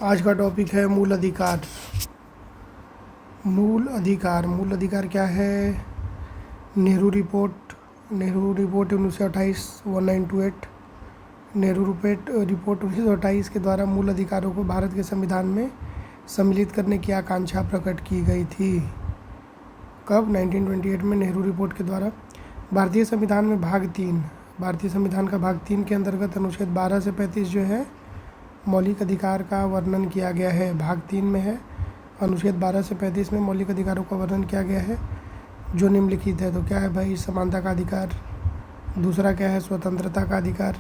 आज का टॉपिक है मूल अधिकार। मूल अधिकार क्या है? नेहरू रिपोर्ट 1928 1928। नेहरू रिपोर्ट 1928 के द्वारा मूल अधिकारों को भारत के संविधान में सम्मिलित करने की आकांक्षा प्रकट की गई थी। कब? 1928 में नेहरू रिपोर्ट के द्वारा। भारतीय संविधान में भारतीय संविधान का भाग 3 के अंतर्गत अनुच्छेद 12 से 35 जो है मौलिक अधिकार का वर्णन किया गया है। भाग 3 में है, अनुच्छेद 12 से 35 में मौलिक अधिकारों का वर्णन किया गया है जो निम्नलिखित है। तो क्या है भाई? समानता का अधिकार। दूसरा क्या है? स्वतंत्रता का अधिकार।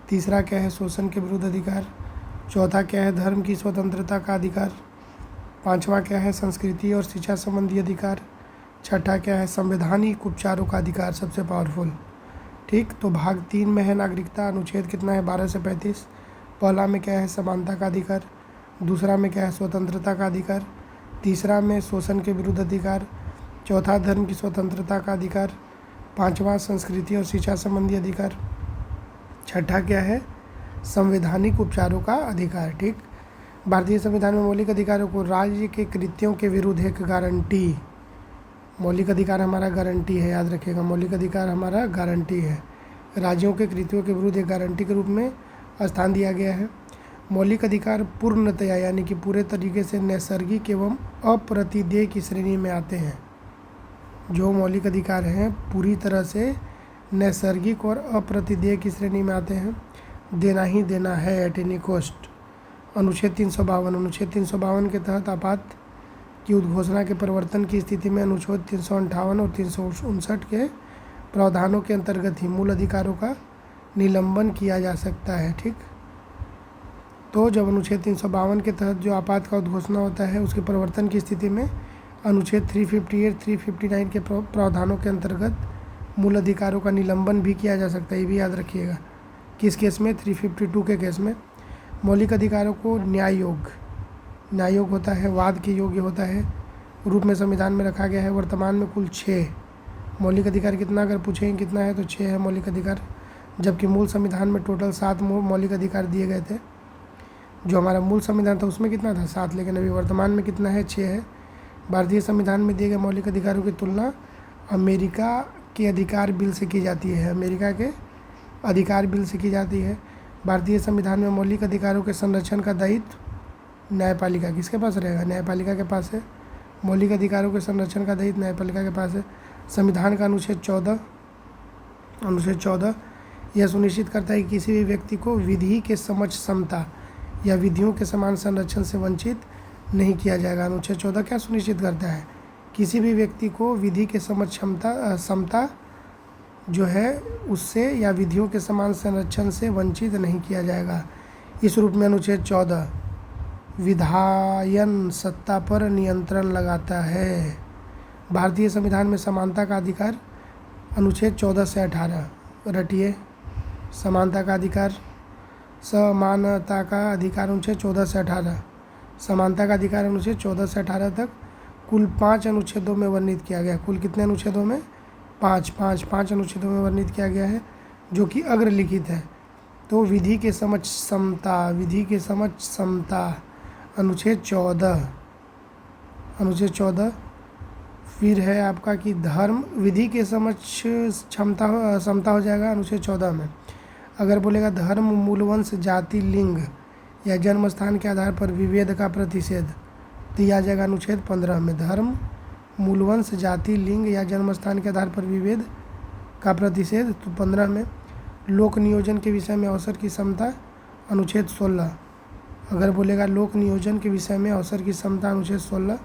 तीसरा क्या है? शोषण के विरुद्ध अधिकार। चौथा क्या है? धर्म की स्वतंत्रता का अधिकार। पांचवा क्या है? संस्कृति और शिक्षा संबंधी अधिकार। छठा क्या है? संवैधानिक उपचारों का अधिकार, सबसे पावरफुल। ठीक, तो भाग 3 में है नागरिकता। अनुच्छेद कितना है? 12 से 35। पहला में क्या है? समानता का अधिकार। दूसरा में क्या है? स्वतंत्रता का अधिकार। तीसरा में शोषण के विरुद्ध अधिकार। चौथा धर्म की स्वतंत्रता का अधिकार। पांचवा संस्कृति और शिक्षा संबंधी अधिकार। छठा क्या है? संवैधानिक उपचारों का अधिकार। ठीक, भारतीय संविधान में मौलिक अधिकारों को राज्य के कृत्यों के विरुद्ध एक गारंटी। मौलिक अधिकार हमारा गारंटी है, याद रखिएगा। मौलिक अधिकार हमारा गारंटी है, राज्यों के कृत्यों के विरुद्ध एक गारंटी के रूप में स्थान दिया गया है। मौलिक अधिकार पूर्णतया यानी कि पूरे तरीके से नैसर्गिक एवं अप्रतिदेय की श्रेणी में आते हैं। जो मौलिक अधिकार हैं पूरी तरह से नैसर्गिक और अप्रतिदेय की श्रेणी में आते हैं। देना ही देना है एट एनी कॉस्ट। अनुच्छेद 352 के तहत आपात की उद्घोषणा के परिवर्तन की स्थिति में अनुच्छेद 358 और 359 के प्रावधानों के अंतर्गत ही मूल अधिकारों का निलंबन किया जा सकता है। ठीक, तो जब अनुच्छेद 352 के तहत जो आपात का उद्घोषणा होता है उसके परिवर्तन की स्थिति में अनुच्छेद 358 359 के प्रावधानों के अंतर्गत मूल अधिकारों का निलंबन भी किया जा सकता है। ये भी याद रखिएगा। किस केस में? 352 के केस में। मौलिक अधिकारों को न्याय योग होता है, वाद के योग्य होता है रूप में संविधान में रखा गया है। वर्तमान में कुल 6 मौलिक अधिकार। कितना अगर पूछेंगे कितना है तो 6 है मौलिक अधिकार, जबकि मूल संविधान में टोटल 7 मौलिक अधिकार दिए गए थे। जो हमारा मूल संविधान था उसमें कितना था? 7, लेकिन अभी वर्तमान में कितना है? 6 है। भारतीय संविधान में दिए गए मौलिक अधिकारों की तुलना अमेरिका के अधिकार बिल से की जाती है। अमेरिका के अधिकार बिल से की जाती है। भारतीय संविधान में मौलिक अधिकारों के संरक्षण का दायित्व न्यायपालिका किसके पास रहेगा? न्यायपालिका के पास है। मौलिक अधिकारों के संरक्षण का दायित्व न्यायपालिका के पास है। संविधान का अनुच्छेद 14 यह सुनिश्चित करता है कि किसी भी व्यक्ति को विधि के समक्ष समता या विधियों के समान संरक्षण से वंचित नहीं किया जाएगा। अनुच्छेद 14 क्या सुनिश्चित करता है? किसी भी व्यक्ति को विधि के समक्ष समता जो है उससे या विधियों के समान संरक्षण से वंचित नहीं किया जाएगा। इस रूप में अनुच्छेद 14 विधायन सत्ता पर नियंत्रण लगाता है। भारतीय संविधान में समानता का अधिकार अनुच्छेद 14 से 18 रटिए। समानता का अधिकार, समानता का अधिकार अनुच्छेद 14 से 18। समानता का अधिकार अनुच्छेद 14 से 18 तक कुल 5 अनुच्छेदों में वर्णित किया गया। कुल कितने अनुच्छेदों में? 5 अनुच्छेदों में वर्णित किया गया है जो कि अग्रलिखित है। तो विधि के समक्ष समता अनुच्छेद 14। फिर है आपका कि धर्म विधि के समक्ष समता हो जाएगा अनुच्छेद 14 में। अगर बोलेगा धर्म, मूलवंश, जाति, लिंग या जन्म स्थान के आधार पर विभेद का प्रतिषेध तो यह आ जाएगा अनुच्छेद 15 में। धर्म, मूलवंश, जाति, लिंग या जन्म स्थान के आधार पर विभेद का प्रतिषेध तो 15 में। लोक नियोजन के विषय में अवसर की समता अनुच्छेद 16। अगर बोलेगा लोक नियोजन के विषय में अवसर की समता अनुच्छेद 16।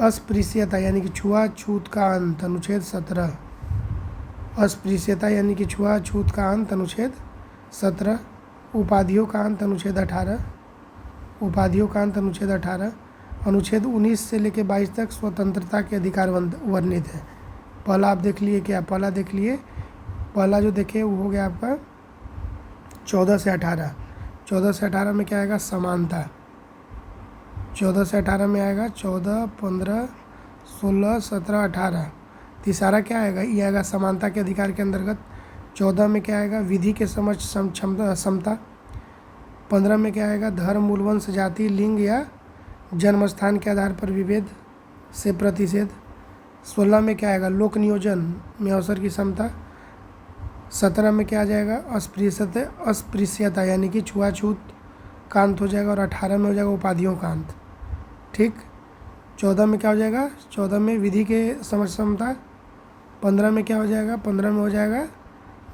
अस्पृश्यता यानी कि छुआछूत का अंत अनुच्छेद 17। अस्पृश्यता यानी कि छुआछूत का अंत अनुच्छेद 17। उपाधियों का अंत अनुच्छेद 18। अनुच्छेद 19 से लेकर 22 तक स्वतंत्रता के अधिकार वर्णित है। पहला आप देख लिए क्या? पहला जो देखे वो हो गया आपका 14 से 18। 14 से 18 में क्या आएगा? समानता। 14 से 18 में आएगा 14, 15, 16, 17, 18। तीसरा क्या आएगा? ये आएगा समानता के अधिकार के अंतर्गत। 14 में क्या आएगा? विधि के समक्ष समता। 15 में क्या आएगा, धर्म, मूल, वंश, जाति, लिंग या जन्म स्थान के आधार पर विभेद से प्रतिषेध। 16 में क्या आएगा, लोक नियोजन में अवसर की क्षमता। 17 में क्या आ जाएगा, अस्पृश्यता यानी कि छुआछूत का अंत हो जाएगा। और 18 में हो जाएगा उपाधियों का अंत। ठीक। 14 में क्या हो जाएगा, 14 में विधि के समझ क्षमता। 15 में क्या हो जाएगा, 15 में हो जाएगा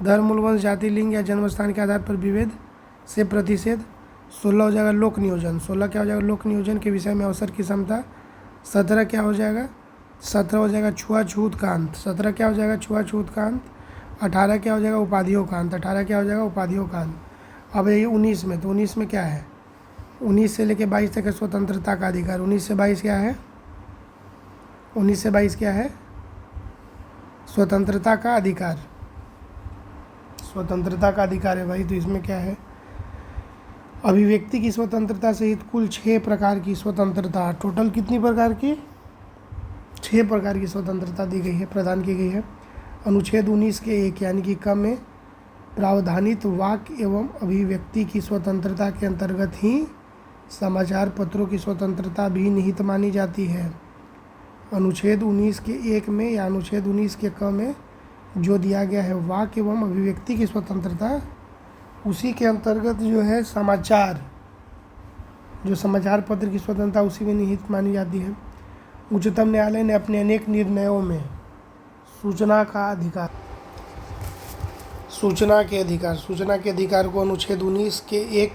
धर्म, मूल, वंश, जाति, लिंग या जन्म स्थान के आधार पर विभेद से प्रतिषेध। 16 हो जाएगा लोक नियोजन। 16 क्या हो जाएगा, लोक नियोजन के विषय में अवसर की क्षमता। 17 क्या हो जाएगा, 17 हो जाएगा छुआछूत का अंत। 17 क्या हो जाएगा, छुआछूत का अंत। 18 क्या हो जाएगा, उपाधियों का अंत। 18 क्या हो जाएगा, उपाधियों का अंत। अब ये 19 में, तो 19 में क्या है, 19 से लेकर 22 तक है स्वतंत्रता का अधिकार। 19 से 22 क्या है, 19 से 22 क्या है, स्वतंत्रता का अधिकार। स्वतंत्रता का अधिकार है भाई। तो इसमें क्या है, अभिव्यक्ति की स्वतंत्रता सहित कुल 6 प्रकार की स्वतंत्रता। टोटल कितनी प्रकार की, 6 प्रकार की स्वतंत्रता दी गई है, प्रदान की गई है। अनुच्छेद 19 के 1 यानी कि क में प्रावधानित वाक एवं अभिव्यक्ति की स्वतंत्रता के अंतर्गत ही समाचार पत्रों की स्वतंत्रता भी निहित मानी जाती है। अनुच्छेद 19 के 1 में या अनुच्छेद 19 के क में जो दिया गया है वाक एवं अभिव्यक्ति की स्वतंत्रता, उसी के अंतर्गत जो है समाचार, जो समाचार पत्र की स्वतंत्रता उसी में निहित मानी जाती है। उच्चतम न्यायालय ने अपने अनेक निर्णयों में सूचना के अधिकार को अनुच्छेद 19 के 1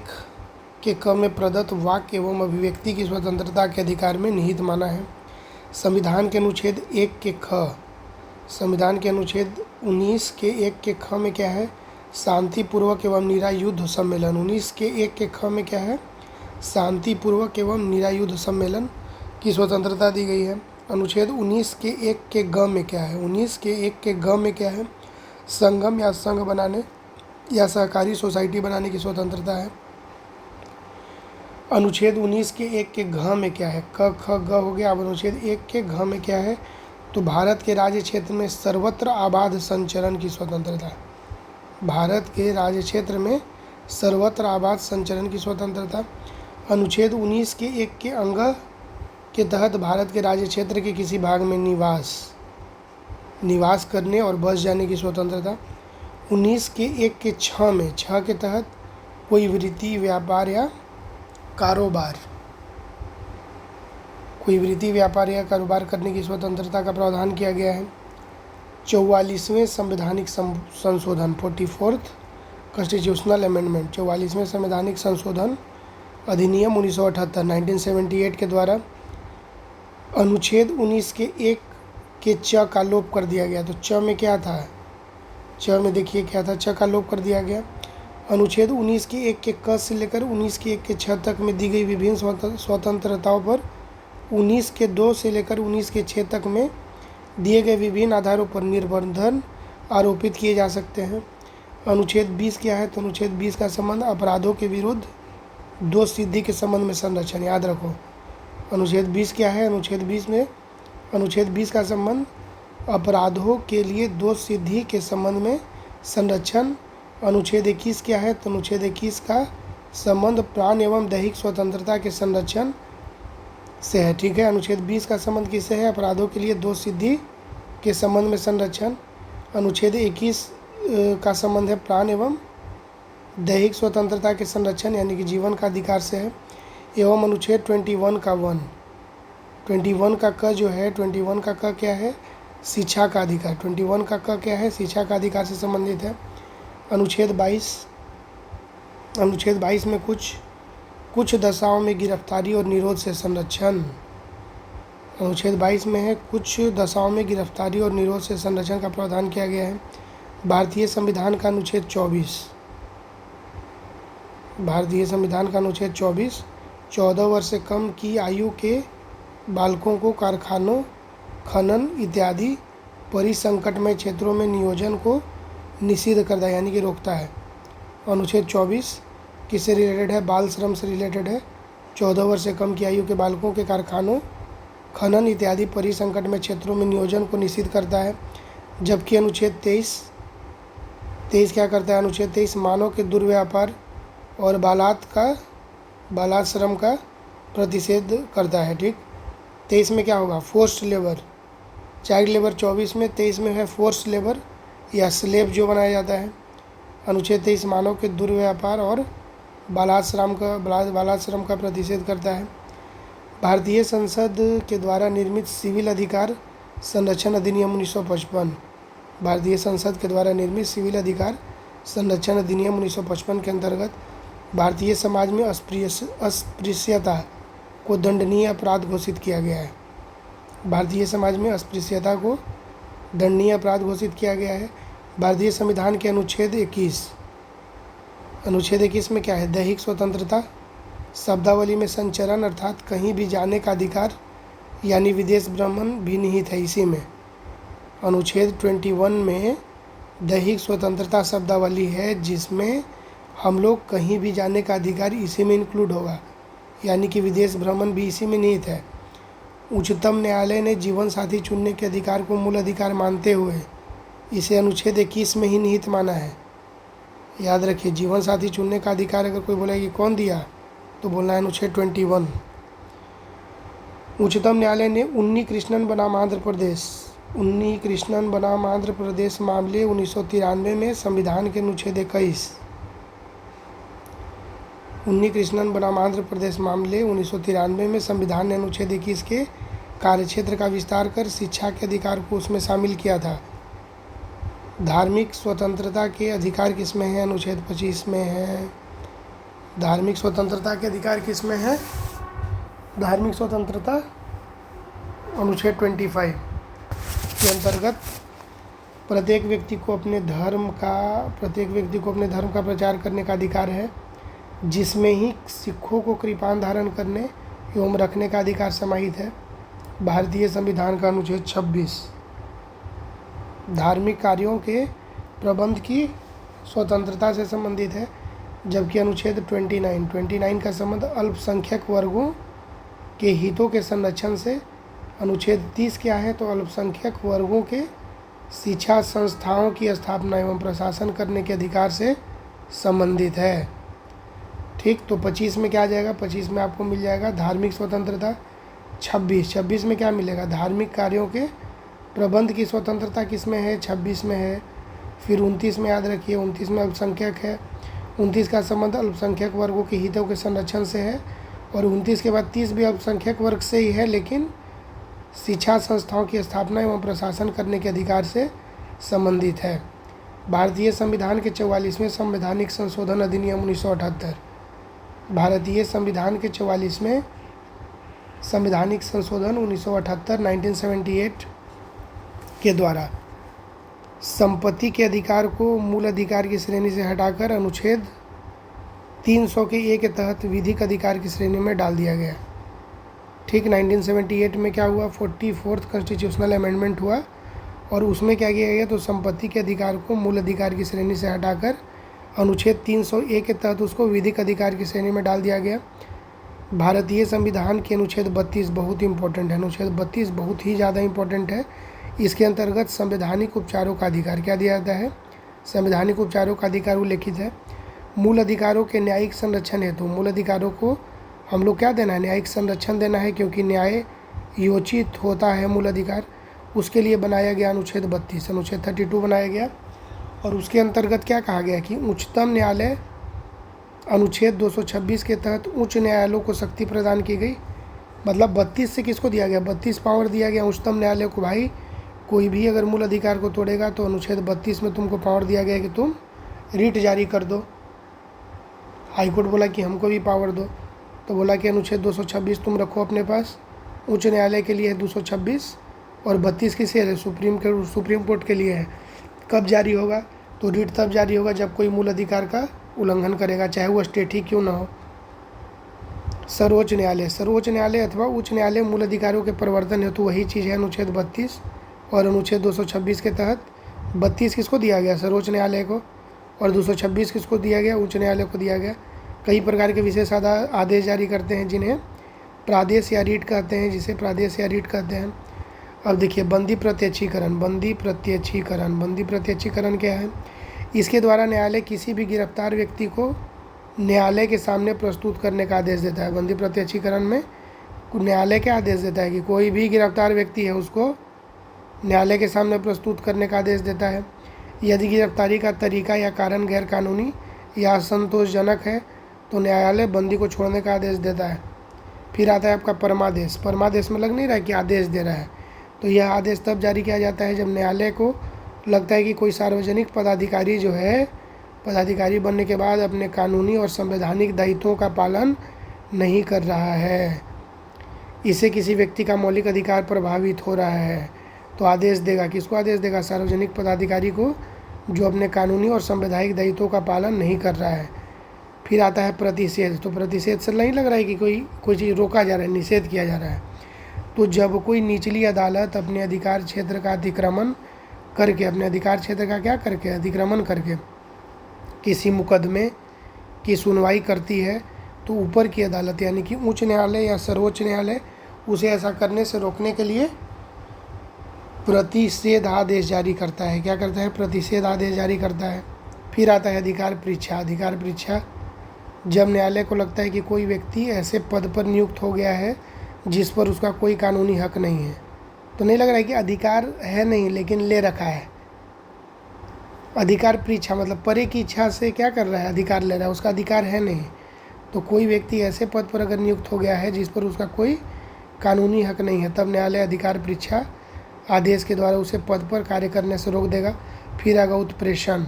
के क में प्रदत्त वाक एवं अभिव्यक्ति की स्वतंत्रता के अधिकार में निहित माना है। संविधान के अनुच्छेद 1 के ख, संविधान के अनुच्छेद 19 के 1 के ख में क्या है, शांतिपूर्वक एवं निरायुद्ध सम्मेलन। 19 के 1 के ख में क्या है, शांतिपूर्वक एवं निरायुद्ध सम्मेलन की स्वतंत्रता दी गई है। अनुच्छेद 19 के 1 के ग में क्या है, 19 के 1 के ग में क्या है, संगम या संघ बनाने या सहकारी सोसाइटी बनाने की स्वतंत्रता है। अनुच्छेद 19 के 1 के घ में क्या है, क ख ग हो गया। अब अनुच्छेद 1 के घ में क्या है, तो भारत के राज्य क्षेत्र में सर्वत्र आबाद संचरण की स्वतंत्रता। भारत के राज्य क्षेत्र में सर्वत्र आबाद संचरण की स्वतंत्रता। अनुच्छेद 19 के 1 के अंग के तहत भारत के राज्य क्षेत्र के किसी भाग में निवास करने और बस जाने की स्वतंत्रता। 19 के 1 के 6 में, 6 के तहत कोई वृत्ति, व्यापार या कारोबार करने की स्वतंत्रता का प्रावधान किया गया है। 44वें संवैधानिक संशोधन 44th कॉन्स्टिट्यूशनल अमेंडमेंट, 44वें संवैधानिक संशोधन अधिनियम 1978 1978 के द्वारा अनुच्छेद 19 के 1 के च का लोप कर दिया गया। तो च में क्या था, च में देखिए क्या था, च का लोप कर दिया गया। अनुच्छेद 19 के 1 के क से लेकर 19 के 1 के 6 तक में दी गई विभिन्न स्वतंत्रताओं पर 19 के 2 से लेकर 19 के 6 तक में दिए गए विभिन्न आधारों पर निर्बंधन आरोपित किए जा सकते हैं। अनुच्छेद 20 क्या है, तो अनुच्छेद 20 का संबंध अपराधों के विरुद्ध दोष सिद्धि के संबंध में संरक्षण। याद रखो अनुच्छेद 20 क्या है, अनुच्छेद 20 का संबंध अपराधों के लिए दोष सिद्धि के संबंध में संरक्षण। अनुच्छेद 21 क्या है, तो अनुच्छेद 21 का संबंध प्राण एवं दैहिक स्वतंत्रता के संरक्षण से है। ठीक है, अनुच्छेद 20 का संबंध किससे है, अपराधों के लिए दोष सिद्धि के संबंध में संरक्षण। अनुच्छेद 21 का संबंध है प्राण एवं दैहिक स्वतंत्रता के संरक्षण यानी कि जीवन का अधिकार से है। एवं अनुच्छेद 21 का क जो है, 21 का क क्या है, शिक्षा का अधिकार। 21 का क क्या है, शिक्षा का अधिकार से संबंधित है। अनुच्छेद 22 में कुछ दशाओं में गिरफ्तारी और निरोध से संरक्षण। अनुच्छेद 22 में है कुछ दशाओं में गिरफ्तारी और निरोध से संरक्षण का प्रावधान किया गया है। भारतीय संविधान का अनुच्छेद 24 14 वर्ष से कम की आयु के बालकों को कारखानों, खनन इत्यादि परिसंकटमय क्षेत्रों में नियोजन को निषिद्ध करता है यानी कि रोकता है। अनुच्छेद 24 किससे रिलेटेड है, बाल श्रम से रिलेटेड है। 14 वर्ष से कम की आयु के बालकों के कारखानों, खनन इत्यादि परिसंकटमय क्षेत्रों में नियोजन को निषिद्ध करता है। जबकि अनुच्छेद 23 क्या करता है, अनुच्छेद 23 मानव के दुर्व्यापार और बालाश्रम का प्रतिषेध करता है। ठीक, 23 में क्या होगा, फोर्स्ड लेबर, चाइल्ड लेबर 24 में, 23 में है फोर्स्ड लेबर या स्लेव जो बनाया जाता है। अनुच्छेद 23 मानव के दुर्व्यापार और बालाश्रम का प्रतिषेध करता है। भारतीय संसद के द्वारा निर्मित सिविल अधिकार संरक्षण अधिनियम 1955, भारतीय संसद के द्वारा निर्मित सिविल अधिकार संरक्षण अधिनियम 1955 के अंतर्गत भारतीय समाज में अस्पृश्यता को दंडनीय अपराध घोषित किया गया है। भारतीय समाज में अस्पृश्यता को दंडनीय अपराध घोषित किया गया है। भारतीय संविधान के अनुच्छेद 21 में क्या है, दैहिक स्वतंत्रता, शब्दावली में संचरण अर्थात कहीं भी जाने का अधिकार यानी विदेश भ्रमण भी निहित है इसी में। अनुच्छेद 21 में दैहिक स्वतंत्रता शब्दावली है जिसमें हम लोग कहीं भी जाने का अधिकार इसी में इंक्लूड होगा, यानी कि विदेश भ्रमण भी इसी में निहित है। उच्चतम न्यायालय ने जीवन साथी चुनने के अधिकार को मूल अधिकार मानते हुए इसे अनुच्छेद 21 में ही निहित माना है। याद रखिए, जीवन साथी चुनने का अधिकार अगर कोई बोले कि कौन दिया, तो बोलना है अनुच्छेद 21। उच्चतम न्यायालय ने उन्नी कृष्णन बनाम आंध्र प्रदेश मामले 1993 में संविधान के अनुच्छेद 21, उन्नी कृष्णन बनाम आंध्र प्रदेश मामले 1993 में संविधान ने अनुच्छेद 21 के कार्यक्षेत्र का विस्तार कर शिक्षा के अधिकार को उसमें शामिल किया था। धार्मिक स्वतंत्रता के अधिकार किसमें है, अनुच्छेद 25 में है। धार्मिक स्वतंत्रता के अधिकार किसमें है, धार्मिक स्वतंत्रता अनुच्छेद 25 के अंतर्गत प्रत्येक व्यक्ति को अपने धर्म का प्रचार करने का अधिकार है, जिसमें ही सिखों को कृपाण धारण करने एवं रखने का अधिकार समाहित है। भारतीय संविधान का अनुच्छेद 26 धार्मिक कार्यों के प्रबंध की स्वतंत्रता से संबंधित है, जबकि अनुच्छेद 29 का संबंध अल्पसंख्यक वर्गों के हितों के संरक्षण से। अनुच्छेद 30 क्या है, तो अल्पसंख्यक वर्गों के शिक्षा संस्थाओं की स्थापना एवं प्रशासन करने के अधिकार से संबंधित है। ठीक, तो 25 में क्या आ जाएगा, 25 में आपको मिल जाएगा धार्मिक स्वतंत्रता। 26 में क्या मिलेगा, धार्मिक कार्यों के प्रबंध की स्वतंत्रता किस में है, 26 में है। फिर 29 में याद रखिए, 29 में अल्पसंख्यक है, 29 का संबंध अल्पसंख्यक वर्गों के हितों के संरक्षण से है, और 29 के बाद 30 भी अल्पसंख्यक वर्ग से ही है, लेकिन शिक्षा संस्थाओं की स्थापना एवं प्रशासन करने के अधिकार से संबंधित है। भारतीय संविधान के 44वें संवैधानिक संशोधन अधिनियम 1978, भारतीय संविधान के 44वें संवैधानिक संशोधन 1978 के द्वारा संपत्ति के अधिकार को मूल अधिकार की श्रेणी से हटाकर अनुच्छेद 300 के ए के तहत विधिक अधिकार की श्रेणी में डाल दिया गया। ठीक, 1978 में क्या हुआ, 44th कॉन्स्टिट्यूशनल अमेंडमेंट हुआ और उसमें क्या किया गया, तो संपत्ति के अधिकार को मूल अधिकार की श्रेणी से हटाकर अनुच्छेद 300 ए के तहत उसको विधिक अधिकार की श्रेणी में डाल दिया गया। भारतीय संविधान के अनुच्छेद 32 बहुत इंपॉर्टेंट है, अनुच्छेद 32 बहुत ही ज़्यादा इंपॉर्टेंट है। इसके अंतर्गत संवैधानिक उपचारों का अधिकार क्या दिया जाता है, संवैधानिक उपचारों का अधिकार उल्लेखित है। मूल अधिकारों के न्यायिक संरक्षण हेतु मूल अधिकारों को हम लोग क्या देना है, न्यायिक संरक्षण देना है, क्योंकि न्याय योचित होता है मूल अधिकार, उसके लिए बनाया गया अनुच्छेद 32, अनुच्छेद 32 बनाया गया। और उसके अंतर्गत क्या कहा गया कि उच्चतम न्यायालय अनुच्छेद 226 के तहत उच्च न्यायालयों को शक्ति प्रदान की गई। मतलब 32 से किसको दिया गया, 32 पावर दिया गया उच्चतम न्यायालय को। भाई कोई भी अगर मूल अधिकार को तोड़ेगा तो अनुच्छेद 32 में तुमको पावर दिया गया कि तुम रिट जारी कर दो। हाईकोर्ट बोला कि हमको भी पावर दो, तो बोला कि अनुच्छेद 226 तुम रखो अपने पास, उच्च न्यायालय के लिए है 226 और 32 किसे है, सुप्रीम कोर्ट के लिए है। कब जारी होगा, तो रिट तब जारी होगा जब कोई मूल अधिकार का उल्लंघन करेगा, चाहे वो स्टेट ही क्यों ना हो। सर्वोच्च न्यायालय अथवा उच्च न्यायालय मूल अधिकारों के प्रवर्तन हेतु वही चीज़ है अनुच्छेद 32 और अनुच्छेद 226 के तहत 32 किसको दिया गया, सर्वोच्च न्यायालय को, और 226 किसको दिया गया, उच्च न्यायालय को दिया गया। कई प्रकार के विशेष आदेश जारी करते हैं जिन्हें प्रादेश या रीट कहते हैं, जिसे प्रादेश या रीट कहते हैं। अब देखिए बंदी प्रत्यक्षीकरण क्या है। इसके द्वारा न्यायालय किसी भी गिरफ्तार व्यक्ति को न्यायालय के सामने प्रस्तुत करने का आदेश देता है। बंदी प्रत्यक्षीकरण में न्यायालय क्या आदेश देता है कि कोई भी गिरफ्तार व्यक्ति है उसको न्यायालय के सामने प्रस्तुत करने का आदेश देता है। यदि गिरफ्तारी का तरीका या कारण गैरकानूनी या असंतोषजनक है तो न्यायालय बंदी को छोड़ने का आदेश देता है। फिर आता है आपका परमादेश। परमादेश में लग नहीं रहा है कि आदेश दे रहा है, तो यह आदेश तब जारी किया जाता है जब न्यायालय को लगता है कि कोई सार्वजनिक पदाधिकारी जो है पदाधिकारी बनने के बाद अपने कानूनी और संवैधानिक दायित्वों का पालन नहीं कर रहा है, इससे किसी व्यक्ति का मौलिक अधिकार प्रभावित हो रहा है, तो आदेश देगा। किसको आदेश देगा? सार्वजनिक पदाधिकारी को, जो अपने कानूनी और संवैधानिक दायित्वों का पालन नहीं कर रहा है। फिर आता है प्रतिषेध। तो प्रतिषेध से नहीं लग रहा है कि कोई चीज़ रोका जा रहा है, निषेध किया जा रहा है। तो जब कोई निचली अदालत अपने अधिकार क्षेत्र का अतिक्रमण करके, अपने अधिकार क्षेत्र का क्या करके, अतिक्रमण करके किसी मुकदमे की सुनवाई करती है, तो ऊपर की अदालत यानी कि उच्च न्यायालय या सर्वोच्च न्यायालय उसे ऐसा करने से रोकने के लिए प्रतिषेध आदेश जारी करता है। क्या करता है? प्रतिषेध आदेश जारी करता है। फिर आता है अधिकार परीक्षा। अधिकार परीक्षा जब न्यायालय को लगता है कि कोई व्यक्ति ऐसे पद पर नियुक्त हो गया है जिस पर उसका कोई कानूनी हक नहीं है, तो नहीं लग रहा है कि अधिकार है नहीं लेकिन ले रखा है। अधिकार परीक्षा मतलब परे की इच्छा से क्या कर रहा है? अधिकार ले रहा है, उसका अधिकार है नहीं। तो कोई व्यक्ति ऐसे पद पर अगर नियुक्त हो गया है जिस पर उसका कोई कानूनी हक नहीं है, तब न्यायालय अधिकार परीक्षा आदेश के द्वारा उसे पद पर कार्य करने से रोक देगा। फिर आएगा उत्प्रेषण।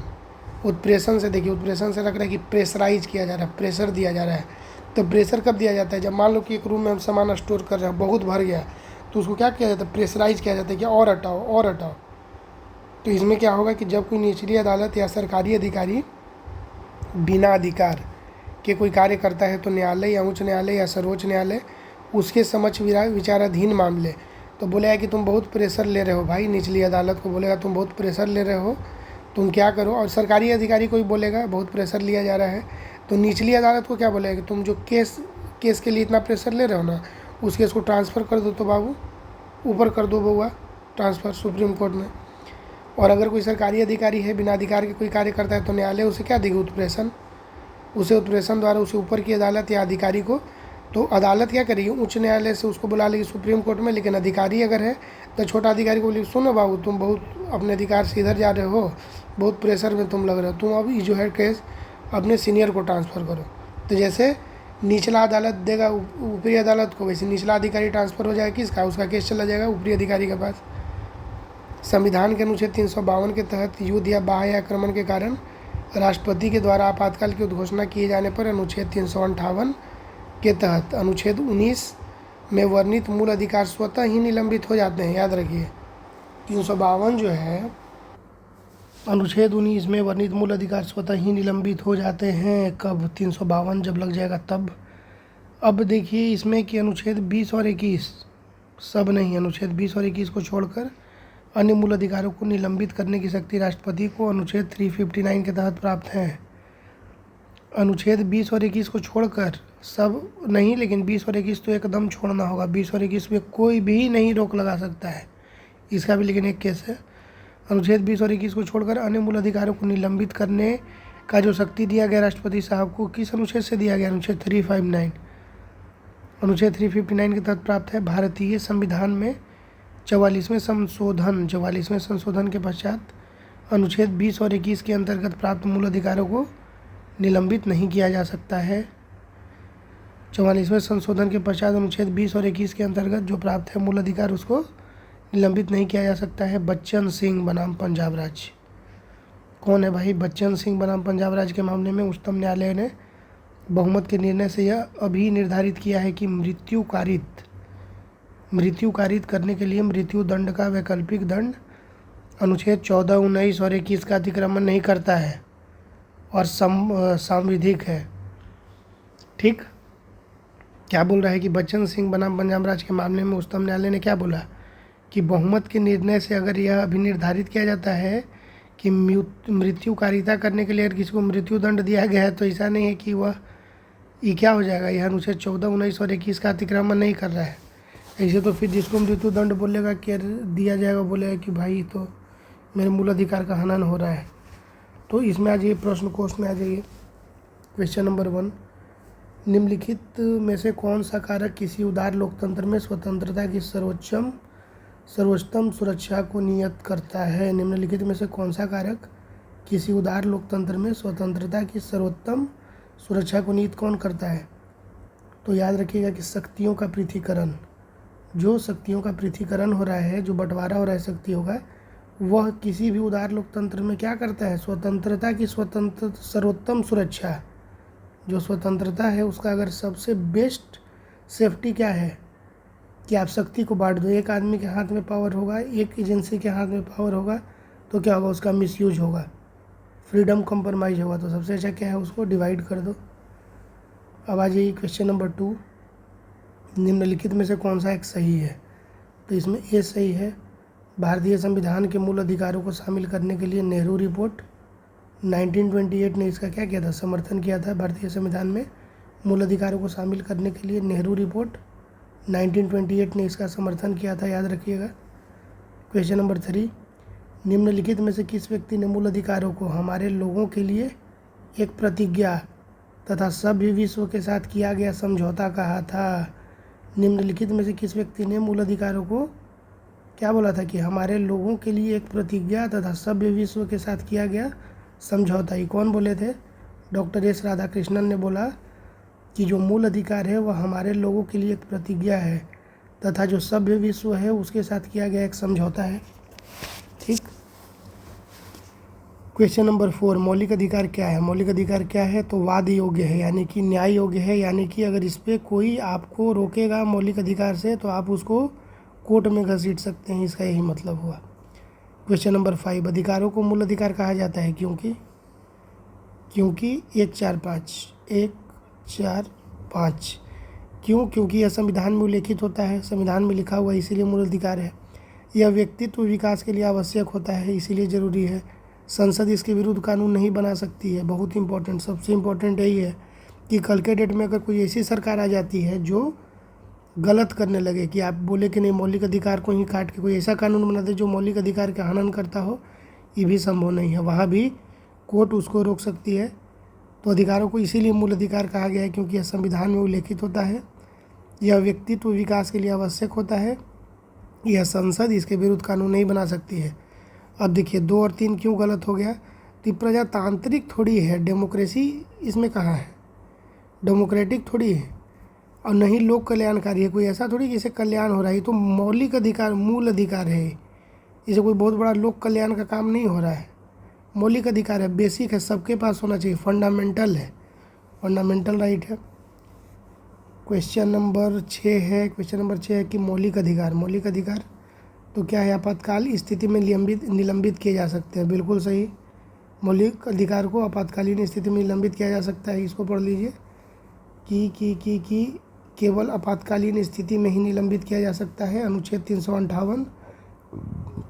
उत्प्रेषण से देखिए, उत्प्रेषण से लग रहा है कि प्रेशराइज किया जा रहा है, प्रेशर दिया जा रहा है। तो प्रेशर कब दिया जाता है? जब मान लो कि एक रूम में हम सामान स्टोर कर रहे हैं, बहुत भर गया, तो उसको क्या किया जाता है? प्रेशराइज किया जाता है कि और हटाओ और हटाओ। तो इसमें क्या होगा कि जब कोई निचली अदालत या सरकारी अधिकारी बिना अधिकार के कोई कार्य करता है, तो न्यायालय या उच्च न्यायालय या सर्वोच्च न्यायालय उसके समक्ष विचाराधीन मामले, तो बोलेगा कि तुम बहुत प्रेशर ले रहे हो भाई, निचली अदालत को बोलेगा तुम बहुत प्रेशर ले रहे हो, तुम क्या करो। और सरकारी अधिकारी को भी बोलेगा बहुत प्रेशर लिया जा रहा है, तो निचली अदालत को क्या बोलेगा कि तुम जो केस के लिए इतना प्रेशर ले रहे हो ना, उस केस को ट्रांसफ़र कर दो, तो बाबू ऊपर कर दो बउआ, ट्रांसफ़र सुप्रीम कोर्ट में। और अगर कोई सरकारी अधिकारी है बिना अधिकार के कोई कार्य करता है, तो न्यायालय उसे क्या देगी? उत्प्रेषण। उसे उत्प्रेषण द्वारा उसे ऊपर की अदालत या अधिकारी को, तो अदालत क्या करेगी? उच्च न्यायालय से उसको बुला लेगी सुप्रीम कोर्ट में। लेकिन अधिकारी अगर है तो छोटा अधिकारी को बोलेगी सुनो बाबू, तुम बहुत अपने अधिकार से इधर जा रहे हो, बहुत प्रेशर में तुम लग रहे हो, तुम अब जो है केस अपने सीनियर को ट्रांसफ़र करो। तो जैसे निचला अदालत देगा ऊपरी अदालत को, वैसे निचला अधिकारी ट्रांसफ़र हो जाएगा किसका? उसका केस चला जाएगा ऊपरी अधिकारी के पास। संविधान के अनुच्छेद 352 के तहत युद्ध या बाह्य आक्रमण के कारण राष्ट्रपति के द्वारा आपातकाल की उद्घोषणा किए जाने पर अनुच्छेद 358 के तहत अनुच्छेद 19 में वर्णित मूल अधिकार स्वतः ही निलंबित हो जाते हैं। याद रखिए 352 जो है, अनुच्छेद 19 में वर्णित मूल अधिकार स्वतः ही निलंबित हो जाते हैं। कब? 352 जब लग जाएगा तब। अब देखिए इसमें कि अनुच्छेद 20 और 21 सब नहीं, अनुच्छेद 20 और 21 को छोड़कर अन्य मूल अधिकारों को निलंबित करने की शक्ति राष्ट्रपति को अनुच्छेद 359 के तहत प्राप्त है। अनुच्छेद 20 और 21 को छोड़कर सब नहीं, लेकिन 20 और 21 तो एकदम छोड़ना होगा। 20 और 21 में कोई भी नहीं रोक लगा सकता है, इसका भी लेकिन एक केस है। अनुच्छेद 20 और 21 को छोड़कर अन्य मूल अधिकारों को निलंबित करने का जो शक्ति दिया गया राष्ट्रपति साहब को, किस अनुच्छेद से दिया गया? अनुच्छेद 359। अनुच्छेद 359 के तहत प्राप्त है। भारतीय संविधान में 44वें संशोधन के पश्चात अनुच्छेद 20 और 21 के अंतर्गत प्राप्त मूल अधिकारों को निलंबित नहीं किया जा सकता है। 44वें संशोधन के पश्चात अनुच्छेद 20 और 21 के अंतर्गत जो प्राप्त है मूल अधिकार, उसको निलंबित नहीं किया जा सकता है। बच्चन सिंह बनाम पंजाब राज्य। कौन है भाई? बच्चन सिंह बनाम पंजाब राज्य के मामले में उच्चतम न्यायालय ने बहुमत के निर्णय से यह अभी निर्धारित किया है कि मृत्यु कारित करने के लिए मृत्यु दंड का वैकल्पिक दंड अनुच्छेद 14, 19 और 21 का अतिक्रमण नहीं करता है और सांविधिक है। ठीक, क्या बोल रहा है कि बच्चन सिंह बनाम पंजाब राज्य के मामले में उच्चतम न्यायालय ने क्या बोला कि बहुमत के निर्णय से अगर यह अभी निर्धारित किया जाता है कि मृत्यु कारिता करने के लिए अगर किसी को मृत्यु दंड दिया गया है, तो ऐसा नहीं है कि वह ये क्या हो जाएगा, यह अनुच्छेद 14, 19 और 21 का अतिक्रमण नहीं कर रहा है। ऐसे तो फिर जिसको मृत्यु दंड बोलेगा कि दिया जाएगा, बोलेगा कि भाई तो मेरे मूल अधिकार का हनन हो रहा है। तो इसमें आ जाइए, प्रश्न कोश में आ जाइए। क्वेश्चन नंबर 1, निम्नलिखित में से कौन सा कारक किसी उदार लोकतंत्र में स्वतंत्रता की सर्वोच्चतम सुरक्षा को नियत करता है? निम्नलिखित में से कौन सा कारक किसी उदार लोकतंत्र में स्वतंत्रता की सर्वोत्तम सुरक्षा को नियत कौन करता है? तो याद रखिएगा कि शक्तियों का पृथक्करण, जो शक्तियों का पृथक्करण हो रहा है, जो बंटवारा हो रहा है शक्तियों का, वह किसी भी उदार लोकतंत्र में क्या करता है? स्वतंत्रता की सर्वोत्तम सुरक्षा, जो स्वतंत्रता है उसका अगर सबसे बेस्ट सेफ्टी क्या है कि आप शक्ति को बांट दो। एक आदमी के हाथ में पावर होगा, एक एजेंसी के हाथ में पावर होगा, तो क्या होगा? उसका मिसयूज होगा, फ्रीडम कॉम्प्रोमाइज होगा। तो सबसे अच्छा क्या है? उसको डिवाइड कर दो। अब आ जाइए क्वेश्चन नंबर 2, निम्नलिखित में से कौन सा एक सही है? तो इसमें ए सही है। भारतीय संविधान के मूल अधिकारों को शामिल करने के लिए नेहरू रिपोर्ट 1928 ने इसका क्या किया था? समर्थन किया था। भारतीय संविधान में मूल अधिकारों को शामिल करने के लिए नेहरू रिपोर्ट 1928 ने इसका समर्थन किया था, याद रखिएगा। क्वेश्चन नंबर 3, निम्नलिखित में से किस व्यक्ति ने मूल अधिकारों को हमारे लोगों के लिए एक प्रतिज्ञा तथा सभ्य विश्व के साथ किया गया समझौता कहा था? निम्नलिखित में से किस व्यक्ति ने मूल अधिकारों को क्या बोला था? कि हमारे लोगों के लिए एक प्रतिज्ञा तथा सभ्य विश्व के साथ किया गया समझौता। ये कौन बोले थे? डॉक्टर एस राधाकृष्णन ने बोला कि जो मूल अधिकार है वह हमारे लोगों के लिए एक प्रतिज्ञा है तथा जो सभ्य विश्व है उसके साथ किया गया एक समझौता है। ठीक। क्वेश्चन नंबर 4, मौलिक अधिकार क्या है? मौलिक अधिकार क्या है? तो वाद योग्य है, यानी कि न्याय योग्य है, यानी कि अगर इस पर कोई आपको रोकेगा मौलिक अधिकार से तो आप उसको कोर्ट में घसीट सकते हैं, इसका यही मतलब हुआ। क्वेश्चन नंबर 5, अधिकारों को मूल अधिकार कहा जाता है क्योंकि 1, 4, 5 क्यों? क्योंकि यह संविधान में उल्लेखित होता है, संविधान में लिखा हुआ है, इसीलिए मूल अधिकार है। यह व्यक्तित्व विकास के लिए आवश्यक होता है, इसीलिए ज़रूरी है। संसद इसके विरुद्ध कानून नहीं बना सकती है। बहुत इंपॉर्टेंट, सबसे इम्पोर्टेंट यही है कि कल के डेट में अगर कोई ऐसी सरकार आ जाती है जो गलत करने लगे, कि आप बोले कि नहीं मौलिक अधिकार को ही काट के कोई ऐसा कानून बना दे जो मौलिक अधिकार का हनन करता हो, ये भी संभव नहीं है। वहाँ भी कोर्ट उसको रोक सकती है। तो अधिकारों को इसीलिए मूल अधिकार कहा गया है क्योंकि यह संविधान में उल्लेखित होता है, यह व्यक्तित्व विकास के लिए आवश्यक होता है, यह संसद इसके विरुद्ध कानून नहीं बना सकती है। अब देखिए 2 और 3 क्यों गलत हो गया? तो प्रजातांत्रिक थोड़ी है, डेमोक्रेसी इसमें कहाँ है? डेमोक्रेटिक थोड़ी है और नहीं लोक कल्याणकारी है। कोई ऐसा थोड़ी कि इसे कल्याण हो रहा है, तो मौलिक अधिकार मूल अधिकार है, इसे कोई बहुत बड़ा लोक कल्याण का काम नहीं हो रहा है। मौलिक अधिकार है, बेसिक है, सबके पास होना चाहिए, फंडामेंटल है, फंडामेंटल राइट है। क्वेश्चन नंबर 6 है, क्वेश्चन नंबर 6 है कि मौलिक अधिकार, मौलिक अधिकार तो क्या है? आपातकाल स्थिति में निलंबित किए जा सकते हैं। बिल्कुल सही, मौलिक अधिकार को आपातकालीन स्थिति में निलंबित किया जा सकता है। इसको पढ़ लीजिए कि केवल आपातकालीन स्थिति में ही निलंबित किया जा सकता है। अनुच्छेद 358,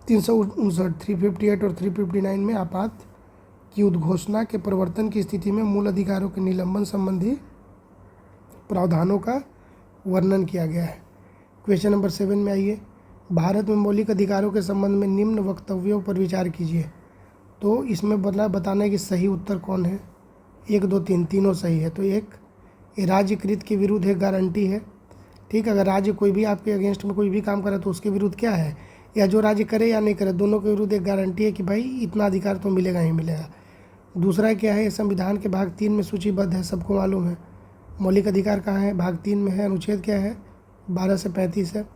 359, 358 और 359 में आपात की उद्घोषणा के प्रवर्तन की स्थिति में मूल अधिकारों के निलंबन संबंधी प्रावधानों का वर्णन किया गया है। क्वेश्चन नंबर 7 में आइए, भारत में मौलिक अधिकारों के संबंध में निम्न वक्तव्यों पर विचार कीजिए। तो इसमें बताना है कि सही उत्तर कौन है। 1, 2, 3 तीनों सही है। तो 1, ये राज्यकृत के विरुद्ध एक गारंटी है। ठीक, अगर राज्य कोई भी आपके अगेंस्ट में कोई भी काम करे तो उसके विरुद्ध क्या है, या जो राज्य करे या नहीं करे दोनों के विरुद्ध एक गारंटी है कि भाई इतना अधिकार तो मिलेगा ही मिलेगा। दूसरा क्या है? संविधान के भाग 3 में सूचीबद्ध है, सबको मालूम है। मौलिक अधिकार कहाँ है? भाग 3 में है। अनुच्छेद क्या है? 12 से 35 है।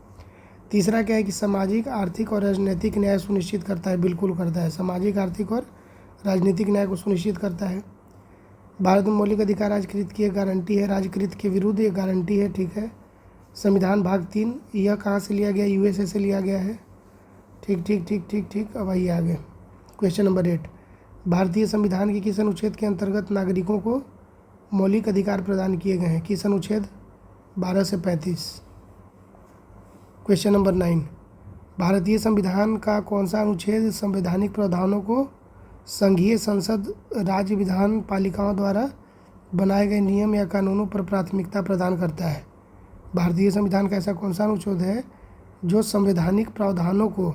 तीसरा क्या है? कि सामाजिक, आर्थिक और राजनीतिक न्याय सुनिश्चित करता है। बिल्कुल करता है, सामाजिक, आर्थिक और राजनीतिक न्याय को सुनिश्चित करता है। भारत में मौलिक अधिकार राज्यकृत की एक गारंटी है, राज्यकृत के विरुद्ध एक गारंटी है। ठीक है। संविधान भाग 3 यह कहाँ से लिया गया? यूएसए से लिया गया है। ठीक ठीक ठीक ठीक ठीक। अब आइए आगे, क्वेश्चन नंबर 8, भारतीय संविधान के किस अनुच्छेद के अंतर्गत नागरिकों को मौलिक अधिकार प्रदान किए गए हैं? किस अनुच्छेद? 12 से 35। क्वेश्चन नंबर 9, भारतीय संविधान का कौन सा अनुच्छेद संवैधानिक प्रावधानों को संघीय संसद, राज्य विधान पालिकाओं द्वारा बनाए गए नियम या कानूनों पर प्राथमिकता प्रदान करता है? भारतीय संविधान का ऐसा कौन सा अनुच्छेद है जो संवैधानिक प्रावधानों को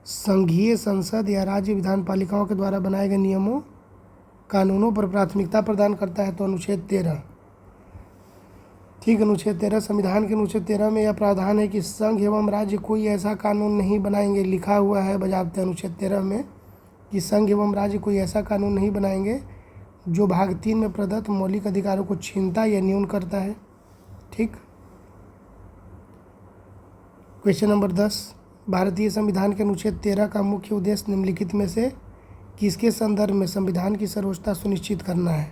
संघीय संसद या राज्य विधान पालिकाओं के द्वारा बनाए गए नियमों कानूनों पर प्राथमिकता प्रदान करता है तो अनुच्छेद 13। ठीक, अनुच्छेद 13 संविधान के अनुच्छेद 13 में यह प्रावधान है कि संघ एवं राज्य कोई ऐसा कानून नहीं बनाएंगे, लिखा हुआ है बजाबते अनुच्छेद 13 में कि संघ एवं राज्य कोई ऐसा कानून नहीं बनाएंगे जो भाग 3 में प्रदत्त मौलिक अधिकारों को छीनता या न्यून करता है। ठीक, क्वेश्चन नंबर 10, भारतीय संविधान के अनुच्छेद 13 का मुख्य उद्देश्य निम्नलिखित में से किसके संदर्भ में संविधान की सर्वोच्चता सुनिश्चित करना है?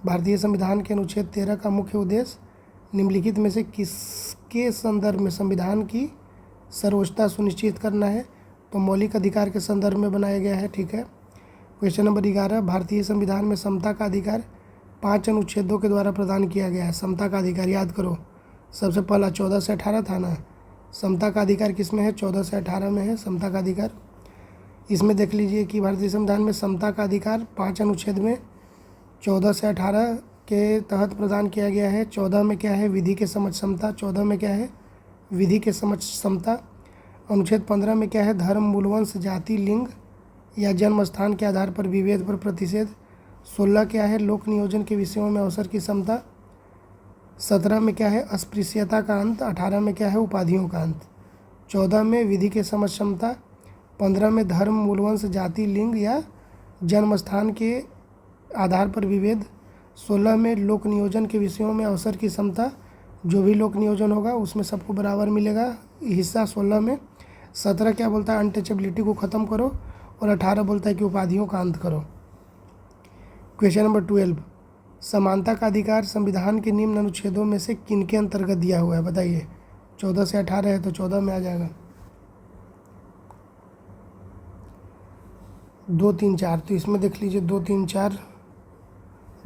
भारतीय संविधान के अनुच्छेद 13 का मुख्य उद्देश्य निम्नलिखित में से किसके संदर्भ में संविधान की सर्वोच्चता सुनिश्चित करना है? तो मौलिक अधिकार के संदर्भ में बनाया गया है। ठीक है, क्वेश्चन नंबर 11, भारतीय संविधान में समता का अधिकार 5 अनुच्छेदों के द्वारा प्रदान किया गया है। समता का अधिकार याद करो, सबसे पहला 14 से 18 था ना। समता का अधिकार किस में है? 14 से 18 में है समता का अधिकार। इसमें देख लीजिए कि भारतीय संविधान में समता का अधिकार 5 अनुच्छेद में 14 से 18 के तहत प्रदान किया गया है। 14 में क्या है? विधि के समक्ष समता। 14 में क्या है? विधि के समक्ष समता। अनुच्छेद 15 में क्या है? धर्म, मूलवंश, जाति, लिंग या जन्म स्थान के आधार पर विभेद पर प्रतिषेध। 16 क्या है? लोक नियोजन के विषयों में अवसर की समता। 17 में क्या है? अस्पृश्यता का अंत। 18 में क्या है? उपाधियों का अंत। 14 में विधि के समक्ष समता। 15 में धर्म, मूलवंश, जाति, लिंग या जन्म स्थान के आधार पर विभेद। 16 में लोक नियोजन के विषयों में अवसर की समता, जो भी लोक नियोजन होगा उसमें सबको बराबर मिलेगा हिस्सा 16 में। 17 क्या बोलता है? अनटचेबिलिटी को ख़त्म करो। और 18 बोलता है कि उपाधियों का अंत करो। क्वेश्चन नंबर 12, समानता का अधिकार संविधान के निम्न अनुच्छेदों में से किनके अंतर्गत दिया हुआ है? बताइए। 14 से 18 है तो 14 में आ जाएगा। 2, 3, 4, तो इसमें देख लीजिए 2, 3, 4,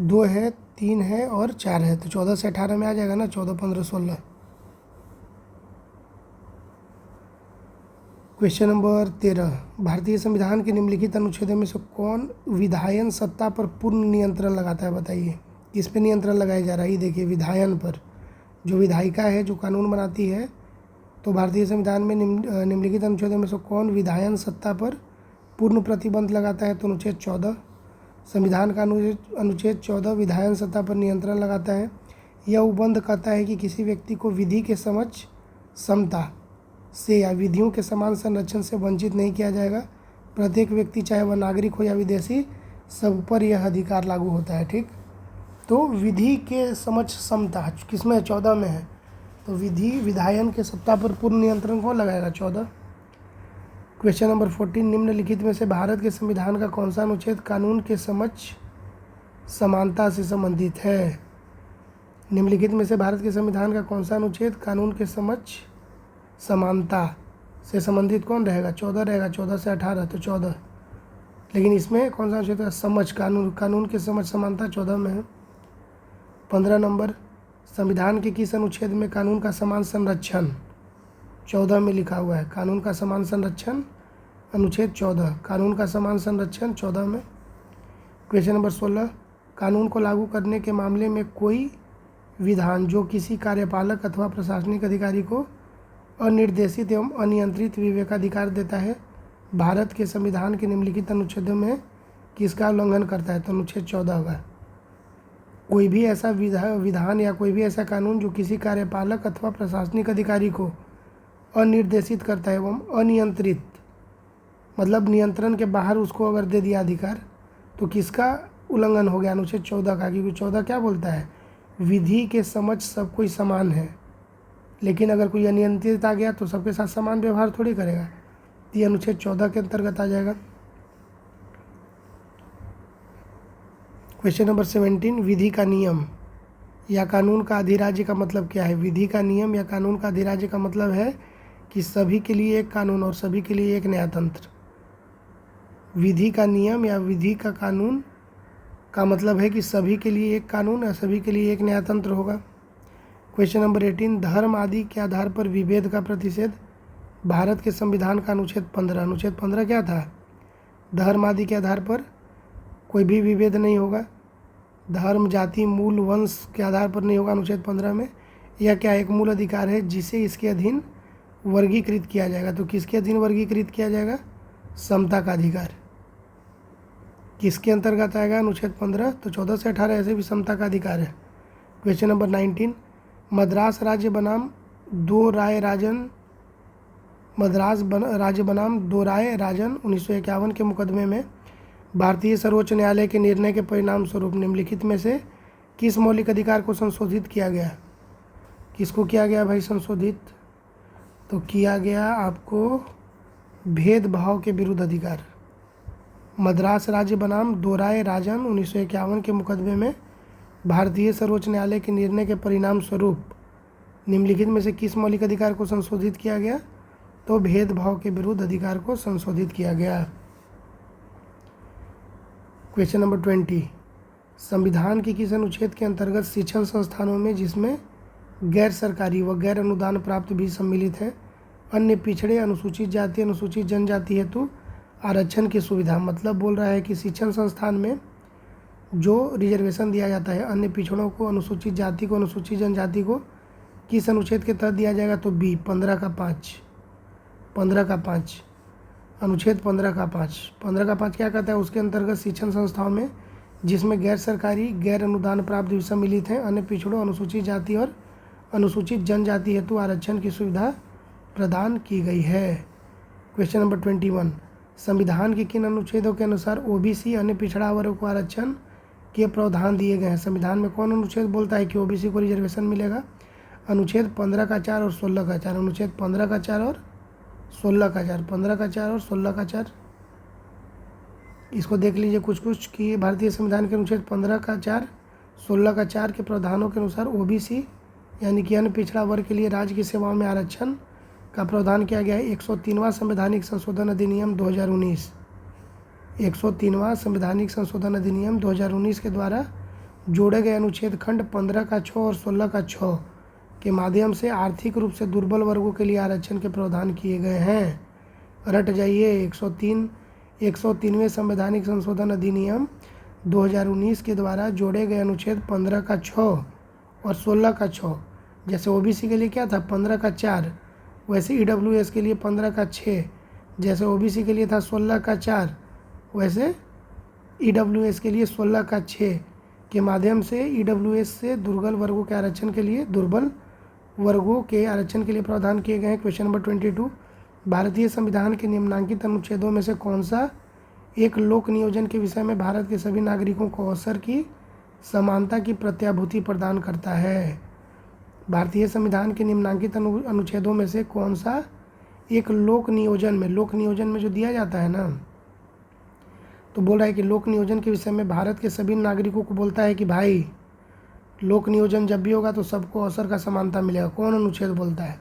2 है, 3 है और 4 है, तो 14 से 18 में आ जाएगा ना। 14, 15, 16। क्वेश्चन नंबर 13, भारतीय संविधान के निम्नलिखित अनुच्छेदों में से कौन विधायन सत्ता पर पूर्ण नियंत्रण लगाता है? बताइए, किस पे नियंत्रण लगाया जा रहा है? ये देखिए, विधायन पर। जो विधायिका है, जो कानून बनाती है, तो भारतीय संविधान में निम्नलिखित अनुच्छेदों में से कौन विधायन सत्ता पर पूर्ण प्रतिबंध लगाता है? तो अनुच्छेद 14। संविधान का अनुच्छेद 14 विधायन सत्ता पर नियंत्रण लगाता है। यह उपबंध कहता है कि किसी व्यक्ति को विधि के समक्ष समता से या विधियों के समान संरक्षण से वंचित नहीं किया जाएगा। प्रत्येक व्यक्ति, चाहे वह नागरिक हो या विदेशी, सब पर यह अधिकार लागू होता है। ठीक, तो विधि के समक्ष समता किसमें है? 14 में है। तो विधि विधायन के सत्ता पर पूर्ण नियंत्रण कौन लगाएगा? 14। क्वेश्चन नंबर 14, निम्नलिखित में से भारत के संविधान का कौन सा अनुच्छेद कानून के समक्ष समानता से संबंधित है? निम्नलिखित में से भारत के संविधान का कौन सा अनुच्छेद कानून के समक्ष समानता से संबंधित कौन रहेगा? 14 रहेगा। 14 से 18 तो 14। लेकिन इसमें कौन सा अनुच्छेद है? समझ, कानून के समझ समानता 14 में है। 15 नंबर, संविधान के किस अनुच्छेद में कानून का समान संरक्षण? 14 में लिखा हुआ है। कानून का समान संरक्षण अनुच्छेद 14, कानून का समान संरक्षण 14 में। क्वेश्चन नंबर 16, कानून को लागू करने के मामले में कोई विधान जो किसी कार्यपालक अथवा प्रशासनिक अधिकारी को अनिर्देशित एवं अनियंत्रित विवेकाधिकार देता है, भारत के संविधान के निम्नलिखित अनुच्छेदों में किसका उल्लंघन करता है? तो अनुच्छेद 14 होगा। कोई भी ऐसा विधान या कोई भी ऐसा कानून जो किसी कार्यपालक अथवा प्रशासनिक अधिकारी को अनिर्देशित करता है एवं अनियंत्रित, मतलब नियंत्रण के बाहर उसको अगर दे दिया अधिकार, तो किसका उल्लंघन हो गया? अनुच्छेद 14 का। क्योंकि 14 क्या बोलता है? विधि के समक्ष सब कोई समान है, लेकिन अगर कोई अनियंत्रित आ गया तो सबके साथ समान व्यवहार थोड़ी करेगा। ये अनुच्छेद 14 के अंतर्गत आ जाएगा। क्वेश्चन नंबर 17, विधि का नियम या कानून का अधिराज्य का मतलब क्या है? विधि का नियम या कानून का अधिराज्य का मतलब है कि सभी के लिए एक कानून और सभी के लिए एक न्यायतंत्र। विधि का नियम या विधि का कानून का मतलब है कि सभी के लिए एक कानून और सभी के लिए एक न्यायतंत्र होगा। क्वेश्चन नंबर 18, धर्म आदि के आधार पर विभेद का प्रतिषेध। भारत के संविधान का अनुच्छेद 15। अनुच्छेद 15 क्या था? धर्म आदि के आधार पर कोई भी विभेद नहीं होगा। धर्म, जाति, मूल, वंश के आधार पर नहीं होगा अनुच्छेद 15 में। यह क्या एक मूल अधिकार है जिसे इसके अधीन वर्गीकृत किया जाएगा। तो किसके अधीन वर्गीकृत किया जाएगा? समता का अधिकार। किसके अंतर्गत आएगा अनुच्छेद 15? तो 14 से 18 ऐसे भी समता का अधिकार है। क्वेश्चन नंबर 19, मद्रास राज्य बनाम दो राय राजन राज्य बनाम दो राय राजन 1951 के मुकदमे में भारतीय सर्वोच्च न्यायालय के निर्णय के परिणाम स्वरूप निम्नलिखित में से किस मौलिक अधिकार को संशोधित किया गया? किसको किया गया भाई संशोधित? तो किया गया आपको भेदभाव के विरुद्ध अधिकार। मद्रास राज्य बनाम दो राय राजन 1951 के मुकदमे में भारतीय सर्वोच्च न्यायालय के निर्णय के परिणाम स्वरूप निम्नलिखित में से किस मौलिक अधिकार को संशोधित किया गया? तो भेदभाव के विरुद्ध अधिकार को संशोधित किया गया। क्वेश्चन नंबर 20, संविधान के किस अनुच्छेद के अंतर्गत शिक्षण संस्थानों में जिसमें गैर सरकारी व गैर अनुदान प्राप्त भी सम्मिलित है अन्य पिछड़े अनुसूचित जाति अनुसूचित जनजाति हेतु आरक्षण की सुविधा? मतलब बोल रहा है कि शिक्षण संस्थान में जो रिजर्वेशन दिया जाता है अन्य पिछड़ों को, अनुसूचित जाति को, अनुसूचित जनजाति को किस अनुच्छेद के तहत दिया जाएगा? तो बी 15 का 5 अनुच्छेद 15 का 5 क्या कहता है? उसके अंतर्गत शिक्षण संस्थाओं में जिसमें गैर सरकारी गैर अनुदान प्राप्त भी सम्मिलित हैं अन्य पिछड़ों, अनुसूचित जाति और अनुसूचित जनजाति हेतु आरक्षण की सुविधा प्रदान की गई है। क्वेश्चन नंबर 21, संविधान के किन अनुच्छेदों के अनुसार ओबीसी अन्य पिछड़ा वर्ग को आरक्षण के प्रावधान दिए गए हैं? संविधान में कौन अनुच्छेद बोलता है कि ओबीसी को रिजर्वेशन मिलेगा? अनुच्छेद 15 का 4 और 16 का 4। अनुच्छेद 15 का 4 और 16 का 4, 15 का 4 और 16 का 4। इसको देख लीजिए कुछ कि भारतीय संविधान के अनुच्छेद 15 का 4, 16 का 4 के प्रावधानों के अनुसार ओबीसी यानी कि अन्य पिछड़ा वर्ग के लिए राज्य की सेवाओं में आरक्षण का प्रावधान किया गया है। 103वां संवैधानिक संशोधन अधिनियम 2019 103वां संवैधानिक संशोधन अधिनियम 2019 के द्वारा जोड़े गए अनुच्छेद खंड 15 का 6 और 16 का 6 के माध्यम से आर्थिक रूप से दुर्बल वर्गों के लिए आरक्षण के प्रावधान किए गए हैं। रट जाइए 103वें संवैधानिक संशोधन अधिनियम 2019 के द्वारा जोड़े गए अनुच्छेद 15 का 6 और 16 का 6। जैसे ओबीसी के लिए क्या था 15 का 4, वैसे ईडब्ल्यूएस के लिए 15 का 6। जैसे ओबीसी के लिए था 16 का 4, वैसे ईडब्ल्यूएस के लिए 16 का 6 के माध्यम से ईडब्ल्यूएस से दुर्बल वर्गों के आरक्षण के लिए प्रावधान किए गए हैं। क्वेश्चन नंबर 22, भारतीय संविधान के निम्नलिखित अनुच्छेदों में से कौन सा एक लोक नियोजन के विषय में भारत के सभी नागरिकों को अवसर की समानता की प्रत्याभूति प्रदान करता है? भारतीय संविधान के निम्नलिखित अनुच्छेदों में से कौन सा एक लोक नियोजन में जो दिया जाता है ना, तो बोल रहा है कि लोक नियोजन के विषय में भारत के सभी नागरिकों को बोलता है कि भाई लोक नियोजन जब भी होगा तो सबको अवसर का समानता मिलेगा। कौन अनुच्छेद बोलता है?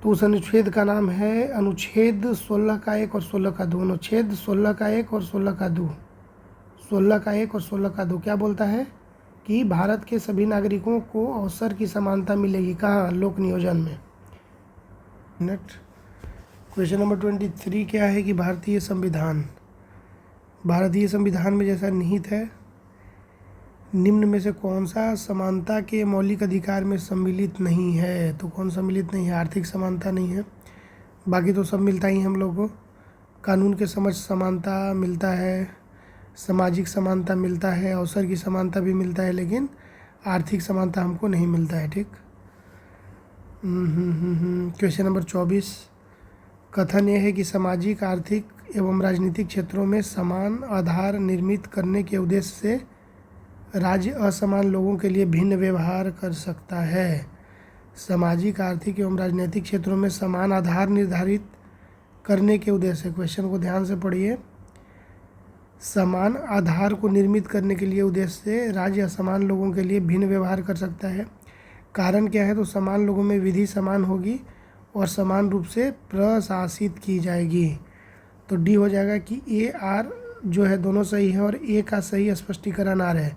तो उस अनुच्छेद का नाम है अनुच्छेद 16 का 1 और 16 का 2। अनुच्छेद 16 का 1 और 16 का 2 क्या बोलता है कि भारत के सभी नागरिकों को अवसर की समानता मिलेगी। कहाँ? लोक नियोजन में। नेक्स्ट क्वेश्चन नंबर 23 क्या है कि भारतीय संविधान में जैसा निहित है निम्न में से कौन सा समानता के मौलिक अधिकार में सम्मिलित नहीं है? तो कौन सम्मिलित नहीं है? आर्थिक समानता नहीं है, बाकी तो सब मिलता ही हम लोग को। कानून के समझ समानता मिलता है, सामाजिक समानता मिलता है, अवसर की समानता भी मिलता है, लेकिन आर्थिक समानता हमको नहीं मिलता है। ठीक। क्वेश्चन नंबर 24, कथन यह है कि सामाजिक, आर्थिक एवं राजनीतिक क्षेत्रों में समान आधार निर्मित करने के उद्देश्य से राज्य असमान लोगों के लिए भिन्न व्यवहार कर सकता है। सामाजिक, आर्थिक एवं राजनीतिक क्षेत्रों में समान आधार निर्धारित करने के उद्देश्य से, क्वेश्चन को ध्यान से पढ़िए, समान आधार को निर्मित करने के लिए उद्देश्य से राज्य असमान लोगों के लिए भिन्न व्यवहार कर सकता है। कारण क्या है? तो समान लोगों में विधि समान होगी और समान रूप से प्रशासित की जाएगी। तो डी हो जाएगा कि ए आर जो है दोनों सही है और ए का सही स्पष्टीकरण आर है।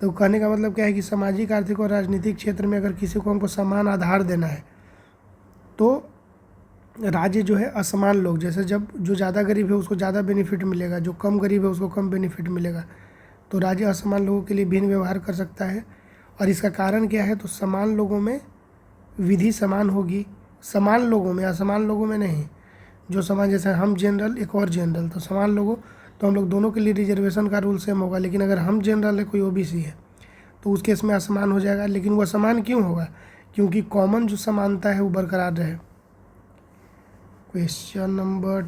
तो कहने का मतलब क्या है कि सामाजिक, आर्थिक और राजनीतिक क्षेत्र में अगर किसी को हमको समान आधार देना है तो राज्य जो है असमान लोग, जैसे जब जो ज़्यादा गरीब है उसको ज़्यादा बेनिफिट मिलेगा, जो कम गरीब है उसको कम बेनिफिट मिलेगा, तो राज्य असमान लोगों के लिए भिन्न व्यवहार कर सकता है। और इसका कारण क्या है? तो समान लोगों में विधि समान होगी, समान लोगों में, असमान लोगों में नहीं। जो समान, जैसे हम जनरल एक और जनरल, तो समान लोगों तो हम लोग दोनों के लिए रिजर्वेशन का रूल सेम होगा। लेकिन अगर हम जनरल है, कोई ओबीसी है, तो उस केस में असमान हो जाएगा। लेकिन वो असमान क्यों होगा? क्योंकि कॉमन जो समानता है वो बरकरार रहे। क्वेश्चन नंबर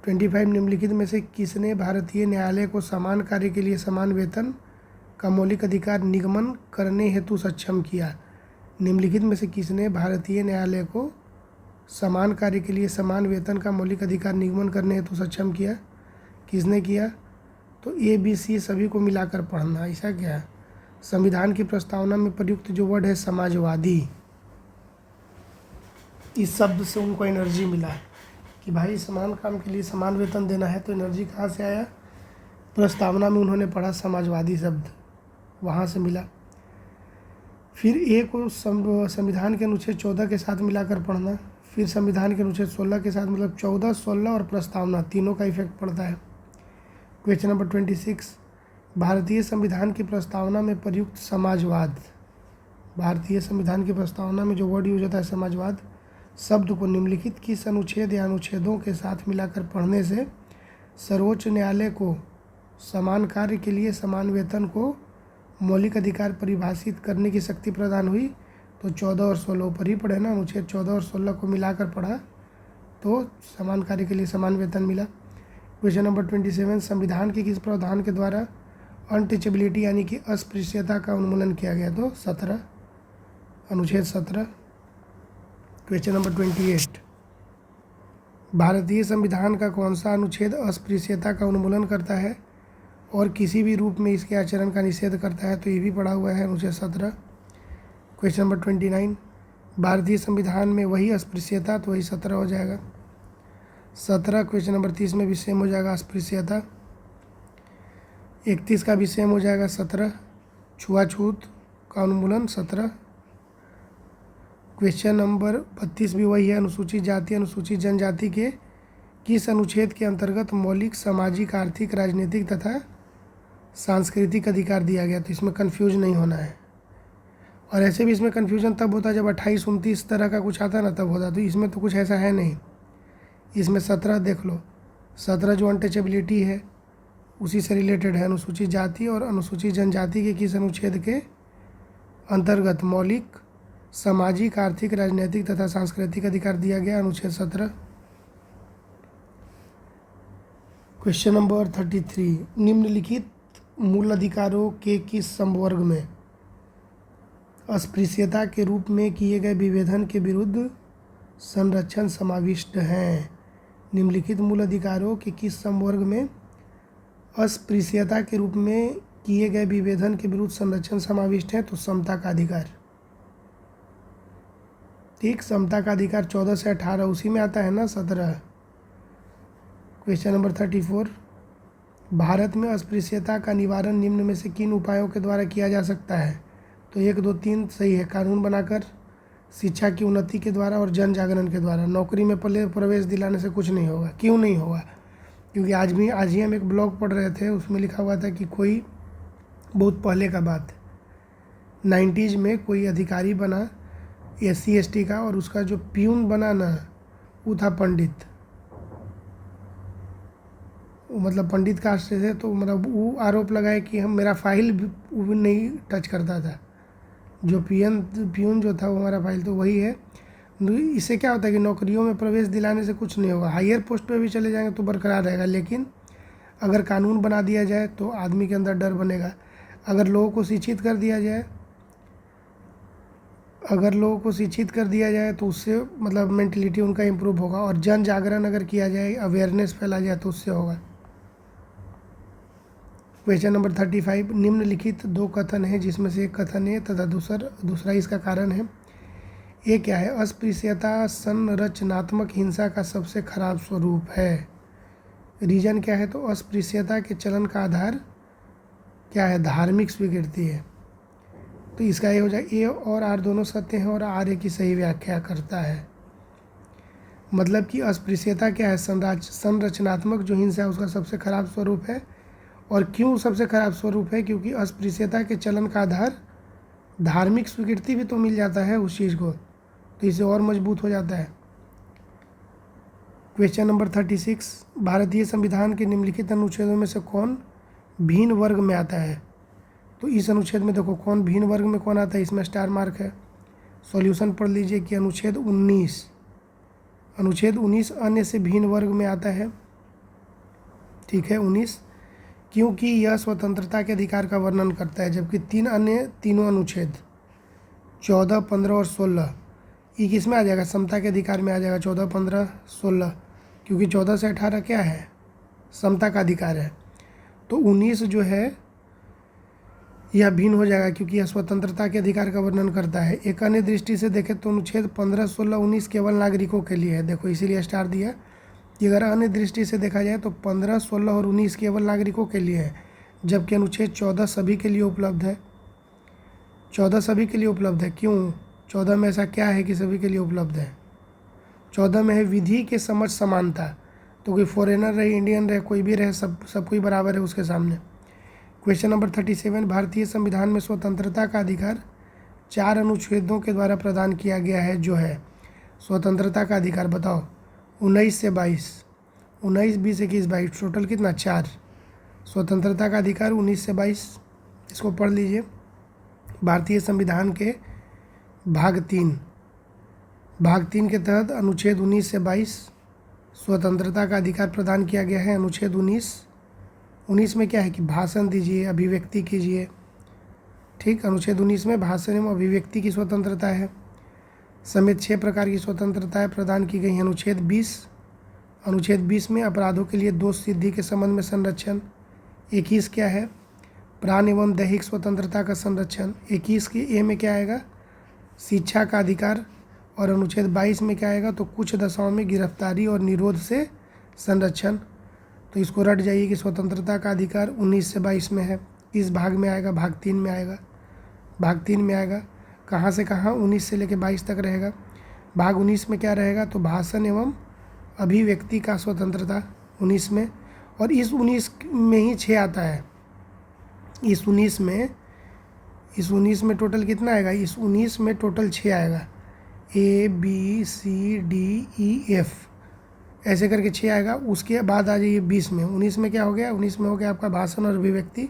25 निम्नलिखित में से किसने भारतीय न्यायालय को समान कार्य के लिए समान वेतन का मौलिक अधिकार निगमन करने हेतु सक्षम किया? निम्नलिखित में से किसने भारतीय न्यायालय को समान कार्य के लिए समान वेतन का मौलिक अधिकार निगमन करने हेतु सक्षम किया? किसने किया? तो ए बी सी सभी को मिलाकर पढ़ना। ऐसा क्या? संविधान की प्रस्तावना में प्रयुक्त जो वर्ड है समाजवादी, इस शब्द से उनको एनर्जी मिला कि भाई समान काम के लिए समान वेतन देना है। तो एनर्जी कहाँ से आया? प्रस्तावना में उन्होंने पढ़ा समाजवादी शब्द, वहाँ से मिला। फिर ए को संविधान के अनुच्छेद 14 के साथ मिलाकर पढ़ना, फिर संविधान के अनुच्छेद 16 के साथ, मतलब 14, 16 और प्रस्तावना तीनों का इफेक्ट पड़ता है। क्वेश्चन नंबर 26 भारतीय संविधान की प्रस्तावना में प्रयुक्त समाजवाद, भारतीय संविधान की प्रस्तावना में जो वर्ड यूज होता है समाजवाद शब्द को निम्नलिखित किस अनुच्छेद या अनुच्छेदों के साथ मिलाकर पढ़ने से सर्वोच्च न्यायालय को समान कार्य के लिए समान वेतन को मौलिक अधिकार परिभाषित करने की शक्ति प्रदान हुई? तो 14 और 16 ऊपर ही पढ़े ना, अनुच्छेद 14 और 16 को मिलाकर पढ़ा तो समान कार्य के लिए समान वेतन मिला। क्वेश्चन नंबर 27 संविधान के किस प्रावधान के द्वारा अनटचेबिलिटी यानी कि अस्पृश्यता का उन्मूलन किया गया? तो 17, अनुच्छेद 17। क्वेश्चन नंबर 28 भारतीय संविधान का कौन सा अनुच्छेद अस्पृश्यता का उन्मूलन करता है और किसी भी रूप में इसके आचरण का निषेध करता है? तो ये भी पढ़ा हुआ है, अनुच्छेद 17। क्वेश्चन नंबर 29 भारतीय संविधान में वही अस्पृश्यता, तो वही 17 हो जाएगा, 17। क्वेश्चन नंबर 30 में भी सेम हो जाएगा अस्पृश्यता। 31 का भी सेम हो जाएगा 17, छुआछूत का उन्मूलन 17। क्वेश्चन नंबर 32 भी वही है, अनुसूचित जाति अनुसूचित जनजाति के किस अनुच्छेद के अंतर्गत मौलिक सामाजिक आर्थिक राजनीतिक तथा सांस्कृतिक अधिकार दिया गया? तो इसमें कन्फ्यूज नहीं होना है। और ऐसे भी इसमें कन्फ्यूजन तब होता है जब 28, 29 तरह का कुछ आता ना, तब होता। तो इसमें तो कुछ ऐसा है नहीं। इसमें 17 देख लो, 17 जो अनटचेबिलिटी है उसी से रिलेटेड है। अनुसूचित जाति और अनुसूचित जनजाति के किस अनुच्छेद के अंतर्गत मौलिक सामाजिक आर्थिक राजनीतिक तथा सांस्कृतिक अधिकार दिया गया? अनुच्छेद 17। क्वेश्चन नंबर 33 निम्नलिखित मूल अधिकारों के किस संवर्ग में अस्पृश्यता के रूप में किए गए विभेदन के विरुद्ध संरक्षण समाविष्ट हैं? निम्नलिखित मूल अधिकारों के किस संवर्ग में अस्पृश्यता के रूप में किए गए विभेदन के विरुद्ध संरक्षण समाविष्ट है? तो समता का अधिकार। ठीक, समता का अधिकार 14 से 18 उसी में आता है ना, 17। क्वेश्चन नंबर 34 भारत में अस्पृश्यता का निवारण निम्न में से किन उपायों के द्वारा किया जा सकता है? तो 1, 2, 3 सही है। कानून बनाकर, शिक्षा की उन्नति के द्वारा और जन जागरण के द्वारा। नौकरी में प्रवेश दिलाने से कुछ नहीं होगा। क्यों नहीं होगा? क्योंकि आज ही हम एक ब्लॉग पढ़ रहे थे, उसमें लिखा हुआ था कि कोई बहुत पहले का बात 90s में कोई अधिकारी बना SC ST का, और उसका जो प्यून बना ना वो था पंडित, मतलब पंडित कास्ट से थे। तो मतलब वो आरोप लगाए कि हम मेरा फाइल भी नहीं टच करता था, जो प्यून जो था वो हमारा फाइल, तो वही है। इससे क्या होता है कि नौकरियों में प्रवेश दिलाने से कुछ नहीं होगा। हायर पोस्ट पे भी चले जाएंगे तो बरकरार रहेगा, लेकिन अगर कानून बना दिया जाए तो आदमी के अंदर डर बनेगा। अगर लोगों को शिक्षित कर दिया जाए, तो उससे मतलब मेंटलिटी उनका इम्प्रूव होगा। और जन जागरण अगर किया जाए, अवेयरनेस फैला जाए, तो उससे होगा। क्वेश्चन नंबर 35 निम्नलिखित 2 कथन है जिसमें से एक कथन है तथा दूसरा इसका कारण है। ये क्या है? अस्पृश्यता संरचनात्मक हिंसा का सबसे खराब स्वरूप है। रीजन क्या है? तो अस्पृश्यता के चलन का आधार क्या है? धार्मिक स्वीकृति है। तो इसका ये हो जाए ए और आर दोनों सत्य हैं और आर ए की सही व्याख्या करता है। मतलब कि अस्पृश्यता क्या है? संरचनात्मक जो हिंसा है उसका सबसे खराब स्वरूप है। और क्यों सबसे खराब स्वरूप है? क्योंकि अस्पृश्यता के चलन का आधार धार्मिक स्वीकृति भी तो मिल जाता है उस चीज़ को, तो इससे और मजबूत हो जाता है। क्वेश्चन नंबर 36, भारतीय संविधान के निम्नलिखित अनुच्छेदों में से कौन भिन्न वर्ग में आता है? तो इस अनुच्छेद में देखो कौन भिन्न वर्ग में कौन आता है, इसमें स्टार मार्क है। सॉल्यूशन पढ़ लीजिए कि अनुच्छेद 19 अन्य से भिन्न वर्ग में आता है। ठीक है, 19, क्योंकि यह स्वतंत्रता के अधिकार का वर्णन करता है, जबकि तीनों अनुच्छेद 14, 15 और 16 ये किस में आ जाएगा? समता के अधिकार में आ जाएगा। 14, 15, 16, क्योंकि 14 से 18 क्या है? समता का अधिकार है। तो 19 जो है यह भिन्न हो जाएगा, क्योंकि यह स्वतंत्रता के अधिकार का वर्णन करता है। एक अन्य दृष्टि से देखें तो अनुच्छेद 15, 16, 19 केवल नागरिकों के लिए है। देखो इसीलिए स्टार दिया कि अगर अन्य दृष्टि से देखा जाए तो 15, 16 और 19 केवल नागरिकों के लिए है, जबकि अनुच्छेद 14 सभी के लिए उपलब्ध है। 14 सभी के लिए उपलब्ध है। क्यों? 14 में ऐसा क्या है कि सभी के लिए उपलब्ध है? 14 में है विधि के समझ समानता, तो कोई फॉरेनर रहे, इंडियन रहे, कोई भी रहे, सब कोई बराबर है उसके सामने। क्वेश्चन नंबर 37, भारतीय संविधान में स्वतंत्रता का अधिकार 4 अनुच्छेदों के द्वारा प्रदान किया गया है, जो है स्वतंत्रता का अधिकार बताओ। 19 से 22, 19, 20, 21, 22, टोटल कितना? 4 स्वतंत्रता का अधिकार 19 से 22। इसको पढ़ लीजिए। भारतीय संविधान के भाग 3 के तहत अनुच्छेद 19 से 22 स्वतंत्रता का अधिकार प्रदान किया गया है। अनुच्छेद 19 में क्या है कि भाषण दीजिए, अभिव्यक्ति कीजिए। ठीक, अनुच्छेद 19 में भाषण एवं अभिव्यक्ति की स्वतंत्रता है समेत 6 प्रकार की स्वतंत्रताएं प्रदान की गई हैं। अनुच्छेद 20 में अपराधों के लिए दोष सिद्धि के संबंध में संरक्षण। 21 क्या है? प्राण एवं दैहिक स्वतंत्रता का संरक्षण। 21 के ए में क्या आएगा? शिक्षा का अधिकार। और अनुच्छेद 22 में क्या आएगा? तो कुछ दशाओं में गिरफ्तारी और निरोध से संरक्षण। तो इसको रट जाइए कि स्वतंत्रता का अधिकार 19 से 22 में है। इस भाग में आएगा, भाग 3 में आएगा। भाग 3 में आएगा कहाँ से कहाँ? 19 से लेकर 22 तक रहेगा। भाग 19 में क्या रहेगा? तो भाषण एवं अभिव्यक्ति का स्वतंत्रता 19 में। और इस 19 में ही 6 आता है। इस 19 में टोटल कितना आएगा? इस 19 में टोटल 6 आएगा। A, B, C, D, E, F ऐसे करके 6 आएगा। उसके बाद आ जाइए 20 में। 19 में क्या हो गया? 19 में हो गया आपका भाषण और अभिव्यक्ति।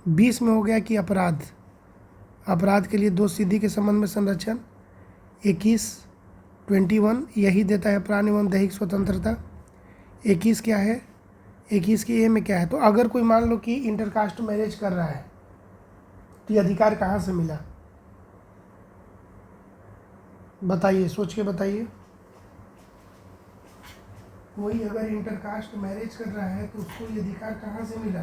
20 में हो गया कि अपराध के लिए दोष सिद्धि के संबंध में संरक्षण। 21 यही देता है प्राण एवं दैहिक स्वतंत्रता। 21 क्या है? 21 के ए में क्या है? तो अगर कोई मान लो कि इंटरकास्ट मैरिज कर रहा है तो ये अधिकार कहाँ से मिला? बताइए, सोच के बताइए। कोई अगर इंटरकास्ट मैरिज कर रहा है तो उसको ये अधिकार कहाँ से मिला?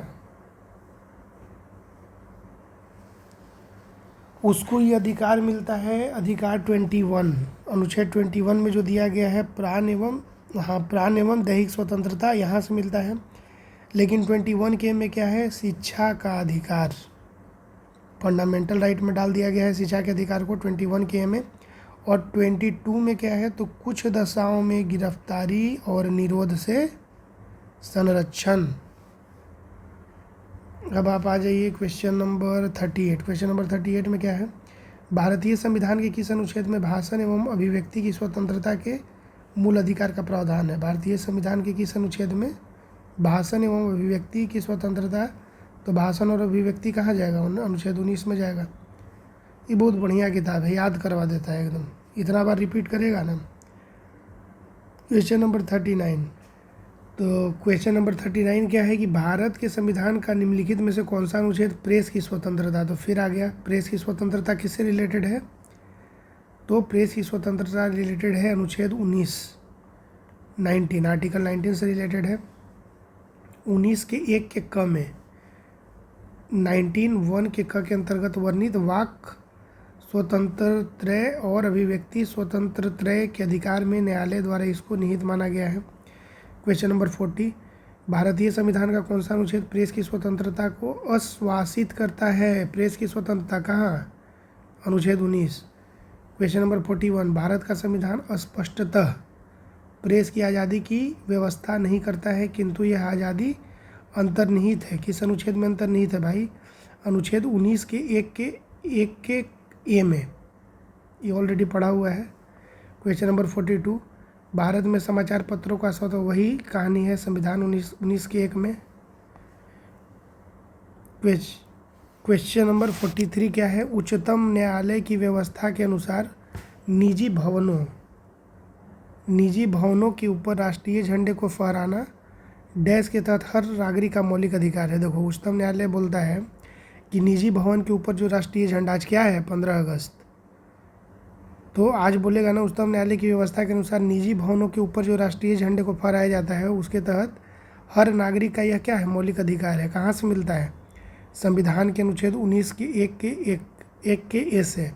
उसको ये अधिकार मिलता है अधिकार 21, अनुच्छेद 21 में जो दिया गया है प्राण एवं दैहिक स्वतंत्रता, यहाँ से मिलता है। लेकिन 21 के में क्या है? शिक्षा का अधिकार। फंडामेंटल राइट में डाल दिया गया है शिक्षा के अधिकार को 21 के में। और 22 में क्या है? तो कुछ दशाओं में गिरफ्तारी और निरोध से संरक्षण। अब आप आ जाइए क्वेश्चन नंबर 38। क्वेश्चन नंबर 38 में क्या है? भारतीय संविधान के किस अनुच्छेद में भाषण एवं अभिव्यक्ति की स्वतंत्रता के मूल अधिकार का प्रावधान है? भारतीय संविधान के किस अनुच्छेद में भाषण एवं अभिव्यक्ति की स्वतंत्रता? तो भाषण और अभिव्यक्ति कहाँ जाएगा? अनुच्छेद 19 में जाएगा। ये बहुत बढ़िया किताब है, याद करवा देता है एकदम, इतना बार रिपीट करेगा ना। Question number 39। तो क्वेश्चन नंबर 39 क्या है कि भारत के संविधान का निम्नलिखित में से कौन सा अनुच्छेद प्रेस की स्वतंत्रता? तो फिर आ गया, प्रेस की स्वतंत्रता किससे रिलेटेड है? तो प्रेस की स्वतंत्रता रिलेटेड है अनुच्छेद 19, आर्टिकल 19 से रिलेटेड है। 19 के 1 के क में 19(1) के क के अंतर्गत वर्णित वाक स्वतंत्रत्रय और अभिव्यक्ति स्वतंत्रत्रय के अधिकार में न्यायालय द्वारा इसको निहित माना गया है। क्वेश्चन नंबर 40, भारतीय संविधान का कौन सा अनुच्छेद प्रेस की स्वतंत्रता को आश्वासित करता है? प्रेस की स्वतंत्रता कहाँ? अनुच्छेद 19। क्वेश्चन नंबर 41, भारत का संविधान स्पष्टतः प्रेस की आज़ादी की व्यवस्था नहीं करता है, किंतु यह आज़ादी अंतर्निहित है। किस अनुच्छेद में अंतर्निहित है भाई? अनुच्छेद 19 के 1 के ए में, ये ऑलरेडी पढ़ा हुआ है। क्वेश्चन नंबर 42, भारत में समाचार पत्रों का स्वतः वही कहानी है संविधान 19 के 1 में। क्वेश्चन नंबर 43 क्या है? उच्चतम न्यायालय की व्यवस्था के अनुसार निजी भवनों के ऊपर राष्ट्रीय झंडे को फहराना डैश के तहत हर नागरिक का मौलिक अधिकार है। देखो, उच्चतम न्यायालय बोलता है कि निजी भवन के ऊपर जो राष्ट्रीय झंडा, आज क्या है 15 अगस्त, तो आज बोलेगा ना उच्चतम न्यायालय की व्यवस्था के अनुसार निजी भवनों के ऊपर जो राष्ट्रीय झंडे को फहराया जाता है उसके तहत हर नागरिक का यह क्या है? मौलिक अधिकार है। कहाँ से मिलता है? संविधान के अनुच्छेद 19 के 1 के ए से,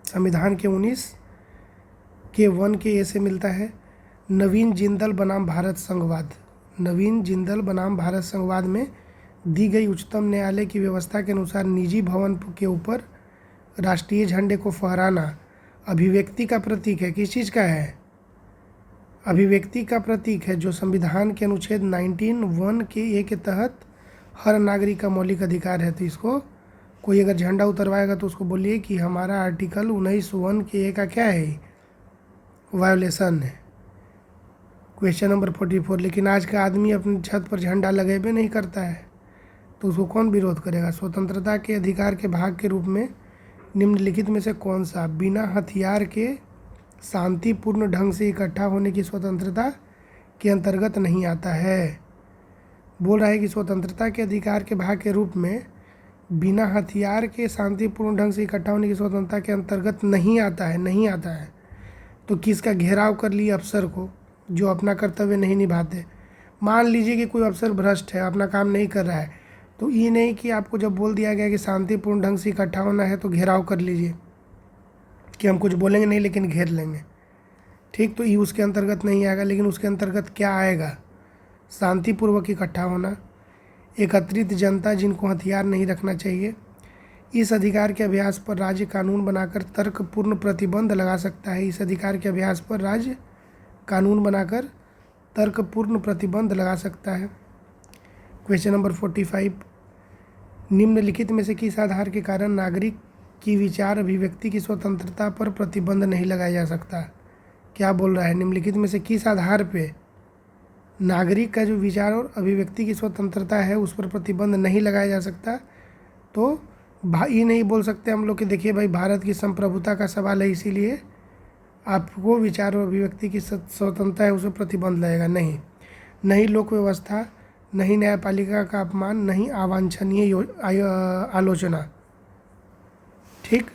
संविधान के 19 के 1 के ए से मिलता है। नवीन जिंदल बनाम भारत संघवाद में दी गई उच्चतम न्यायालय की व्यवस्था के अनुसार निजी भवन के ऊपर राष्ट्रीय झंडे को फहराना अभिव्यक्ति का प्रतीक है। किस चीज़ का है? अभिव्यक्ति का प्रतीक है, जो संविधान के अनुच्छेद 19(1) के ए के तहत हर नागरिक का मौलिक अधिकार है। तो इसको कोई अगर झंडा उतरवाएगा तो उसको बोलिए कि हमारा आर्टिकल 19(1) के ए का क्या है? वायोलेशन है। क्वेश्चन नंबर 44, लेकिन आज का आदमी अपनी छत पर झंडा लगाए नहीं करता है, तो उसको कौन विरोध करेगा? स्वतंत्रता के अधिकार के भाग के रूप में निम्नलिखित में से कौन सा बिना हथियार के शांतिपूर्ण ढंग से इकट्ठा होने की स्वतंत्रता के अंतर्गत नहीं आता है? बोल रहा है कि स्वतंत्रता के अधिकार के भाग के रूप में बिना हथियार के शांतिपूर्ण ढंग से इकट्ठा होने की स्वतंत्रता के अंतर्गत नहीं आता है। तो किसका घेराव कर लिए? अफसर को, जो अपना कर्तव्य नहीं निभाते। मान लीजिए कि कोई अफसर भ्रष्ट है, अपना काम नहीं कर रहा है, तो ये नहीं कि आपको जब बोल दिया गया कि शांतिपूर्ण ढंग से इकट्ठा होना है तो घेराव कर लीजिए कि हम कुछ बोलेंगे नहीं लेकिन घेर लेंगे, ठीक, तो ये उसके अंतर्गत नहीं आएगा। लेकिन उसके अंतर्गत क्या आएगा? शांतिपूर्वक इकट्ठा होना, एकत्रित जनता जिनको हथियार नहीं रखना चाहिए। इस अधिकार के अभ्यास पर राज्य कानून बनाकर तर्कपूर्ण प्रतिबंध लगा सकता है। इस अधिकार के अभ्यास पर राज्य कानून बनाकर तर्कपूर्ण प्रतिबंध लगा सकता है। क्वेश्चन नंबर 45, निम्नलिखित में से किस आधार के कारण नागरिक की विचार अभिव्यक्ति की स्वतंत्रता पर प्रतिबंध नहीं लगाया जा सकता? क्या बोल रहा है? निम्नलिखित में से किस आधार पे नागरिक का जो विचार और अभिव्यक्ति की स्वतंत्रता है उस पर प्रतिबंध नहीं लगाया जा सकता? तो ये नहीं बोल सकते हम लोग कि देखिए भाई भारत की संप्रभुता का सवाल है इसीलिए आपको विचार और अभिव्यक्ति की स्वतंत्रता है उस पर प्रतिबंध लगेगा। नहीं लोक व्यवस्था, नहीं न्यायपालिका का अपमान, नहीं अवांछनीय आलोचना। ठीक,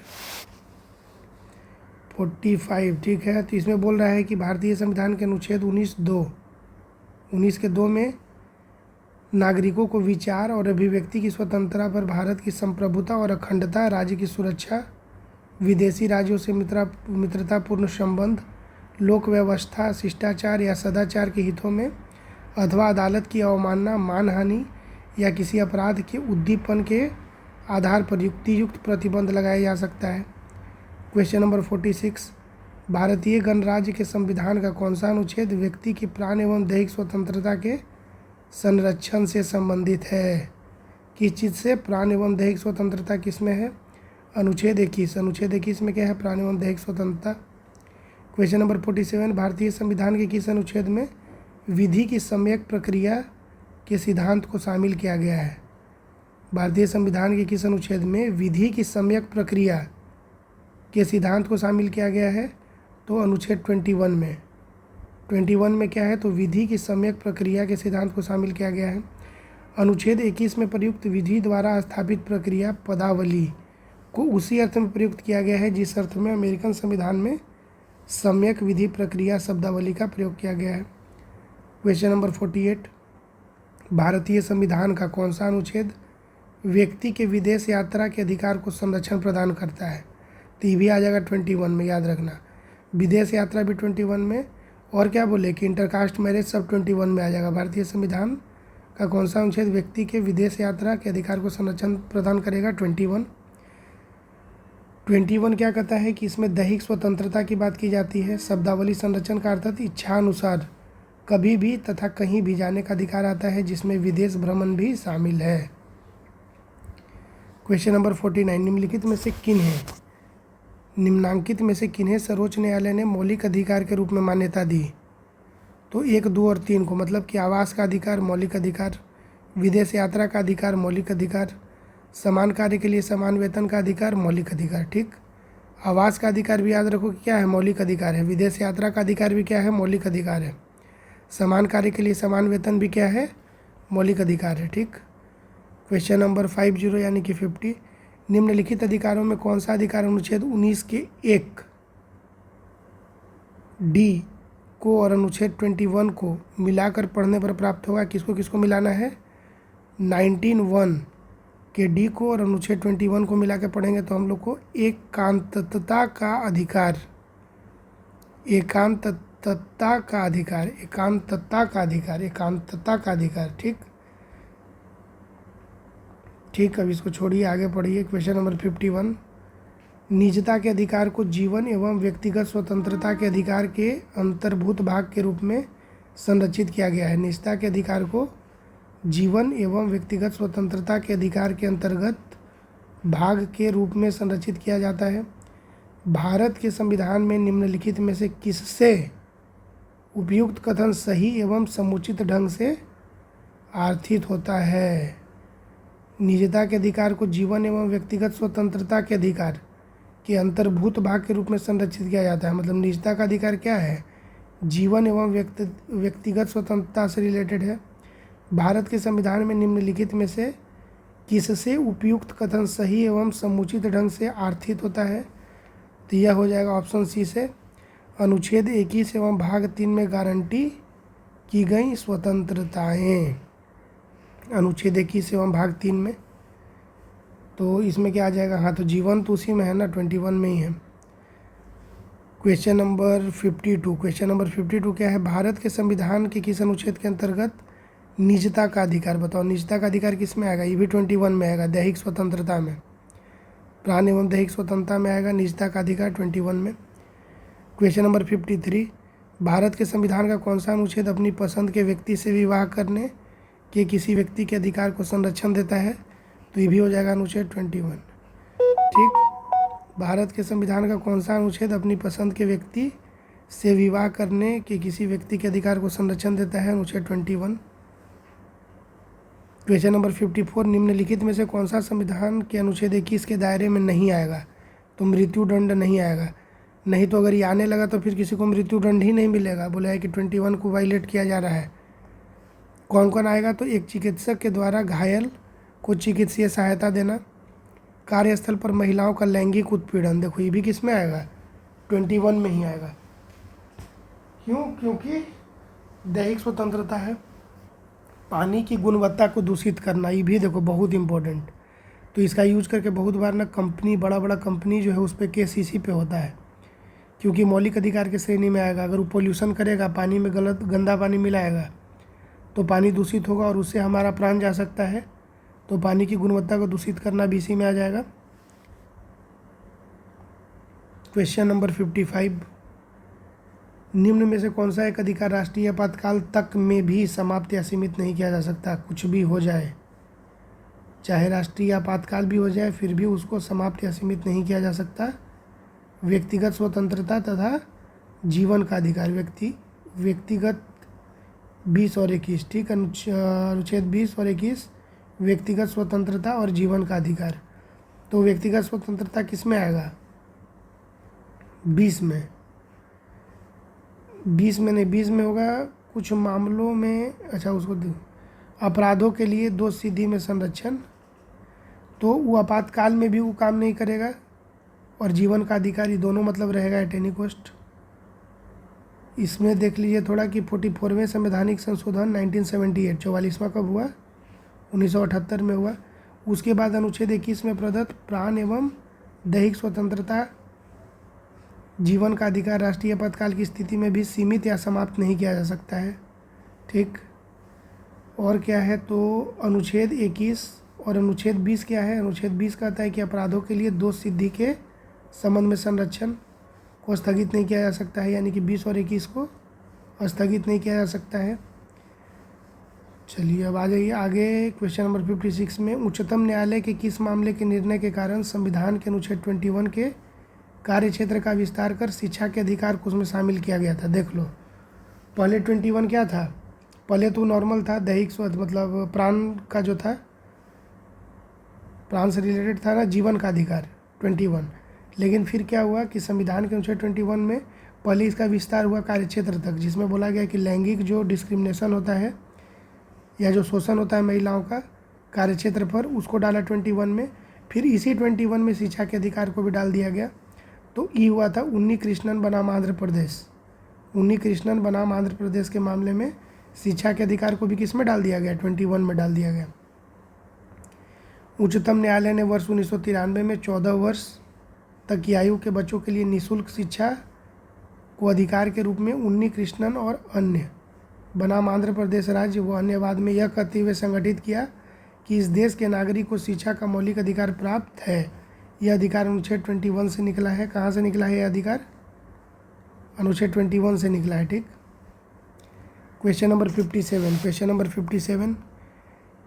45 ठीक है। तो इसमें बोल रहा है कि भारतीय संविधान के अनुच्छेद 19 के 2 में नागरिकों को विचार और अभिव्यक्ति की स्वतंत्रता पर भारत की संप्रभुता और अखंडता, राज्य की सुरक्षा, विदेशी राज्यों से मित्रतापूर्ण संबंध, लोक व्यवस्था, शिष्टाचार या सदाचार के हितों में अथवा अदालत की अवमानना, मानहानि या किसी अपराध के उद्दीपन के आधार पर युक्तियुक्त प्रतिबंध लगाया जा सकता है। क्वेश्चन नंबर 46, भारतीय गणराज्य के संविधान का कौन सा अनुच्छेद व्यक्ति की प्राण एवं दैहिक स्वतंत्रता के संरक्षण से संबंधित है? किस चीज़ से? प्राण एवं दैहिक स्वतंत्रता किस में है? अनुच्छेद 21। अनुच्छेद 21 में क्या है? प्राण एवं दैहिक स्वतंत्रता। क्वेश्चन नंबर 47, भारतीय संविधान के किस अनुच्छेद में विधि की सम्यक प्रक्रिया के सिद्धांत को शामिल किया गया है? भारतीय संविधान के किस अनुच्छेद में विधि की सम्यक प्रक्रिया के सिद्धांत को शामिल किया गया है? तो अनुच्छेद 21 में। 21 में क्या है? तो विधि की सम्यक प्रक्रिया के सिद्धांत को शामिल किया गया है। अनुच्छेद 21 में प्रयुक्त विधि द्वारा स्थापित प्रक्रिया पदावली को उसी अर्थ में प्रयुक्त किया गया है जिस अर्थ में अमेरिकन संविधान में सम्यक विधि प्रक्रिया शब्दावली का प्रयोग किया गया है। क्वेश्चन नंबर 48, भारतीय संविधान का कौन सा अनुच्छेद व्यक्ति के विदेश यात्रा के अधिकार को संरक्षण प्रदान करता है? तो ये भी आ जाएगा 21 में, याद रखना। विदेश यात्रा भी 21 में, और क्या बोले कि इंटरकास्ट मैरिज सब 21 में आ जाएगा। भारतीय संविधान का कौन सा अनुच्छेद व्यक्ति के विदेश यात्रा के अधिकार को संरक्षण प्रदान करेगा? 21 क्या कहता है कि इसमें दैहिक स्वतंत्रता की बात की जाती है। शब्दावली संरक्षण का अर्थ इच्छा अनुसार कभी भी तथा कहीं भी जाने का अधिकार आता है, जिसमें विदेश भ्रमण भी शामिल है। क्वेश्चन नंबर 49, निम्नलिखित में से किन है निम्नांकित में से किन्हें सर्वोच्च न्यायालय ने मौलिक अधिकार के रूप में मान्यता दी? तो 1, 2 और 3 को, मतलब कि आवास का अधिकार मौलिक अधिकार, विदेश यात्रा का अधिकार मौलिक अधिकार, समान कार्य के लिए समान वेतन का अधिकार मौलिक अधिकार। ठीक, आवास का अधिकार भी याद रखो कि क्या है, मौलिक अधिकार है। विदेश यात्रा का अधिकार भी क्या है, मौलिक अधिकार है। समान कार्य के लिए समान वेतन भी क्या है, मौलिक अधिकार है। ठीक, क्वेश्चन नंबर 50 यानी कि 50, निम्नलिखित अधिकारों में कौन सा अधिकार अनुच्छेद 19 के 1 डी को और अनुच्छेद 21 को मिलाकर पढ़ने पर प्राप्त होगा? किसको किसको मिलाना है? 19(1) के डी को और अनुच्छेद 21 को मिलाकर पढ़ेंगे तो हम लोग को एकांतता का अधिकार, एकांतता का अधिकार, एकांतता का अधिकार, एकांतता का अधिकार। ठीक ठीक, अब इसको छोड़िए, आगे पढ़िए। क्वेश्चन नंबर 51, निजता के अधिकार को जीवन एवं व्यक्तिगत स्वतंत्रता के अधिकार के अंतर्भूत भाग के रूप में संरक्षित किया गया है। निजता के अधिकार को जीवन एवं व्यक्तिगत स्वतंत्रता के अधिकार के अंतर्गत भाग के रूप में संरक्षित किया जाता है। भारत के संविधान में निम्नलिखित में से किससे उपयुक्त कथन सही एवं समुचित ढंग से आर्थित होता है? निजता के अधिकार को जीवन एवं व्यक्तिगत स्वतंत्रता के अधिकार के अंतर्भूत भाग के रूप में संरक्षित किया जाता है। मतलब निजता का अधिकार क्या है? जीवन एवं व्यक्तिगत स्वतंत्रता से रिलेटेड है। भारत के संविधान में निम्नलिखित में से किससे उपयुक्त कथन सही एवं समुचित ढंग से आर्थित होता है? तो यह हो जाएगा ऑप्शन सी से, अनुच्छेद 21 एवं भाग 3 में गारंटी की गई स्वतंत्रताएं। अनुच्छेद 21 एवं भाग 3 में, तो इसमें क्या आ जाएगा? हाँ, तो जीवन तो उसी में है ना, 21 में ही है। क्वेश्चन नंबर 52, क्वेश्चन नंबर 52 क्या है? भारत के संविधान के किस अनुच्छेद के अंतर्गत निजता का अधिकार, बताओ निजता का अधिकार किस में आएगा? ये भी 21 में आएगा, दैहिक स्वतंत्रता में, प्राण एवं दैहिक स्वतंत्रता में आएगा निजता का अधिकार 21 में। क्वेश्चन नंबर 53, भारत के संविधान का कौन सा अनुच्छेद अपनी पसंद के व्यक्ति से विवाह करने के किसी व्यक्ति के अधिकार को संरक्षण देता है? तो ये भी हो जाएगा अनुच्छेद 21। ठीक, भारत के संविधान का कौन सा अनुच्छेद अपनी पसंद के व्यक्ति से विवाह करने के किसी व्यक्ति के अधिकार को संरक्षण देता है? अनुच्छेद 21। क्वेश्चन नंबर 54, निम्नलिखित में से कौन सा संविधान के अनुच्छेद 21 के दायरे में नहीं आएगा? तो मृत्युदंड नहीं आएगा। नहीं तो अगर ये आने लगा तो फिर किसी को मृत्युदंड ही नहीं मिलेगा। बोला है कि 21 को वायलेट किया जा रहा है। कौन कौन आएगा? तो एक चिकित्सक के द्वारा घायल को चिकित्सीय सहायता देना, कार्यस्थल पर महिलाओं का लैंगिक उत्पीड़न, देखो ये भी किस में आएगा? 21 में ही आएगा। क्यों? क्योंकि दैहिक स्वतंत्रता है। पानी की गुणवत्ता को दूषित करना, ये भी देखो बहुत इंपॉर्टेंट। तो इसका यूज करके बहुत बार ना कंपनी, बड़ा बड़ा कंपनी जो है उस पर केस इसी पे होता है, क्योंकि मौलिक अधिकार की श्रेणी में आएगा। अगर वो पोल्यूशन करेगा, पानी में गंदा पानी मिलाएगा तो पानी दूषित होगा और उससे हमारा प्राण जा सकता है। तो पानी की गुणवत्ता को दूषित करना भी इसी में आ जाएगा। क्वेश्चन नंबर 55, निम्न में से कौन सा एक अधिकार राष्ट्रीय आपातकाल तक में भी समाप्त या सीमित नहीं किया जा सकता? कुछ भी हो जाए, चाहे राष्ट्रीय आपातकाल भी हो जाए, फिर भी उसको समाप्त या सीमित नहीं किया जा सकता। व्यक्तिगत स्वतंत्रता तथा जीवन का अधिकार, व्यक्तिगत 20 और 21, ठीक, अनुच्छेद 20 और 21, व्यक्तिगत स्वतंत्रता और जीवन का अधिकार। तो व्यक्तिगत स्वतंत्रता किस में आएगा? 20 में। 20 में नहीं, 20 में होगा कुछ मामलों में, अच्छा उसको अपराधों के लिए दोष सिद्धि में संरक्षण, तो वो आपातकाल में भी वो काम नहीं करेगा। और जीवन का अधिकार, ये दोनों मतलब रहेगा एट एनी कॉस्ट। इसमें देख लीजिए थोड़ा कि 44वें संवैधानिक संशोधन 1978, 44वां कब हुआ? 1978 में हुआ। उसके बाद अनुच्छेद 21 में प्रदत्त प्राण एवं दैहिक स्वतंत्रता, जीवन का अधिकार राष्ट्रीय आपातकाल की स्थिति में भी सीमित या समाप्त नहीं किया जा सकता है। ठीक, और क्या है? तो अनुच्छेद 21 और अनुच्छेद 20 क्या है? अनुच्छेद 20 कहता है कि अपराधों के लिए दोष सिद्धि के संबंध में संरक्षण को स्थगित नहीं किया जा सकता है, यानी कि 20 और 21 को स्थगित नहीं किया जा सकता है। चलिए अब आ जाइए आगे। क्वेश्चन नंबर 56 में, उच्चतम न्यायालय के किस मामले के निर्णय के कारण संविधान के अनुच्छेद 21 के कार्य क्षेत्र का विस्तार कर शिक्षा के अधिकार को उसमें शामिल किया गया था। देख लो, पहले 21 क्या था, पहले तो नॉर्मल था, दैहिक स्वास्थ्य मतलब प्राण का जो था, प्राण से रिलेटेड था ना, जीवन का अधिकार 21। लेकिन फिर क्या हुआ कि संविधान के अनुच्छेद 21 में पहले इसका विस्तार हुआ कार्य क्षेत्र तक, जिसमें बोला गया कि लैंगिक जो डिस्क्रिमिनेशन होता है या जो शोषण होता है महिलाओं का कार्य क्षेत्र पर, उसको डाला 21 में। फिर इसी 21 में शिक्षा के अधिकार को भी डाल दिया गया। तो ये हुआ था उन्नी कृष्णन बनाम आंध्र प्रदेश। उन्नी कृष्णन बनाम आंध्र प्रदेश के मामले में शिक्षा के अधिकार को भी किस में डाल दिया गया, 21 में डाल दिया गया। उच्चतम न्यायालय ने वर्ष 1993 में 14 वर्ष तक की आयु के बच्चों के लिए निःशुल्क शिक्षा को अधिकार के रूप में उन्नी कृष्णन और अन्य बनाम आंध्र प्रदेश राज्य व अन्य बाद में यह कहते हुए संगठित किया कि इस देश के नागरिक को शिक्षा का मौलिक अधिकार प्राप्त है। यह अधिकार अनुच्छेद 21 से निकला है। कहाँ से निकला है यह अधिकार? अनुच्छेद 21 से निकला है। ठीक। क्वेश्चन नंबर 57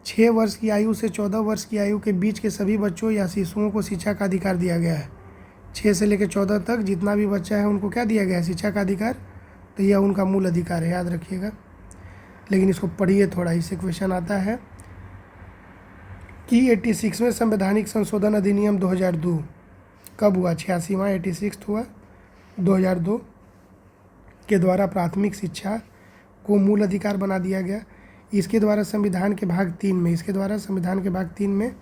6 वर्ष की आयु से 14 वर्ष की आयु के बीच के सभी बच्चों या शिशुओं को शिक्षा का अधिकार दिया गया है। 6 से लेकर 14 तक जितना भी बच्चा है उनको क्या दिया गया है? शिक्षा का अधिकार। तो यह उनका मूल अधिकार है, याद रखिएगा। लेकिन इसको पढ़िए थोड़ा, इससे क्वेश्चन आता है कि 86वें संवैधानिक संशोधन अधिनियम 2002 कब हुआ? 86वां 86 हुआ 2002 के द्वारा प्राथमिक शिक्षा को मूल अधिकार बना दिया गया। इसके द्वारा संविधान के भाग 3 में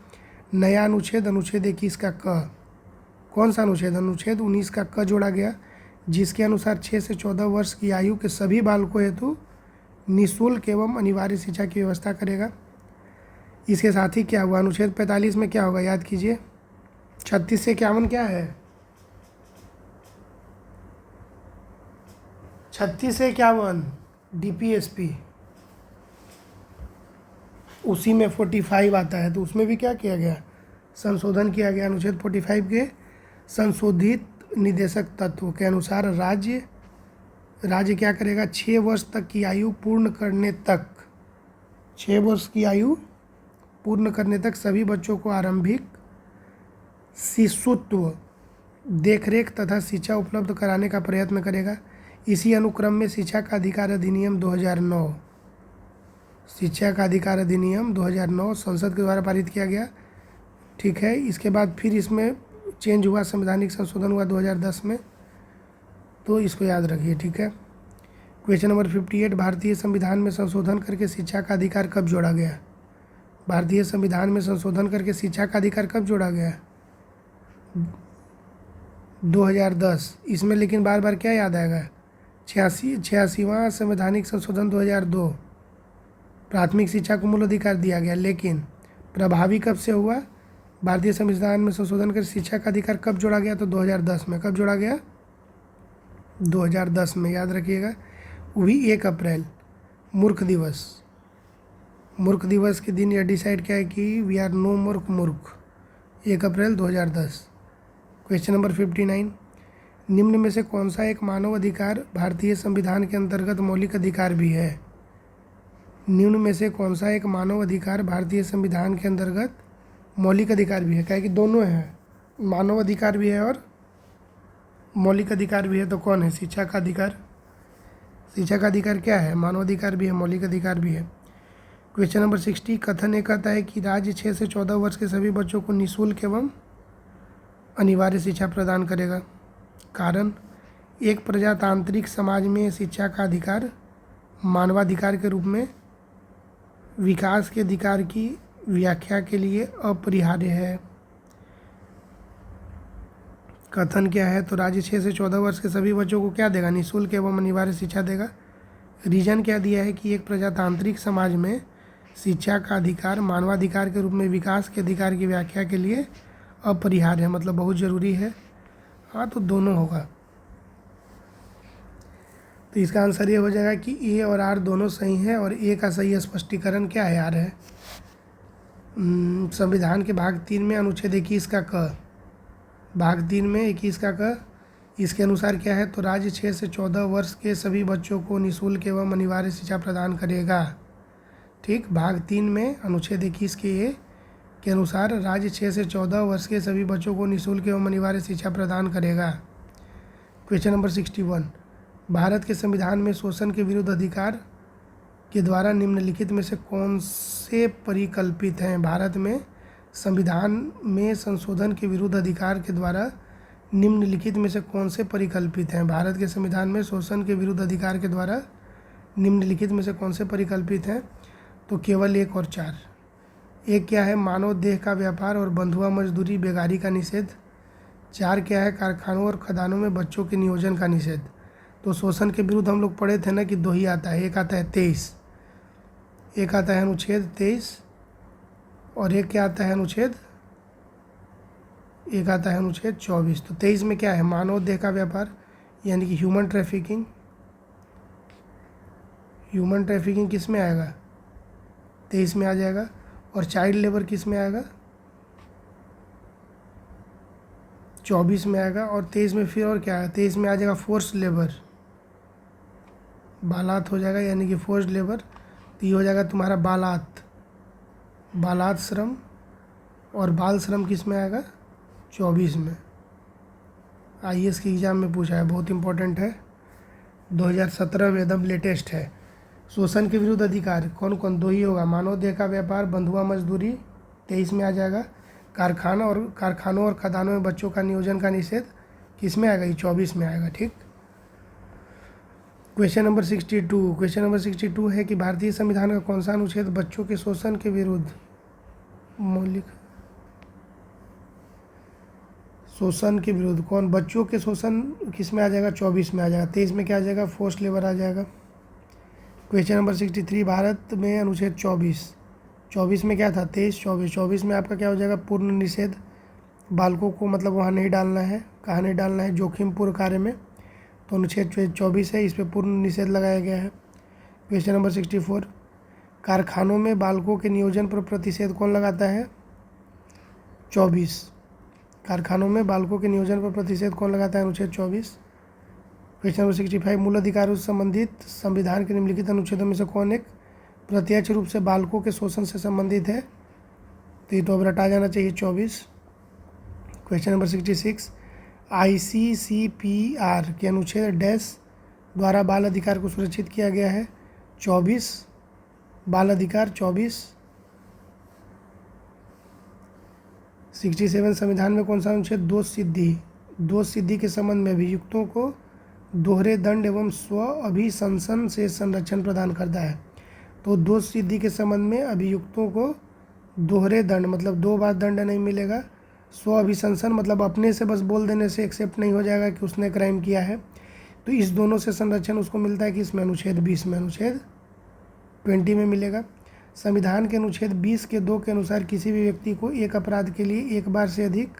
नया अनुच्छेद 21 का क, कौन सा अनुच्छेद? अनुच्छेद 19 का क जोड़ा गया, जिसके अनुसार 6 से 14 वर्ष की आयु के सभी बालकों हेतु निःशुल्क एवं अनिवार्य शिक्षा की व्यवस्था करेगा। इसके साथ ही क्या हुआ? अनुच्छेद 45 में क्या होगा, याद कीजिए। 36 से 51 क्या है? 36 से 51 DPSP, उसी में 45 आता है। तो उसमें भी क्या किया गया? संशोधन किया गया। अनुच्छेद 45 के संशोधित निर्देशक तत्व के अनुसार राज्य क्या करेगा? 6 वर्ष तक की आयु पूर्ण करने तक, 6 वर्ष की आयु पूर्ण करने तक सभी बच्चों को आरंभिक शिशुत्व, देखरेख तथा शिक्षा उपलब्ध कराने का प्रयत्न करेगा। इसी अनुक्रम में शिक्षा का अधिकार अधिनियम 2009, शिक्षा का अधिकार अधिनियम 2009 संसद के द्वारा पारित किया गया। ठीक है। इसके बाद फिर इसमें चेंज हुआ, संवैधानिक संशोधन हुआ 2010 में, तो इसको याद रखिए। ठीक है। क्वेश्चन नंबर 58 भारतीय संविधान में संशोधन करके शिक्षा का अधिकार कब जोड़ा गया? भारतीय संविधान में संशोधन करके शिक्षा का अधिकार कब जोड़ा गया? 2010। इसमें लेकिन बार बार क्या याद आएगा? 86वां संवैधानिक संशोधन 2002, प्राथमिक शिक्षा को मूल अधिकार दिया गया। लेकिन प्रभावी कब से हुआ? भारतीय संविधान में संशोधन कर शिक्षा का अधिकार कब जोड़ा गया? तो 2010 में। कब जोड़ा गया? 2010 में, याद रखिएगा। वही 1 अप्रैल, मूर्ख दिवस। मूर्ख दिवस के दिन यह डिसाइड किया है कि वी आर नो मूर्ख मूर्ख, 1 अप्रैल 2010। क्वेश्चन नंबर 59 निम्न में से कौन सा एक मानव अधिकार भारतीय संविधान के अंतर्गत मौलिक अधिकार भी है? निम्न में से कौन सा एक मानव अधिकार भारतीय संविधान के अंतर्गत मौलिक अधिकार भी है? क्या है कि दोनों हैं, मानव अधिकार भी है और मौलिक अधिकार भी है। तो कौन है? शिक्षा का अधिकार। शिक्षा का अधिकार क्या है? मानव अधिकार भी है, मौलिक अधिकार भी है। क्वेश्चन नंबर 60 कथन ये कहता है कि राज्य 6 से 14 वर्ष के सभी बच्चों को निःशुल्क एवं अनिवार्य शिक्षा प्रदान करेगा। कारण, एक प्रजातांत्रिक समाज में शिक्षा का अधिकार मानवाधिकार के रूप में विकास के अधिकार की व्याख्या के लिए अपरिहार्य है। कथन क्या है? तो राज्य 6 से 14 वर्ष के सभी बच्चों को क्या देगा? निःशुल्क एवं अनिवार्य शिक्षा देगा। रीजन क्या दिया है कि एक प्रजातांत्रिक समाज में शिक्षा का अधिकार मानवाधिकार के रूप में विकास के अधिकार की व्याख्या के लिए अपरिहार्य है, मतलब बहुत ज़रूरी है। हाँ, तो दोनों होगा। तो इसका आंसर ये हो जाएगा कि ए और आर दोनों सही हैं, और ए का सही स्पष्टीकरण क्या है? आर है। संविधान के भाग 3 में अनुच्छेद 21 का क, भाग 3 में 21 का क, इसके अनुसार क्या है? तो राज्य 6 से 14 वर्ष के सभी बच्चों को निःशुल्क एवं अनिवार्य शिक्षा प्रदान करेगा। ठीक। भाग 3 में अनुच्छेद 21 के ए के अनुसार राज्य 6 से 14 वर्ष के सभी बच्चों को निःशुल्क एवं अनिवार्य शिक्षा प्रदान करेगा। क्वेश्चन नंबर 61, भारत के संविधान में शोषण के विरुद्ध अधिकार के द्वारा निम्नलिखित में से कौन से परिकल्पित हैं? भारत में संविधान में संशोधन के विरुद्ध अधिकार के द्वारा निम्नलिखित में से कौन से परिकल्पित हैं? भारत के संविधान में शोषण के विरुद्ध अधिकार के द्वारा निम्नलिखित में से कौन से परिकल्पित हैं? तो केवल 1 और 4। एक क्या है? मानव देह का व्यापार और बंधुआ मजदूरी बेगारी का निषेध। 4 क्या है? कारखानों और खदानों में बच्चों के नियोजन का निषेध। तो शोषण के विरुद्ध हम लोग पढ़े थे ना कि 2 ही आता है, एक आता है 23, एक आता है अनुच्छेद 23 और एक क्या आता है अनुच्छेद, एक आता है अनुच्छेद 24। तो 23 में क्या है? मानव देह का व्यापार यानी कि ह्यूमन ट्रैफिकिंग। ह्यूमन ट्रैफिकिंग किस में आएगा? 23 में आ जाएगा। और चाइल्ड लेबर किस में आएगा? 24 में आएगा। और 23 में फिर और क्या आएगा? 23 में आ जाएगा फोर्स लेबर, बालात हो जाएगा यानी कि फोर्स लेबर। तो ये हो जाएगा तुम्हारा बालात, बालात श्रम। और बाल श्रम किस में आएगा? 24 में। IAS के एग्ज़ाम में पूछा है, बहुत इंपॉर्टेंट है, 2017 में एकदम लेटेस्ट है। शोषण के विरुद्ध अधिकार कौन कौन? 2 ही होगा, मानव देह का व्यापार, बंधुआ मजदूरी 23 में आ जाएगा। कारखानों और खदानों में बच्चों का नियोजन का निषेध किस में आएगा? ये 24 में आएगा। ठीक। Question number 62। क्वेश्चन नंबर 62 है कि भारतीय संविधान का कौन सा अनुच्छेद बच्चों के शोषण के विरुद्ध मौलिक शोषण के विरुद्ध कौन? बच्चों के शोषण किस में आ जाएगा? 24 में आ जाएगा। 23 में क्या आ जाएगा? फोर्स लेबर आ जाएगा। क्वेश्चन नंबर 63, भारत में अनुच्छेद 24 में क्या था? 23 में आपका क्या हो जाएगा? पूर्ण निषेध। बालकों को मतलब वहाँ नहीं डालना है। कहाँ नहीं डालना है? जोखिमपूर्ण कार्य में। तो अनुच्छेद 24 है, इस पर पूर्ण निषेध लगाया गया है। क्वेश्चन नंबर 64, कारखानों में बालकों के नियोजन पर प्रतिषेध कौन लगाता है? 24। कारखानों में बालकों के नियोजन पर प्रतिषेध कौन लगाता है? अनुच्छेद 24। क्वेश्चन नंबर 65, मूल अधिकारों से संबंधित संविधान के निम्नलिखित अनुच्छेदों में से कौन एक प्रत्यक्ष रूप से बालकों के शोषण से संबंधित है? तो ये तो अब रटा जाना चाहिए 24। क्वेश्चन नंबर 66, ICCPR के अनुच्छेद डैश द्वारा बाल अधिकार को सुरक्षित किया गया है? 24। बाल अधिकार 24। 67, संविधान में कौन सा अनुच्छेद दोष सिद्धि के संबंध में अभियुक्तों को दोहरे दंड एवं स्व अभिशंसन से संरक्षण प्रदान करता है? तो दोष सिद्धि के संबंध में अभियुक्तों को दोहरे दंड मतलब 2 बार दंड नहीं मिलेगा। स्व अभिशंसन मतलब अपने से बस बोल देने से एक्सेप्ट नहीं हो जाएगा कि उसने क्राइम किया है। तो इस दोनों से संरक्षण उसको मिलता है कि इसमें अनुच्छेद 20 में, अनुच्छेद 20 में मिलेगा। संविधान के अनुच्छेद 20 के 2 के अनुसार किसी भी व्यक्ति को एक अपराध के लिए एक बार से अधिक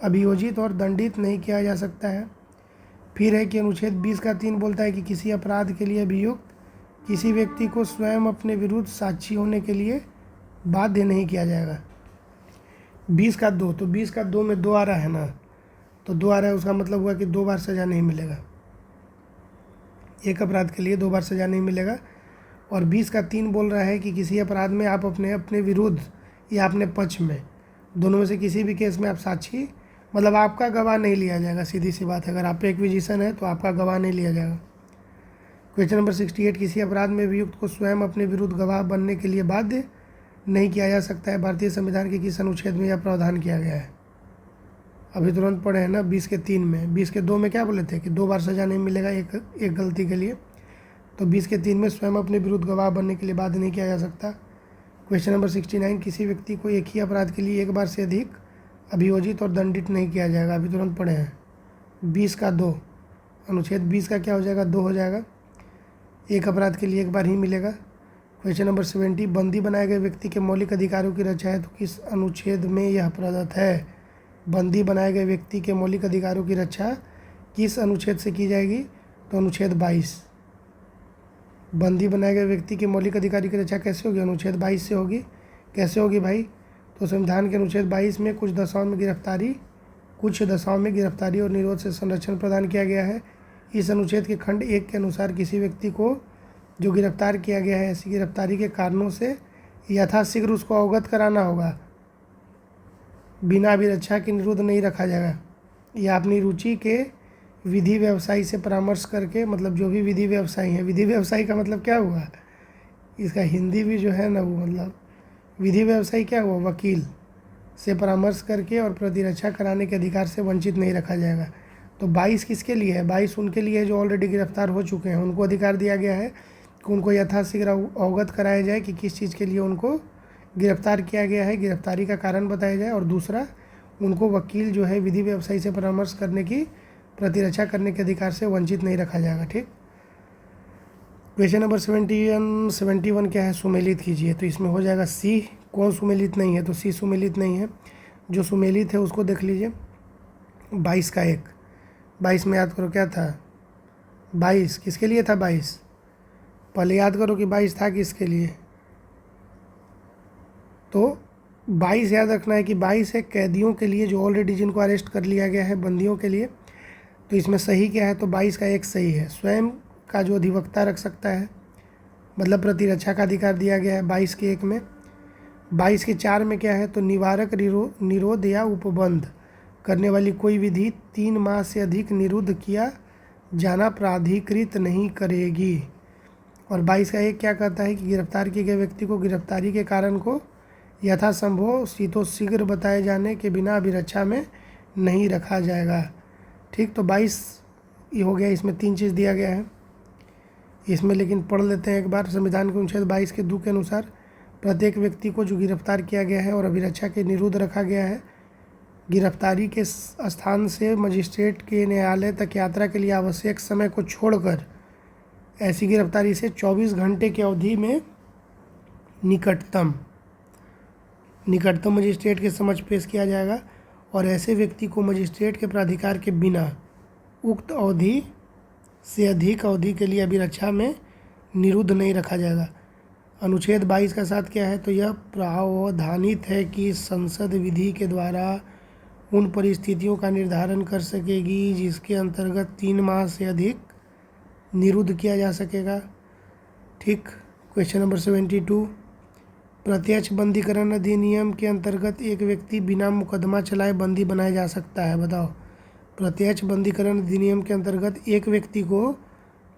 अभियोजित और दंडित नहीं किया जा सकता है। फिर है कि अनुच्छेद 20 का 3 बोलता है कि किसी अपराध के लिए अभियुक्त किसी व्यक्ति को स्वयं अपने विरुद्ध साक्षी होने के लिए बाध्य नहीं किया जाएगा। 20 का 2, तो 20 का 2 में 2 आ रहा है ना, तो 2 आ रहा है, उसका मतलब हुआ कि 2 बार सज़ा नहीं मिलेगा। एक अपराध के लिए 2 बार सज़ा नहीं मिलेगा। और 20 का 3 बोल रहा है कि किसी अपराध में आप अपने विरुद्ध या अपने पक्ष में दोनों में से किसी भी केस में आप साक्षी मतलब आपका गवाह नहीं लिया जाएगा। सीधी सी बात है, अगर आप पे एक्विजिशन है तो आपका गवाह नहीं लिया जाएगा। क्वेश्चन नंबर 68, किसी अपराध में अभियुक्त को स्वयं अपने विरुद्ध गवाह बनने के लिए बाध्य नहीं किया जा सकता है। भारतीय संविधान के किस अनुच्छेद में यह प्रावधान किया गया है? अभी तुरंत पढ़े हैं ना 20 के 3 में। 20 के 2 में क्या बोले थे कि 2 बार सज़ा नहीं मिलेगा एक गलती के लिए। तो 20 के 3 में स्वयं अपने विरुद्ध गवाह बनने के लिए बाध्य नहीं किया जा सकता। क्वेश्चन नंबर 69, किसी व्यक्ति को एक ही अपराध के लिए एक बार से अधिक अभियोजित और दंडित नहीं किया जाएगा। अभी तुरंत पढ़े हैं 20 का 2, अनुच्छेद 20 का क्या हो जाएगा? 2 हो जाएगा। एक अपराध के लिए एक बार ही मिलेगा। क्वेश्चन नंबर 70, बंदी बनाए गए व्यक्ति के मौलिक अधिकारों की रक्षा है तो किस अनुच्छेद में यह प्रदत्त है? बंदी बनाए गए व्यक्ति के मौलिक अधिकारों की रक्षा किस अनुच्छेद से की जाएगी? तो अनुच्छेद 22। बंदी बनाए गए व्यक्ति के मौलिक अधिकारों की रक्षा कैसे होगी? अनुच्छेद 22 से होगी। कैसे होगी भाई? तो संविधान के अनुच्छेद 22 में कुछ दशाओं में गिरफ्तारी और निरोध से संरक्षण प्रदान किया गया है। इस अनुच्छेद के खंड 1 के अनुसार किसी व्यक्ति को जो गिरफ्तार किया गया है ऐसी गिरफ्तारी के कारणों से यथाशीघ्र उसको अवगत कराना होगा। बिना अभिरक्षा के निरुद्ध नहीं रखा जाएगा। या अपनी रुचि के विधि व्यवसायी से परामर्श करके, मतलब जो भी विधि व्यवसायी हैं, विधि व्यवसायी का मतलब क्या हुआ, इसका हिंदी भी जो है ना वो मतलब विधि व्यवसायी क्या हुआ, वकील से परामर्श करके और प्रतिरक्षा कराने के अधिकार से वंचित नहीं रखा जाएगा। तो 22 किसके लिए है, 22 उनके लिए है जो ऑलरेडी गिरफ्तार हो चुके हैं। उनको अधिकार दिया गया है कि उनको यथाशीघ्र अवगत कराया जाए कि किस चीज़ के लिए उनको गिरफ्तार किया गया है, गिरफ्तारी का कारण बताया जाए। और दूसरा, उनको वकील जो है विधि व्यवसायी से परामर्श करने की, प्रतिरक्षा करने के अधिकार से वंचित नहीं रखा जाएगा। ठीक। क्वेश्चन नंबर 71 क्या है, सुमेलित कीजिए। तो इसमें हो जाएगा सी। कौन सुमेलित नहीं है, तो सी सुमेलित नहीं है। जो सुमेलित है उसको देख लीजिए। 22 का 1, 22 में याद करो क्या था, 22 किसके लिए था, 22 पहले याद करो कि 22 था किसके लिए। तो 22 याद रखना है कि 22 है कैदियों के लिए जो ऑलरेडी जिनको अरेस्ट कर लिया गया है, बंदियों के लिए। तो इसमें सही क्या है, तो 22 का 1 सही है। स्वयं का जो अधिवक्ता रख सकता है, मतलब प्रतिरक्षा का अधिकार दिया गया है 22 के 1 में। 22 के 4 में क्या है, तो निवारक निरोध या उपबंध करने वाली कोई विधि 3 माह से अधिक निरुद्ध किया जाना प्राधिकृत नहीं करेगी। और 22 का 1 क्या कहता है कि गिरफ्तार किए गए व्यक्ति को गिरफ्तारी के कारण को यथासंभव शीघ्र बताए जाने के बिना अभिरक्षा में नहीं रखा जाएगा। ठीक। तो 22 ये हो गया, इसमें 3 चीज़ दिया गया है इसमें, लेकिन पढ़ लेते हैं एक बार। संविधान के अनुच्छेद 22 के 2 के अनुसार प्रत्येक व्यक्ति को जो गिरफ्तार किया गया है और अभिरक्षा के निरुद्ध रखा गया है, गिरफ्तारी के स्थान से मजिस्ट्रेट के न्यायालय तक यात्रा के लिए आवश्यक समय को छोड़कर ऐसी गिरफ्तारी से 24 घंटे की अवधि में निकटतम मजिस्ट्रेट के समक्ष पेश किया जाएगा। और ऐसे व्यक्ति को मजिस्ट्रेट के प्राधिकार के बिना उक्त अवधि से अधिक अवधि के लिए अभिरक्षा में निरुद्ध नहीं रखा जाएगा। अनुच्छेद 22 का 7 क्या है, तो यह प्रावधानित है कि संसद विधि के द्वारा उन परिस्थितियों का निर्धारण कर सकेगी जिसके अंतर्गत 3 माह से अधिक निरुद्ध किया जा सकेगा। ठीक। क्वेश्चन नंबर 72, प्रत्यक्ष बंदीकरण अधिनियम के अंतर्गत एक व्यक्ति बिना मुकदमा चलाए बंदी बनाया जा सकता है। बताओ, प्रत्यक्ष बंदीकरण अधिनियम के अंतर्गत एक व्यक्ति को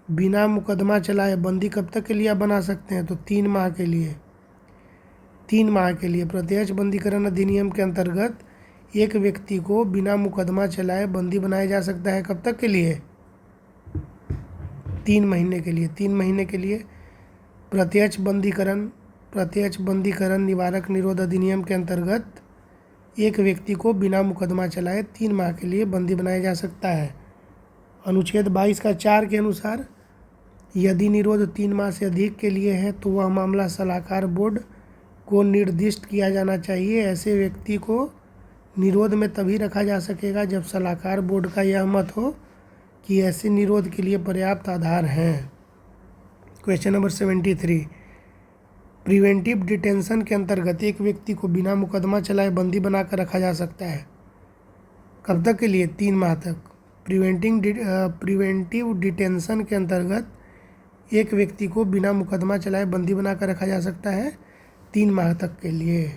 बिना मुकदमा चलाए बंदी कब तक के लिए बना सकते हैं, तो 3 माह के लिए। 3 माह के लिए प्रत्यक्ष बंदीकरण अधिनियम के अंतर्गत एक व्यक्ति को बिना मुकदमा चलाए बंदी बनाया जा सकता है। कब तक के लिए, 3 महीने के लिए। 3 महीने के लिए प्रत्यक्ष बंदीकरण निवारक निरोध अधिनियम के अंतर्गत एक व्यक्ति को बिना मुकदमा चलाए 3 माह के लिए बंदी बनाया जा सकता है। अनुच्छेद 22 का 4 के अनुसार यदि निरोध 3 माह से अधिक के लिए है तो वह मामला सलाहकार बोर्ड को निर्दिष्ट किया जाना चाहिए। ऐसे व्यक्ति को निरोध में तभी रखा जा सकेगा जब सलाहकार बोर्ड का यह मत हो कि ऐसे निरोध के लिए पर्याप्त आधार हैं। क्वेश्चन नंबर 73, प्रिवेंटिव डिटेंशन के अंतर्गत एक व्यक्ति को बिना मुकदमा चलाए बंदी बनाकर रखा जा सकता है। कब तक के लिए, 3 माह तक। प्रिवेंटिव डिटेंशन के अंतर्गत एक व्यक्ति को बिना मुकदमा चलाए बंदी बनाकर रखा जा सकता है 3 माह तक के लिए।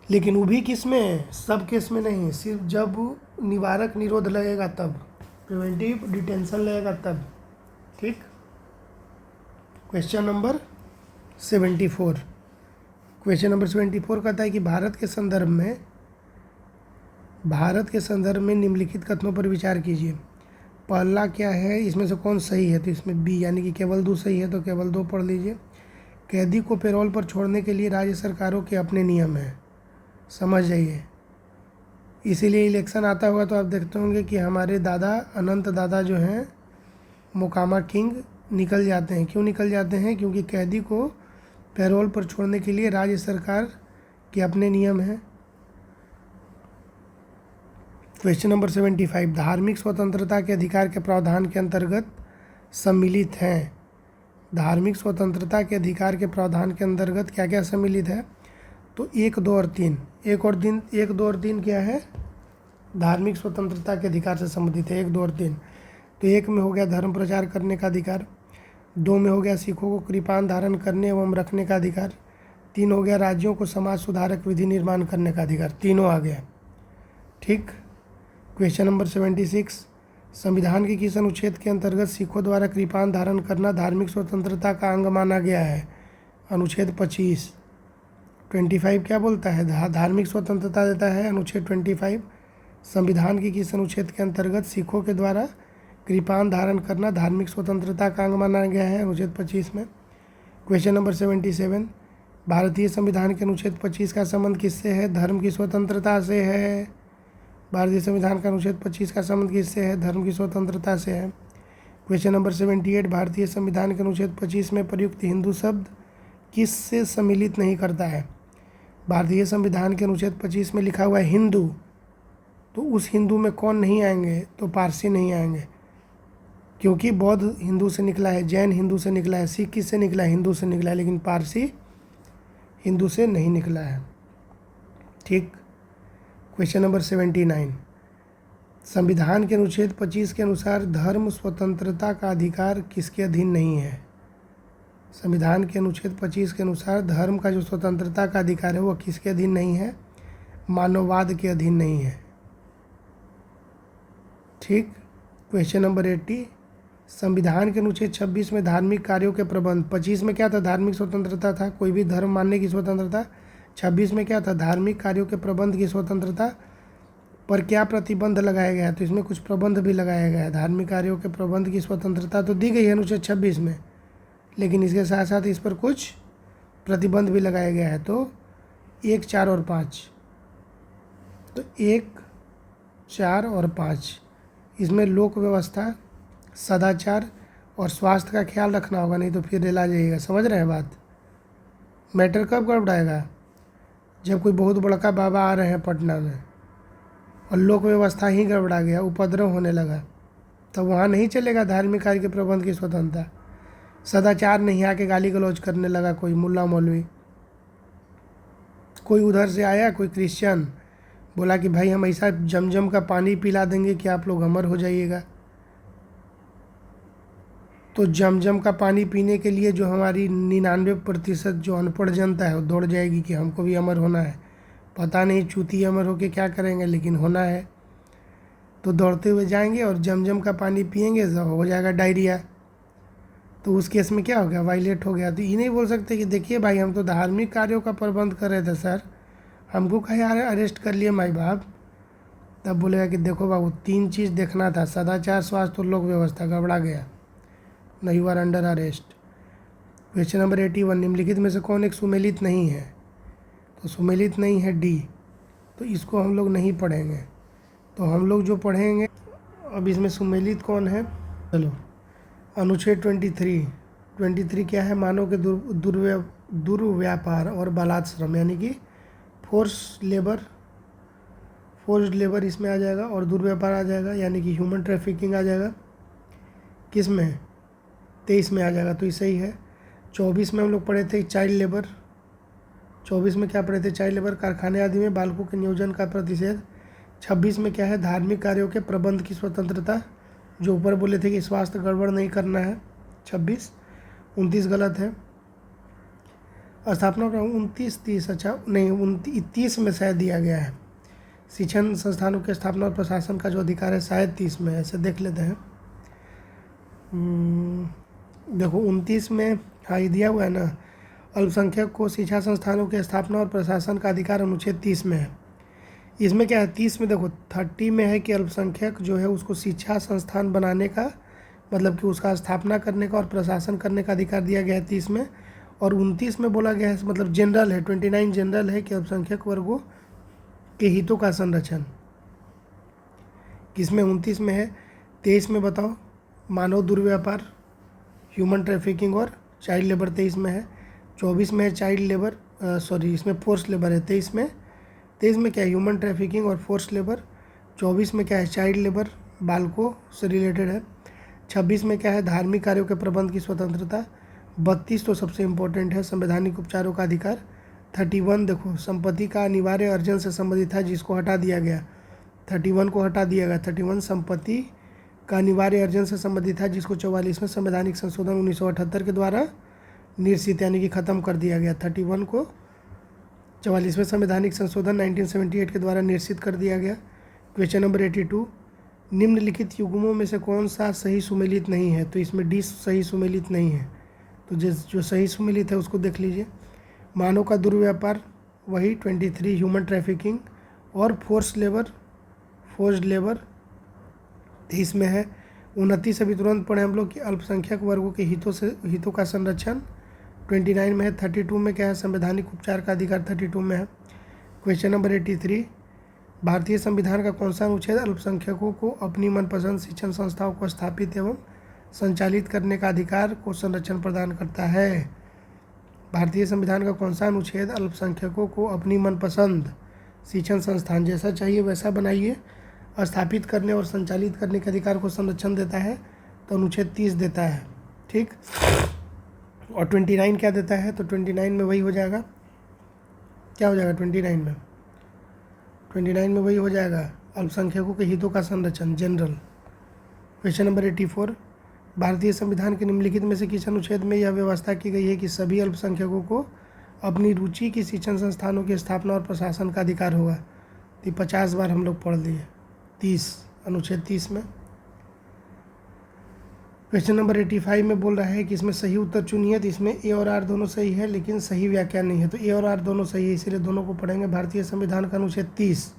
लेकिन वो भी किस में, सब केस में नहीं, सिर्फ जब निवारक निरोध लगेगा तब, प्रिवेंटिव डिटेंशन लगेगा तब। ठीक। क्वेश्चन नंबर 74, क्वेश्चन नंबर 74 कहता है कि भारत के संदर्भ में निम्नलिखित कथनों पर विचार कीजिए। पहला क्या है, इसमें से कौन सही है, तो इसमें बी यानी कि केवल 2 सही है, तो केवल 2 पढ़ लीजिए। कैदी को पैरोल पर छोड़ने के लिए राज्य सरकारों के अपने नियम हैं, समझ जाइए। इसीलिए इलेक्शन आता होगा तो आप देखते होंगे कि हमारे दादा अनंत दादा जो हैं मोकामा किंग निकल जाते हैं। क्यों निकल जाते हैं, क्योंकि कैदी को पैरोल पर छोड़ने के लिए राज्य सरकार के अपने नियम हैं। क्वेश्चन नंबर 75, धार्मिक स्वतंत्रता के अधिकार के प्रावधान के अंतर्गत सम्मिलित हैं। धार्मिक स्वतंत्रता के अधिकार के प्रावधान के अंतर्गत क्या क्या सम्मिलित है, तो 1, 2 और 3। 1, 2 और 3 क्या है, धार्मिक स्वतंत्रता के अधिकार से संबंधित है। 1, 2 और 3। तो 1 में हो गया धर्म प्रचार करने का अधिकार, 2 में हो गया सिखों को कृपान धारण करने एवं रखने का अधिकार, 3 हो गया राज्यों को समाज सुधारक विधि निर्माण करने का अधिकार, तीनों आ गया। ठीक। क्वेश्चन नंबर 76, संविधान के किस अनुच्छेद के अंतर्गत सिखों द्वारा कृपान धारण करना धार्मिक स्वतंत्रता का अंग माना गया है? अनुच्छेद 25। 25 क्या बोलता है? धार्मिक स्वतंत्रता देता है अनुच्छेद 25। संविधान के किस अनुच्छेद के अंतर्गत सिखों के द्वारा कृपान धारण करना धार्मिक स्वतंत्रता का अंग माना गया है? अनुच्छेद 25 में। क्वेश्चन नंबर 77, भारतीय संविधान के अनुच्छेद 25 का संबंध किससे है? धर्म की स्वतंत्रता से है। भारतीय संविधान का अनुच्छेद 25 का संबंध किससे है? धर्म की स्वतंत्रता से है। क्वेश्चन नंबर 78, भारतीय संविधान के अनुच्छेद 25 में प्रयुक्त हिंदू शब्द किस से सम्मिलित नहीं करता है? भारतीय संविधान के अनुच्छेद 25 में लिखा हुआ है हिंदू, तो उस हिंदू में कौन नहीं आएंगे? तो पारसी नहीं आएंगे, क्योंकि बौद्ध हिंदू से निकला है, जैन हिंदू से निकला है, सिख किससे निकला है? हिंदू से निकला है, लेकिन पारसी हिंदू से नहीं निकला है। ठीक। क्वेश्चन नंबर 79, संविधान के अनुच्छेद 25 के अनुसार धर्म स्वतंत्रता का अधिकार किसके अधीन नहीं है? संविधान के अनुच्छेद 25 के अनुसार धर्म का जो स्वतंत्रता का अधिकार है वो किसके अधीन नहीं है? मानववाद के अधीन नहीं है। ठीक। क्वेश्चन नंबर 80, संविधान के अनुच्छेद 26 में धार्मिक कार्यों के प्रबंध, 25 में क्या था? धार्मिक स्वतंत्रता था, कोई भी धर्म मानने की स्वतंत्रता। 26 में क्या था? धार्मिक कार्यों के प्रबंध की स्वतंत्रता पर क्या प्रतिबंध लगाया गया है? तो इसमें कुछ प्रबंध भी लगाया गया है। धार्मिक कार्यों के प्रबंध की स्वतंत्रता तो दी गई है अनुच्छेद 26 में, लेकिन इसके साथ साथ इस पर कुछ प्रतिबंध भी लगाया गया है। तो 1, 4 और 5, तो 1, 4 और 5 इसमें लोक व्यवस्था, सदाचार और स्वास्थ्य का ख्याल रखना होगा, नहीं तो फिर रेला जाइएगा। समझ रहे हैं बात? मैटर कब गड़बड़ाएगा? जब कोई बहुत बड़का बाबा आ रहे हैं पटना में और लोक व्यवस्था ही गड़बड़ा गया, उपद्रव होने लगा, तो वहाँ नहीं चलेगा धार्मिक कार्य के प्रबंध की स्वतंत्रता। सदाचार नहीं, आके गाली गलौज करने लगा कोई मुल्ला मौलवी, कोई उधर से आया कोई क्रिश्चियन, बोला कि भाई हम ऐसा जमजम का पानी पिला देंगे कि आप लोग अमर हो जाइएगा। तो जमजम का पानी पीने के लिए जो हमारी 99% जो अनपढ़ जनता है वो दौड़ जाएगी कि हमको भी अमर होना है। पता नहीं चूती अमर होके क्या करेंगे, लेकिन होना है। तो दौड़ते हुए जाएंगे और जमजम का पानी पिएंगे तो हो जाएगा डायरिया। तो उस केस में क्या हो गया? वायलेट हो गया। तो ये नहीं बोल सकते कि देखिए भाई हम तो धार्मिक कार्यों का प्रबंध कर रहे थे सर, हमको कहीं अरेस्ट कर लिए माई बाप। तब बोलेगा कि देखो बाबू 3 चीज़ देखना था, सदाचार, स्वास्थ्य और लोक व्यवस्था, गड़बड़ा गया, न you are under arrest. Question number 81, निम्नलिखित में से कौन एक सुमेलित नहीं है? तो सुमेलित नहीं है डी, तो इसको हम लोग नहीं पढ़ेंगे। तो हम लोग जो पढ़ेंगे अब इसमें सुमेलित कौन है? चलो, अनुच्छेद 23 क्या है? मानव के दुर्व्यापार और बलात्श्रम, यानी कि फोर्स्ड लेबर इसमें आ जाएगा, और दुर्व्यापार आ जाएगा, यानी कि ह्यूमन ट्रैफिकिंग आ जाएगा। किस में? 23 में आ जाएगा, तो ये सही है। 24 में हम लोग पढ़े थे चाइल्ड लेबर। 24 में क्या पढ़े थे? चाइल्ड लेबर, कारखाने आदि में बालकों के नियोजन का प्रतिषेध। 26 में क्या है? धार्मिक कार्यों के प्रबंध की स्वतंत्रता, जो ऊपर बोले थे कि स्वास्थ्य गड़बड़ नहीं करना है। 26, 29 गलत है। स्थापना 29, 30, अच्छा नहीं 30 में शायद दिया गया है। शिक्षण संस्थानों के स्थापना और प्रशासन का जो अधिकार है शायद 30 में, ऐसे देख लेते हैं। देखो 29 में, हाँ ये दिया हुआ है ना, अल्पसंख्यक को शिक्षा संस्थानों के स्थापना और प्रशासन का अधिकार अनुच्छेद 30 में है। इसमें क्या है? 30 में देखो 30 में है कि अल्पसंख्यक जो है उसको शिक्षा संस्थान बनाने का, मतलब कि उसका स्थापना करने का और प्रशासन करने का अधिकार दिया गया है 30 में। और 29 में बोला गया है, मतलब जनरल है, 29 जनरल है कि अल्पसंख्यक वर्गों के हितों का संरक्षण। किसमें? 29 में है। 23 में बताओ, मानव दुर्व्यापार, ह्यूमन ट्रैफिकिंग और चाइल्ड लेबर 23 में है। 24 में है चाइल्ड लेबर, इसमें फोर्स लेबर है 23 में। 23 में क्या है? ह्यूमन ट्रैफिकिंग और फोर्स लेबर। 24 में क्या है? चाइल्ड लेबर, बालकों से रिलेटेड है। 26 में क्या है? धार्मिक कार्यों के प्रबंध की स्वतंत्रता। 32 तो सबसे इम्पोर्टेंट है, संवैधानिक उपचारों का अधिकार। 31 देखो, संपत्ति का अनिवार्य अर्जन से संबंधित था, जिसको हटा दिया गया, 31 को हटा दिया गया। 31 संपत्ति का अनिवार्य अर्जन से संबंधित था, जिसको 44वें संवैधानिक संशोधन 1978 के द्वारा निरसित, यानी कि ख़त्म कर दिया गया। 31 को 44वें संवैधानिक संशोधन 1978 के द्वारा निश्चित कर दिया गया। क्वेश्चन नंबर 82, निम्नलिखित युग्मों में से कौन सा सही सुमेलित नहीं है? तो इसमें डी सही सुमेलित नहीं है, तो जो सही सुमेलित है उसको देख लीजिए। मानव का दुर्व्यापार वही 23, ह्यूमन ट्रैफिकिंग और फोर्स्ड लेबर 30 में है। 29 अभी तुरंत पढ़े हम लोग कि अल्पसंख्यक वर्गों के हितों का संरक्षण 29 में है। 32 में क्या है? संवैधानिक उपचार का अधिकार 32 में है। क्वेश्चन नंबर 83, भारतीय संविधान का कौन सा अनुच्छेद अल्पसंख्यकों को अपनी मनपसंद शिक्षण संस्थाओं को स्थापित एवं संचालित करने का अधिकार को संरक्षण प्रदान करता है? भारतीय संविधान का कौन सा अनुच्छेद अल्पसंख्यकों को अपनी मनपसंद शिक्षण संस्थान, जैसा चाहिए वैसा बनाइए, स्थापित करने और संचालित करने के अधिकार को संरक्षण देता है? तो अनुच्छेद 30 देता है। ठीक, और 29 क्या देता है? तो 29 में वही हो जाएगा, क्या हो जाएगा 29 में? 29 में वही हो जाएगा, अल्पसंख्यकों के हितों का संरक्षण, जनरल। क्वेश्चन नंबर 84, भारतीय संविधान के निम्नलिखित में से किस अनुच्छेद में यह व्यवस्था की गई है कि सभी अल्पसंख्यकों को अपनी रुचि की शिक्षण संस्थानों की स्थापना और प्रशासन का अधिकार होगा? तो 50 बार हम लोग पढ़ लिए। 30, अनुच्छेद 30 में। क्वेश्चन नंबर 85 में बोल रहा है कि इसमें सही उत्तर चुनिए। तो इसमें ए और आर दोनों सही है, लेकिन सही व्याख्या नहीं है। तो ए और आर दोनों सही है, इसीलिए दोनों को पढ़ेंगे। भारतीय संविधान का अनुच्छेद 30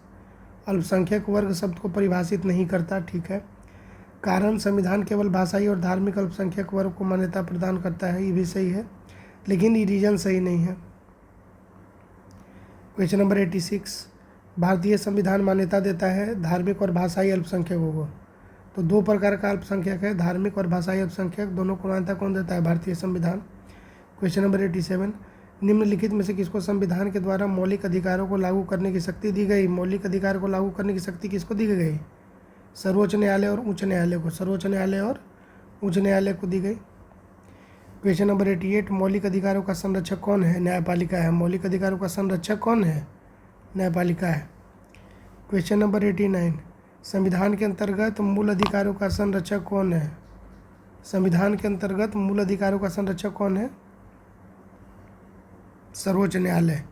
अल्पसंख्यक वर्ग शब्द को परिभाषित नहीं करता। ठीक है, कारण संविधान केवल भाषाई और धार्मिक अल्पसंख्यक वर्ग को मान्यता प्रदान करता है, ये भी सही है, लेकिन ये रीजन सही नहीं है। क्वेश्चन नंबर 86, भारतीय संविधान मान्यता देता है धार्मिक और भाषाई अल्पसंख्यकों को। तो दो प्रकार का अल्पसंख्यक है, धार्मिक और भाषाई अल्पसंख्यक, दोनों को मान्यता कौन देता है? भारतीय संविधान। क्वेश्चन नंबर 87, निम्नलिखित में से किसको संविधान के द्वारा मौलिक अधिकारों को लागू करने की शक्ति दी गई? मौलिक अधिकार को लागू करने की शक्ति किसको दी गई? सर्वोच्च न्यायालय और उच्च न्यायालय को। सर्वोच्च न्यायालय और उच्च न्यायालय को दी गई। क्वेश्चन नंबर 88, मौलिक अधिकारों का संरक्षक कौन है? न्यायपालिका है। मौलिक अधिकारों का संरक्षक कौन है? न्यायपालिका है। क्वेश्चन नंबर 89, संविधान के अंतर्गत मूल अधिकारों का संरक्षक कौन है? संविधान के अंतर्गत मूल अधिकारों का संरक्षक कौन है? सर्वोच्च न्यायालय।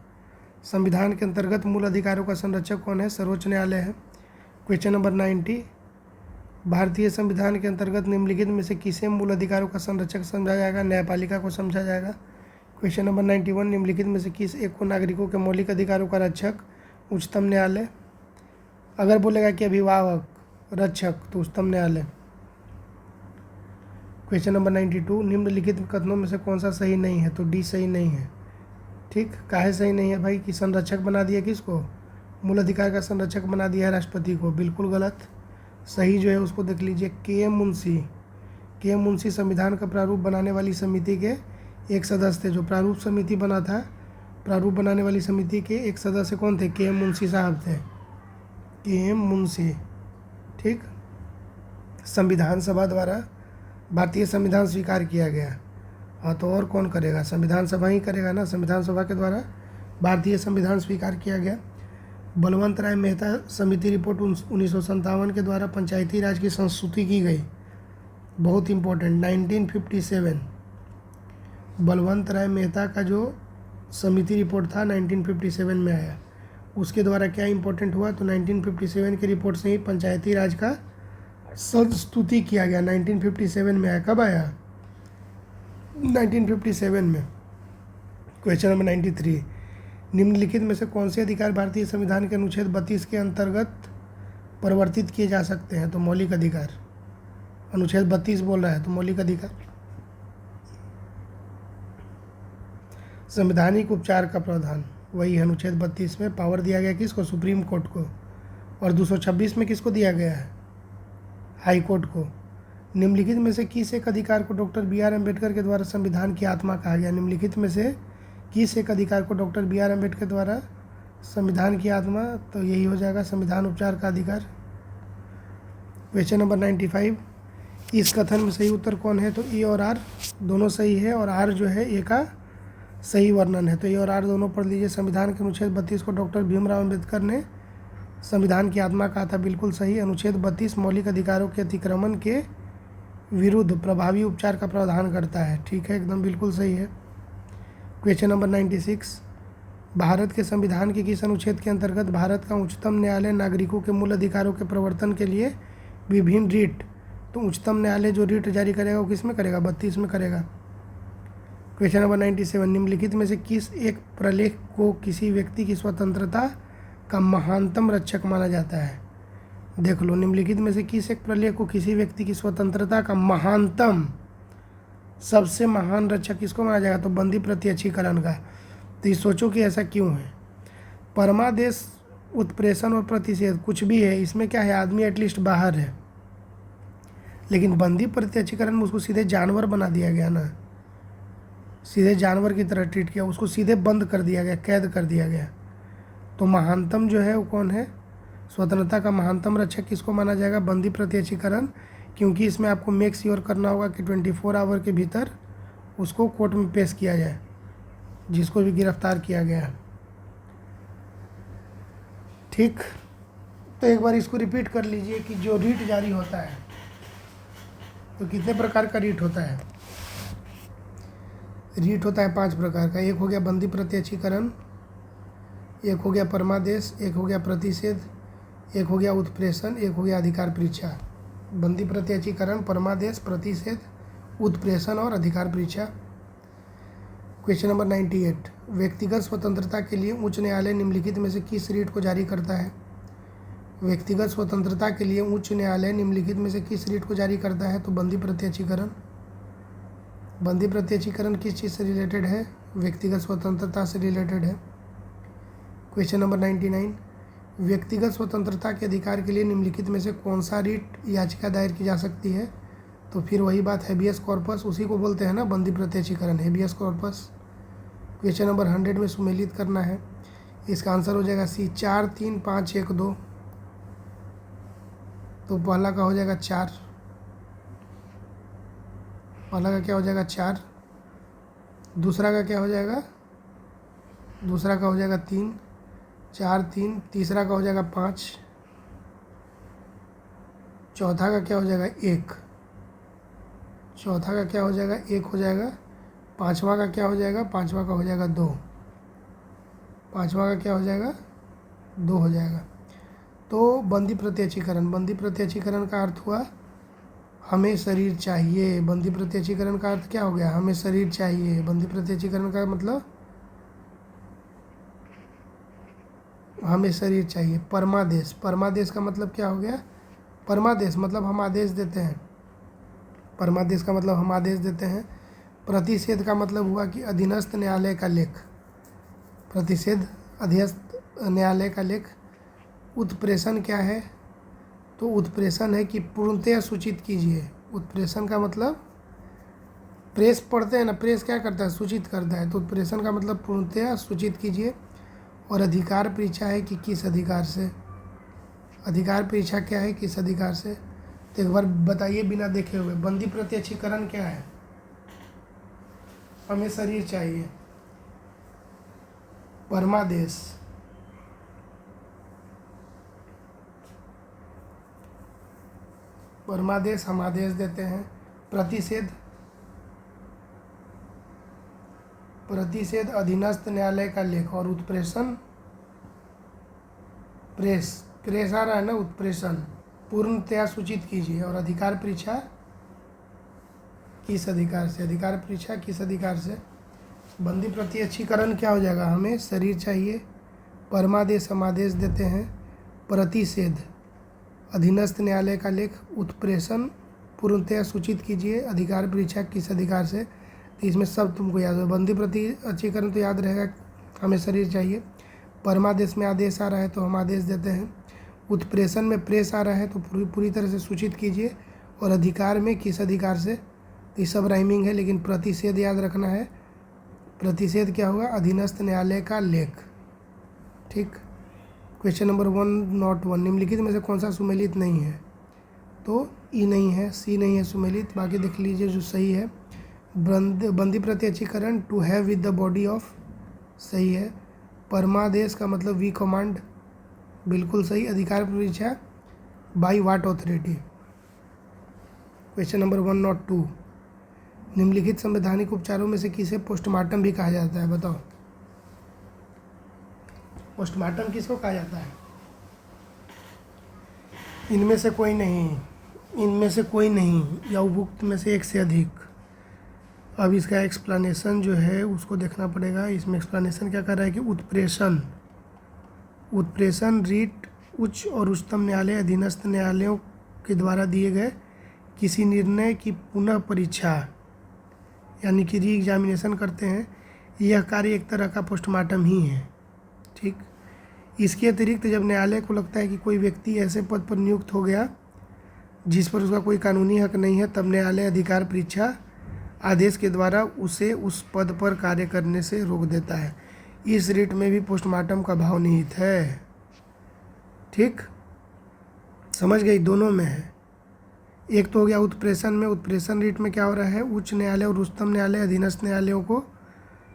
संविधान के अंतर्गत मूल अधिकारों का संरक्षक कौन है? सर्वोच्च न्यायालय है। क्वेश्चन नंबर 90, भारतीय संविधान के अंतर्गत निम्नलिखित में से किसे मूल अधिकारों का संरक्षक समझा जाएगा? न्यायपालिका को समझा जाएगा। क्वेश्चन नंबर 91, निम्नलिखित में से किस एक को नागरिकों के मौलिक अधिकारों का रक्षक? उच्चतम न्यायालय। अगर बोलेगा कि अभिभावक, रक्षक, तो उच्चतम न्यायालय। क्वेश्चन नंबर 92, निम्नलिखित कथनों में से कौन सा सही नहीं है? तो डी सही नहीं है। ठीक, काहे सही नहीं है भाई? कि संरक्षक बना दिया किसको? मूल अधिकार का संरक्षक बना दिया है राष्ट्रपति को, बिल्कुल गलत। सही जो है उसको देख लीजिए, के एम मुंशी संविधान का प्रारूप बनाने वाली समिति के एक सदस्य थे। जो प्रारूप समिति बना था, प्रारूप बनाने वाली समिति के एक सदस्य कौन थे? के एम मुंशी साहब थे, के एम मुंशी। ठीक, संविधान सभा द्वारा भारतीय संविधान स्वीकार किया गया। हाँ, तो और कौन करेगा? संविधान सभा ही करेगा ना। संविधान सभा के द्वारा भारतीय संविधान स्वीकार किया गया। बलवंत राय मेहता समिति रिपोर्ट 1957 के द्वारा पंचायती राज की संस्तुति की गई। बहुत इम्पोर्टेंट, 1957 बलवंत राय मेहता का जो समिति रिपोर्ट था 1957 में आया। उसके द्वारा क्या इम्पोर्टेंट हुआ? तो 1957 की रिपोर्ट से ही पंचायती राज का संस्तुति किया गया। 1957 में आया। कब आया? 1957 में। क्वेश्चन नंबर 93, निम्नलिखित में से कौन से अधिकार भारतीय संविधान के अनुच्छेद 32 के अंतर्गत परिवर्तित किए जा सकते हैं? तो मौलिक अधिकार। अनुच्छेद 32 बोल रहा है, तो मौलिक अधिकार। संवैधानिक उपचार का प्रावधान वही है, अनुच्छेद 32 में। पावर दिया गया किसको? सुप्रीम कोर्ट को। और 226 में किसको दिया गया है? हाई कोर्ट को। निम्नलिखित में से किस एक अधिकार को डॉक्टर बी.आर. अम्बेडकर के द्वारा संविधान की आत्मा कहा गया? निम्नलिखित में से किस एक अधिकार को डॉक्टर बी.आर. अम्बेडकर द्वारा संविधान की आत्मा? तो यही हो जाएगा संविधान उपचार का अधिकार। क्वेश्चन नंबर 95, इस कथन में सही उत्तर कौन है? तो ए और आर दोनों सही है, और आर जो है ए का सही वर्णन है। तो ए और आर दोनों पढ़ लीजिए। संविधान के अनुच्छेद 32 को डॉक्टर भीमराव अम्बेडकर ने संविधान की आत्मा कहा था, बिल्कुल सही। अनुच्छेद 32 मौलिक अधिकारों के अतिक्रमण के विरुद्ध प्रभावी उपचार का प्रावधान करता है। ठीक है, एकदम बिल्कुल सही है। क्वेश्चन नंबर 96, भारत के संविधान के किस अनुच्छेद के अंतर्गत भारत का उच्चतम न्यायालय नागरिकों के मूल अधिकारों के प्रवर्तन के लिए विभिन्न रीट, तो उच्चतम न्यायालय जो रीट जारी करेगा वो किस में करेगा? 32 में करेगा। क्वेश्चन नंबर 97, निम्नलिखित में से किस एक प्रलेख को किसी व्यक्ति की स्वतंत्रता का महानतम रक्षक माना जाता है? देख लो, निम्नलिखित में से किस एक प्रलेख को किसी व्यक्ति की स्वतंत्रता का महानतम, सबसे महान रक्षक किसको माना जाएगा? तो बंदी प्रत्यक्षीकरण का। तो ये सोचो कि ऐसा क्यों है। परमादेश, उत्प्रेषण और प्रतिषेध कुछ भी है, इसमें क्या है, आदमी एटलीस्ट बाहर है, लेकिन बंदी प्रत्यक्षीकरण में उसको सीधे जानवर बना दिया गया ना, सीधे जानवर की तरह ट्रीट किया, उसको सीधे बंद कर दिया गया, कैद कर दिया गया। तो महानतम जो है वो कौन है? स्वतंत्रता का महानतम रक्षक किसको माना जाएगा? बंदी प्रत्यक्षीकरण, क्योंकि इसमें आपको मेक श्योर करना होगा कि 24 आवर के भीतर उसको कोर्ट में पेश किया जाए, जिसको भी गिरफ्तार किया गया है। ठीक, तो एक बार इसको रिपीट कर लीजिए कि जो रीट जारी होता है, तो कितने प्रकार का रीट होता है? रीट होता है 5 प्रकार का। एक हो गया बंदी प्रत्यक्षीकरण, एक हो गया परमादेश, एक हो गया प्रतिषेध, एक हो गया उत्प्रेषण, एक हो गया अधिकार परीक्षा। बंदी प्रत्यक्षीकरण, परमादेश, प्रतिषेध, उत्प्रेषण और अधिकार परीक्षा। क्वेश्चन नंबर 98, व्यक्तिगत स्वतंत्रता के लिए उच्च न्यायालय निम्नलिखित में से किस रीट को जारी करता है? व्यक्तिगत स्वतंत्रता के लिए उच्च न्यायालय निम्नलिखित में से किस रीट को जारी करता है? तो बंदी प्रत्यक्षीकरण। बंदी प्रत्यक्षीकरण किस चीज़ से रिलेटेड है? व्यक्तिगत स्वतंत्रता से रिलेटेड है। क्वेश्चन नंबर 99, व्यक्तिगत स्वतंत्रता के अधिकार के लिए निम्नलिखित में से कौन सा रीट याचिका दायर की जा सकती है? तो फिर वही बात, हेबियस कॉर्पस, उसी को बोलते हैं ना बंदी प्रत्यक्षीकरण, हेबियस कॉर्पस। क्वेश्चन नंबर 100 में सुमेलित करना है, इसका आंसर हो जाएगा सी, 4, 3, 5, 1, 2। तो पहला का हो जाएगा 4, पहला का क्या हो जाएगा 4, दूसरा का क्या हो जाएगा? दूसरा का हो जाएगा 3, 4, 3, तीसरा का हो जाएगा 5, चौथा का क्या हो जाएगा 1, चौथा का क्या हो जाएगा 1 हो जाएगा, पांचवा का क्या हो जाएगा? पांचवा का हो जाएगा 2, पांचवा का क्या हो जाएगा? 2 हो जाएगा। तो बंदी प्रत्यक्षीकरण, बंदी प्रत्यक्षीकरण का अर्थ हुआ हमें शरीर चाहिए। बंदी प्रत्यक्षीकरण का अर्थ क्या हो गया? हमें शरीर चाहिए। बंदी प्रत्यक्षीकरण का मतलब हमें शरीर चाहिए। परमादेश, परमादेश का मतलब क्या हो गया? परमादेश मतलब हम आदेश देते हैं, परमादेश का मतलब हम आदेश देते हैं। प्रतिषेध का मतलब हुआ कि अधीनस्थ न्यायालय का लेख, प्रतिषेध अधीनस्थ न्यायालय का लेख। उत्प्रेषण क्या है? तो उत्प्रेषण है कि पूर्णतया सूचित कीजिए। उत्प्रेषण का मतलब, प्रेस पढ़ते हैं ना, प्रेस क्या करता है? सूचित करता है। तो उत्प्रेषण का मतलब पूर्णतया सूचित कीजिए। और अधिकार परीक्षा है कि किस अधिकार से, अधिकार परीक्षा क्या है? किस अधिकार से? तो एक बार बताइए बिना देखे हुए, बंदी प्रत्यक्षीकरण क्या है? हमें शरीर चाहिए। परमादेश, परमादेश हम आदेश देते हैं। प्रतिषेध, प्रतिषेध अधीनस्थ न्यायालय का लेख। और उत्प्रेषण, प्रेस, प्रेस आ रहा है ना, उत्प्रेषण पूर्णतया सूचित कीजिए। और अधिकार परीक्षा किस अधिकार से? अधिकार परीक्षा किस अधिकार से? बंदी प्रत्यक्षीकरण क्या हो जाएगा? हमें शरीर चाहिए। परमादेश हम आदेश देते हैं। प्रतिषेध अधीनस्थ न्यायालय का लेख। उत्प्रेषण पूर्णतया सूचित कीजिए। अधिकार परीक्षा किस अधिकार से? तो इसमें सब तुमको याद हो। बंदी प्रत्यक्षीकरण तो याद रहेगा, हमें शरीर चाहिए। परमादेश में आदेश आ रहा है तो हम आदेश देते हैं। उत्प्रेषण में प्रेस आ रहा है तो पूरी तरह से सूचित कीजिए। और अधिकार में किस अधिकार से? तो ये सब राइमिंग है, लेकिन प्रतिषेध याद रखना है। प्रतिषेध क्या होगा? अधीनस्थ न्यायालय का लेख। ठीक। क्वेश्चन नंबर 101, निम्नलिखित में से कौन सा सुमेलित नहीं है? तो ई नहीं है, सी नहीं है सुमेलित। बाकी देख लीजिए जो सही है। बंदी प्रत्यक्षीकरण, to have with the body of, सही है। परमादेश का मतलब वी कमांड, बिल्कुल सही। अधिकार परीक्षा, by what authority. Question number 102, निम्नलिखित संवैधानिक उपचारों में से किसे पोस्टमार्टम भी कहा जाता है? बताओ। पोस्टमार्टम किसको कहा जाता है? इनमें से कोई नहीं, इनमें से कोई नहीं, या उपयुक्त में से एक से अधिक। अब इसका एक्सप्लेनेशन जो है उसको देखना पड़ेगा। इसमें एक्सप्लेनेशन क्या कर रहा है कि उत्प्रेषण रीट उच्च और उच्चतम न्यायालय अधीनस्थ न्यायालयों के द्वारा दिए गए किसी निर्णय की पुनः परीक्षा यानी कि री एग्जामिनेशन करते हैं। यह कार्य एक तरह का पोस्टमार्टम ही है। ठीक। इसके अतिरिक्त जब न्यायालय को लगता है कि कोई व्यक्ति ऐसे पद पर नियुक्त हो गया जिस पर उसका कोई कानूनी हक नहीं है, तब न्यायालय अधिकार परीक्षा आदेश के द्वारा उसे उस पद पर कार्य करने से रोक देता है। इस रीट में भी पोस्टमार्टम का भाव निहित है। ठीक, समझ गई? दोनों में है। एक तो हो गया उत्प्रेषण में। उत्प्रेषण रीट में क्या हो रहा है? उच्च न्यायालय और उच्चतम न्यायालय अधीनस्थ न्यायालयों को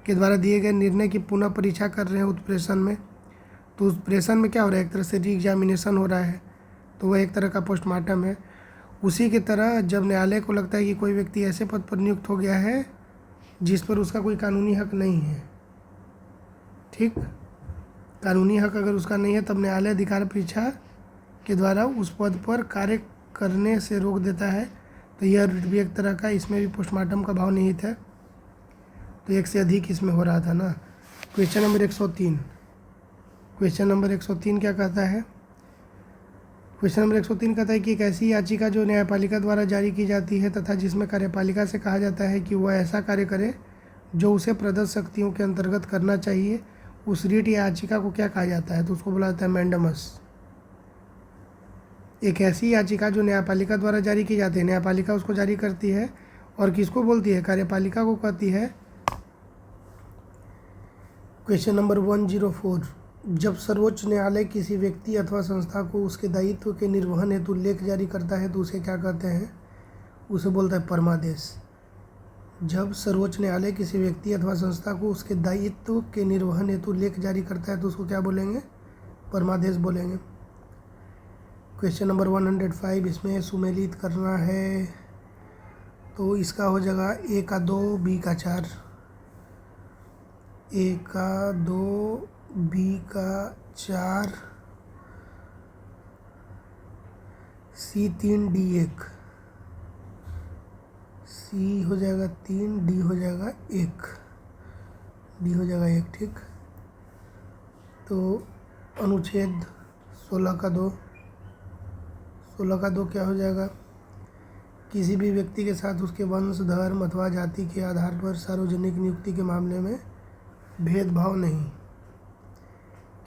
के द्वारा दिए गए निर्णय की पुनः परीक्षा कर रहे हैं उत्प्रेषण में। तो उत्प्रेषण में क्या हो रहा है? एक तरह से री एग्जामिनेशन हो रहा है, तो वह एक तरह का पोस्टमार्टम है। उसी की तरह जब न्यायालय को लगता है कि कोई व्यक्ति ऐसे पद पर नियुक्त हो गया है जिस पर उसका कोई कानूनी हक नहीं है, ठीक, कानूनी हक अगर उसका नहीं है, तब न्यायालय अधिकार परीक्षा के द्वारा उस पद पर कार्य करने से रोक देता है। तो यह भी एक तरह का, इसमें भी पोस्टमार्टम का भाव निहित है। तो एक से अधिक इसमें हो रहा था ना। Question number 103। क्वेश्चन नंबर 103 क्या कहता है? क्वेश्चन नंबर 103 कहता है कि एक ऐसी याचिका जो न्यायपालिका द्वारा जारी की जाती है तथा जिसमें कार्यपालिका से कहा जाता है कि वह ऐसा कार्य करे जो उसे प्रदत्त शक्तियों के अंतर्गत करना चाहिए, उस रीट या याचिका को क्या कहा जाता है? तो उसको बोला जाता है मैंडेमस। एक ऐसी याचिका जो न्यायपालिका द्वारा जारी की जाती है, न्यायपालिका उसको जारी करती है और किसको बोलती है? कार्यपालिका को कहती है। Question number 104। जब सर्वोच्च न्यायालय किसी व्यक्ति अथवा संस्था को उसके दायित्व के निर्वहन हेतु लेख जारी करता है तो उसे क्या कहते हैं? उसे बोलता है परमादेश। जब सर्वोच्च न्यायालय किसी व्यक्ति अथवा संस्था को उसके दायित्व के निर्वहन हेतु लेख जारी करता है तो उसको क्या बोलेंगे? परमादेश बोलेंगे। Question number 105। इसमें सुमेलित करना है, तो इसका हो जाएगा A का 2, B का 4, A का 2, B का 4, C 3, D 1, C हो जाएगा 3, D हो जाएगा 1, D हो जाएगा 1। ठीक, तो अनुच्छेद 16 का 2, 16 का 2 क्या हो जाएगा? किसी भी व्यक्ति के साथ उसके वंश, धर्म अथवा जाति के आधार पर सार्वजनिक नियुक्ति के मामले में भेदभाव नहीं।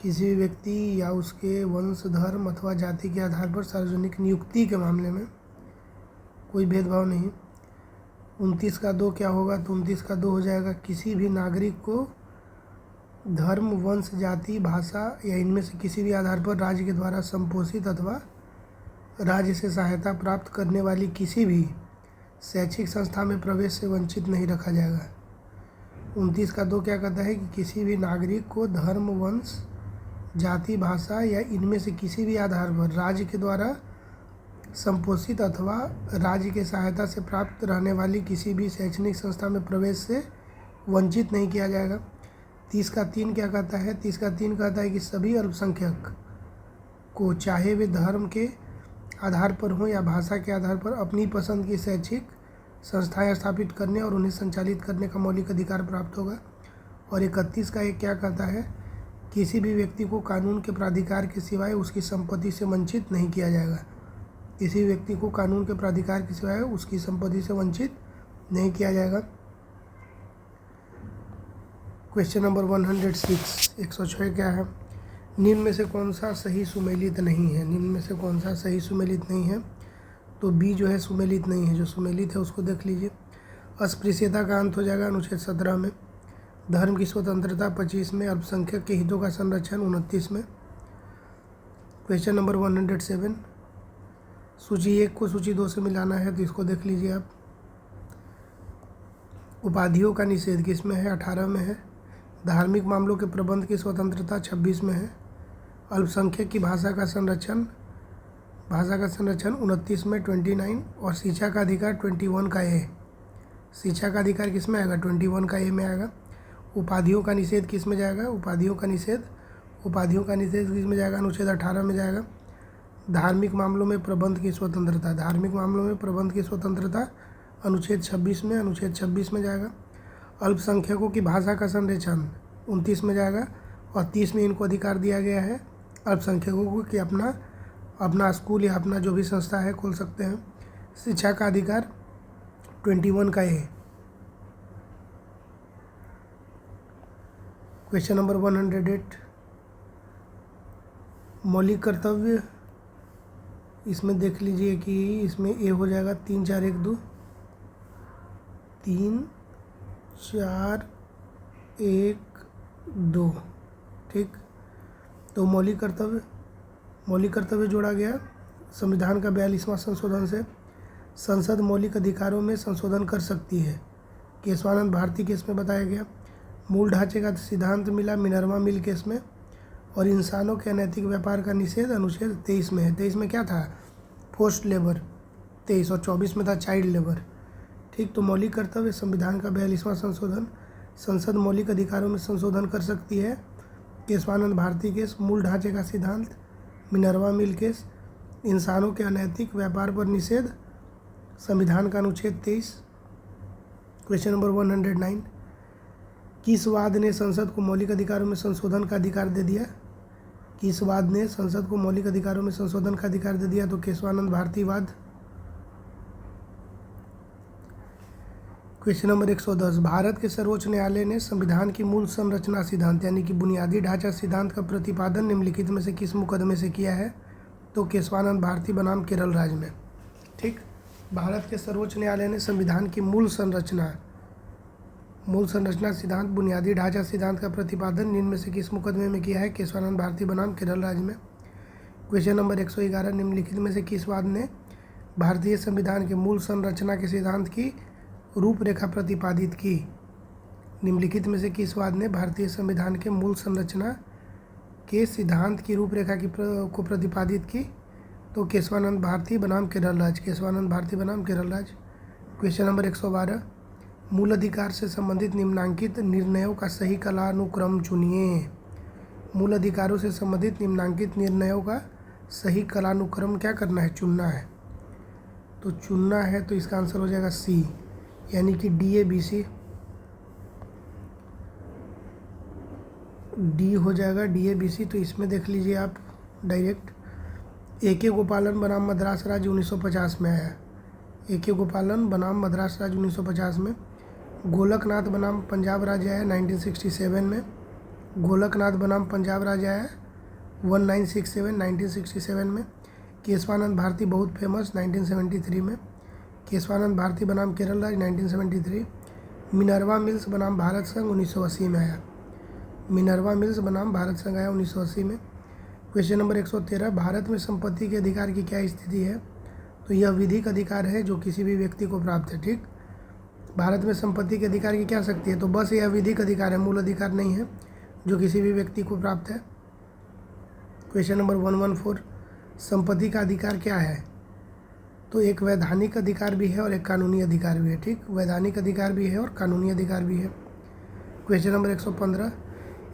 किसी भी व्यक्ति या उसके वंश, धर्म अथवा जाति के आधार पर सार्वजनिक नियुक्ति के मामले में कोई भेदभाव नहीं। 29 का 2 क्या होगा? तो 29 का 2 हो जाएगा किसी भी नागरिक को धर्म, वंश, जाति, भाषा या इनमें से किसी भी आधार पर राज्य के द्वारा संपोषित अथवा राज्य से सहायता प्राप्त करने वाली किसी भी शैक्षिक संस्था में प्रवेश से वंचित नहीं रखा जाएगा। 29 का 2 क्या कहता है कि किसी भी नागरिक को धर्म, वंश, जाति, भाषा या इनमें से किसी भी आधार पर राज्य के द्वारा संपोषित अथवा राज्य के सहायता से प्राप्त रहने वाली किसी भी शैक्षणिक संस्था में प्रवेश से वंचित नहीं किया जाएगा। 30 का 3 क्या कहता है? 30 का 3 कहता है कि सभी अल्पसंख्यक को चाहे वे धर्म के आधार पर हो या भाषा के आधार पर अपनी पसंद की शैक्षिक संस्थाएं स्थापित करने और उन्हें संचालित करने का मौलिक अधिकार प्राप्त होगा। और 31 का एक क्या कहता है? किसी भी व्यक्ति को कानून के प्राधिकार के सिवाय उसकी संपत्ति से वंचित नहीं किया जाएगा। किसी व्यक्ति को कानून के प्राधिकार के सिवाय उसकी संपत्ति से वंचित नहीं किया जाएगा। Question number 106। 106 क्या है? निम्न में से कौन सा सही सुमेलित नहीं है? निम्न में से कौन सा सही सुमेलित नहीं है? तो बी जो है सुमेलित नहीं है। जो सुमेलित है उसको देख लीजिए। अस्पृश्यता का अंत हो जाएगा अनुच्छेद 17 में। धर्म की स्वतंत्रता 25 में। अल्पसंख्यक के हितों का संरक्षण 29 में। Question number 107। सूची 1 को सूची 2 से मिलाना है, तो इसको देख लीजिए आप। उपाधियों का निषेध किस में है? 18 में है। धार्मिक मामलों के प्रबंध की स्वतंत्रता 26 में है। अल्पसंख्यक की भाषा का संरक्षण 29 में 29। और शिक्षा का अधिकार 21 का ए। शिक्षा का अधिकार किस में आएगा? 21 का ए में आएगा। उपाधियों का निषेध किस में जाएगा? उपाधियों का निषेध उपाधियों का निषेध किसमें जाएगा? अनुच्छेद 18 में जाएगा। धार्मिक मामलों में प्रबंध की स्वतंत्रता, धार्मिक मामलों में प्रबंध की स्वतंत्रता अनुच्छेद 26 में, अनुच्छेद 26 में जाएगा। अल्पसंख्यकों की भाषा का संरक्षण 29 में जाएगा। और 30 में इनको अधिकार दिया गया है अल्पसंख्यकों को कि अपना स्कूल या अपना जो भी संस्था है खोल सकते हैं। शिक्षा का अधिकार 21 का ए। क्वेश्चन नंबर 108 मौलिक कर्तव्य, इसमें देख लीजिए कि इसमें ए हो जाएगा 3 4 1 2, 3 4 1 2। ठीक, तो मौलिक कर्तव्य जोड़ा गया संविधान का 42वां संशोधन से। संसद मौलिक अधिकारों में संशोधन कर सकती है, केशवानंद भारती केस में बताया गया। मूल ढांचे का सिद्धांत मिला मिनर्वा मिल केस में। और इंसानों के अनैतिक व्यापार का निषेध अनुच्छेद 23 में है। 23 में क्या था? फोर्स्ड लेबर 23, और 24 में था चाइल्ड लेबर। ठीक, तो मौलिक कर्तव्य संविधान का 42वां संशोधन। संसद मौलिक अधिकारों में संशोधन कर सकती है, केशवानंद भारती केस। मूल ढांचे का सिद्धांत मिनर्वा मिल केस। इंसानों के अनैतिक व्यापार पर निषेध संविधान का अनुच्छेद 23। क्वेश्चन नंबर 109 किस वाद ने संसद को मौलिक अधिकारों में संशोधन का अधिकार दे दिया? किस वाद ने संसद को मौलिक अधिकारों में संशोधन का अधिकार दे दिया? तो केशवानंद भारती वाद। क्वेश्चन नंबर 110 भारत के सर्वोच्च न्यायालय ने संविधान की मूल संरचना सिद्धांत यानी कि बुनियादी ढांचा सिद्धांत का प्रतिपादन निम्नलिखित में से किस मुकदमे से किया है? तो केशवानंद भारती बनाम केरल राज्य में। ठीक, भारत के सर्वोच्च न्यायालय ने संविधान की मूल संरचना सिद्धांत बुनियादी ढांचा सिद्धांत का प्रतिपादन निम्न में से किस मुकदमे में किया है? केशवानंद भारती बनाम केरल राज्य में। क्वेश्चन नंबर 111 निम्नलिखित में से किस वाद ने भारतीय संविधान के मूल संरचना के सिद्धांत की रूपरेखा प्रतिपादित की? निम्नलिखित में से किस वाद ने भारतीय संविधान के मूल संरचना के सिद्धांत की रूपरेखा को प्रतिपादित की? तो केशवानंद भारती बनाम केरल राज्य, केशवानंद भारती बनाम केरल राज्य। क्वेश्चन नंबर 112 मूल अधिकार से संबंधित निम्नांकित निर्णयों का सही कालानुक्रम चुनिए। मूल अधिकारों से संबंधित निम्नांकित निर्णयों का सही कालानुक्रम क्या करना है? चुनना है। तो चुनना है तो इसका आंसर हो जाएगा सी, यानी कि DABC। डी हो जाएगा DABC। तो इसमें देख लीजिए आप डायरेक्ट AK गोपालन बनाम मद्रास राज्य 1950 में आया। AK गोपालन बनाम मद्रास राज्य 1950 में। गोलकनाथ बनाम पंजाब राज्य आया 1967 में। गोलकनाथ बनाम पंजाब राज्य आया 1967 में। केशवानंद भारती बहुत फेमस 1973 में। केशवानंद भारती बनाम केरल राज्य 1973। मिनर्वा मिल्स बनाम भारत संघ 1980 में आया। मिनर्वा मिल्स बनाम भारत संघ आया 1980 में। क्वेश्चन नंबर 113 भारत में संपत्ति के अधिकार की क्या स्थिति है? तो यह विधिक अधिकार है जो किसी भी व्यक्ति को प्राप्त है। ठीक, भारत में संपत्ति के अधिकार की क्या शक्ति है? तो बस यह विधिक अधिकार है, मूल अधिकार नहीं है, जो किसी भी व्यक्ति को प्राप्त है। क्वेश्चन नंबर 114 संपत्ति का अधिकार क्या है? तो एक वैधानिक अधिकार भी है और एक कानूनी अधिकार भी है। ठीक, वैधानिक अधिकार भी है और कानूनी अधिकार भी है। क्वेश्चन नंबर 115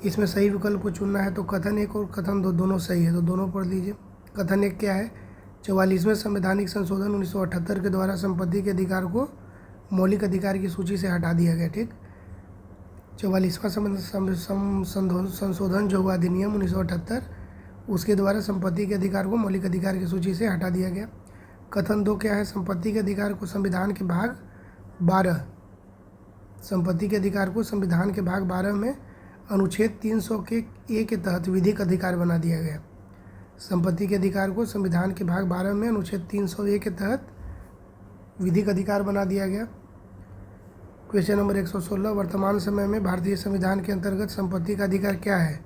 इसमें सही विकल्प को चुनना है। तो कथन 1 और कथन 2 दोनों सही है, तो दोनों पढ़ लीजिए। कथन 1 क्या है? 44वें संवैधानिक संशोधन 1978 के द्वारा संपत्ति के अधिकार को मौलिक अधिकार की सूची से हटा दिया गया। ठीक, 44वां संशोधन जो हुआ अधिनियम 1978, उसके द्वारा संपत्ति के अधिकार को मौलिक अधिकार की सूची से हटा दिया गया। कथन 2 क्या है? संपत्ति के अधिकार को संविधान के भाग 12 संपत्ति के अधिकार को संविधान के भाग 12 में अनुच्छेद 300 के ए के तहत विधिक अधिकार बना दिया गया। संपत्ति के अधिकार को संविधान के भाग 12 में अनुच्छेद 300 ए के तहत विधिक अधिकार बना दिया गया। क्वेश्चन नंबर 116 वर्तमान समय में भारतीय संविधान के अंतर्गत संपत्ति का अधिकार क्या है?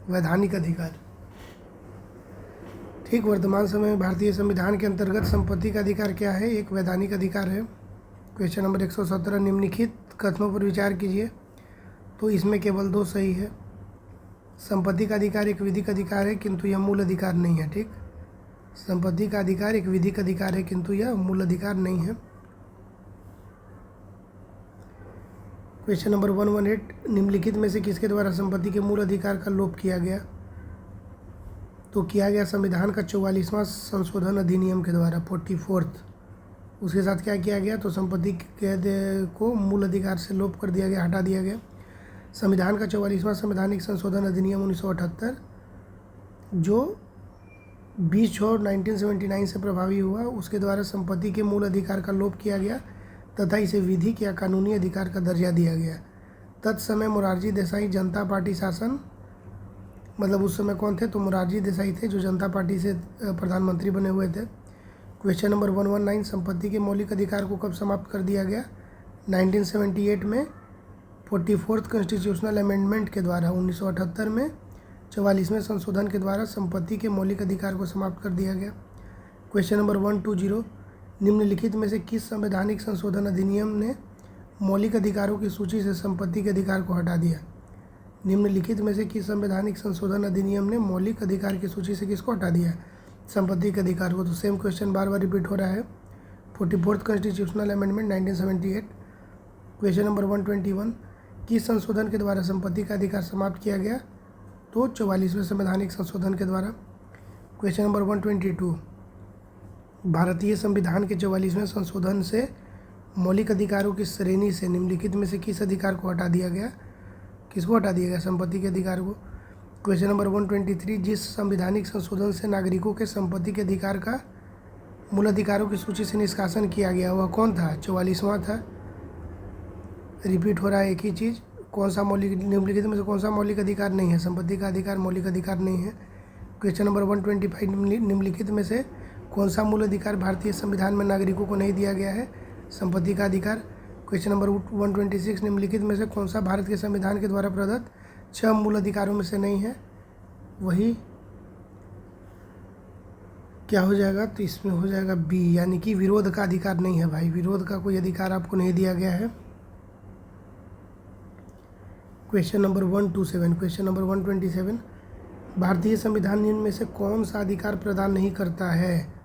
वैधानिक अधिकार। ठीक, वर्तमान समय में भारतीय संविधान के अंतर्गत संपत्ति का अधिकार क्या है? एक वैधानिक अधिकार है। क्वेश्चन नंबर 117 निम्नलिखित कथनों पर विचार कीजिए। तो इसमें केवल 2 सही है। संपत्ति का अधिकार एक विधिक अधिकार है किंतु यह मूल अधिकार नहीं है। ठीक, संपत्ति का अधिकार एक विधिक अधिकार है किंतु यह मूल अधिकार नहीं है। क्वेश्चन नंबर 118, निम्नलिखित में से किसके द्वारा संपत्ति के मूल अधिकार का लोप किया गया? तो किया गया संविधान का 44वां संशोधन अधिनियम के द्वारा, 44th। उसके साथ क्या किया गया? तो संपत्ति के को मूल अधिकार से लोप कर दिया गया, हटा दिया गया। संविधान का 44वां संवैधानिक संशोधन अधिनियम 1978 जो 20/6/1979 से प्रभावी हुआ, उसके द्वारा संपत्ति के मूल अधिकार का लोप किया गया तथा इसे विधिक या कानूनी अधिकार का दर्जा दिया गया। तत्समय मोरारजी देसाई जनता पार्टी शासन, मतलब उस समय कौन थे? तो मोरारजी देसाई थे जो जनता पार्टी से प्रधानमंत्री बने हुए थे। क्वेश्चन नंबर 119, संपत्ति के मौलिक अधिकार को कब समाप्त कर दिया गया? 1978 में 44th कॉन्स्टिट्यूशनल अमेंडमेंट के द्वारा, 1978 में 44वें संशोधन के द्वारा संपत्ति के मौलिक अधिकार को समाप्त कर दिया गया। क्वेश्चन नंबर 120, निम्नलिखित में से किस संवैधानिक संशोधन अधिनियम ने मौलिक अधिकारों की सूची से संपत्ति के अधिकार को हटा दिया? निम्नलिखित में से किस संवैधानिक संशोधन अधिनियम ने मौलिक अधिकार की सूची से किसको हटा दिया? संपत्ति के अधिकार को। तो सेम क्वेश्चन बार बार रिपीट हो रहा है। 44th constitutional amendment 1978। Question number 121, किस संशोधन के द्वारा संपत्ति का अधिकार समाप्त किया गया? तो 44वें संवैधानिक संशोधन के द्वारा। क्वेश्चन नंबर 122, भारतीय संविधान के 44वें संशोधन से मौलिक अधिकारों की श्रेणी से निम्नलिखित में से किस अधिकार को हटा दिया गया? किसको हटा दिया गया? संपत्ति के अधिकार को। क्वेश्चन नंबर 123, जिस संवैधानिक संशोधन से नागरिकों के संपत्ति के अधिकार का मूल अधिकारों की सूची से निष्कासन किया गया वह कौन था? 44वां था। रिपीट हो रहा है एक ही चीज़। कौन सा मौलिक, निम्नलिखित में से कौन सा मौलिक अधिकार नहीं है? संपत्ति का अधिकार मौलिक अधिकार नहीं है। क्वेश्चन नंबर 125, निम्नलिखित में से कौन सा मूल अधिकार भारतीय संविधान में नागरिकों को नहीं दिया गया है? संपत्ति का अधिकार। क्वेश्चन नंबर 126, निम्नलिखित में से कौन सा भारत के संविधान के द्वारा प्रदत्त 6 मूल अधिकारों में से नहीं है? वही क्या हो जाएगा? तो इसमें हो जाएगा बी, यानी कि विरोध का अधिकार नहीं है भाई, विरोध का कोई अधिकार आपको नहीं दिया गया है। क्वेश्चन नंबर 127, क्वेश्चन नंबर 127, भारतीय संविधान निम्न में से कौन सा अधिकार प्रदान नहीं करता है?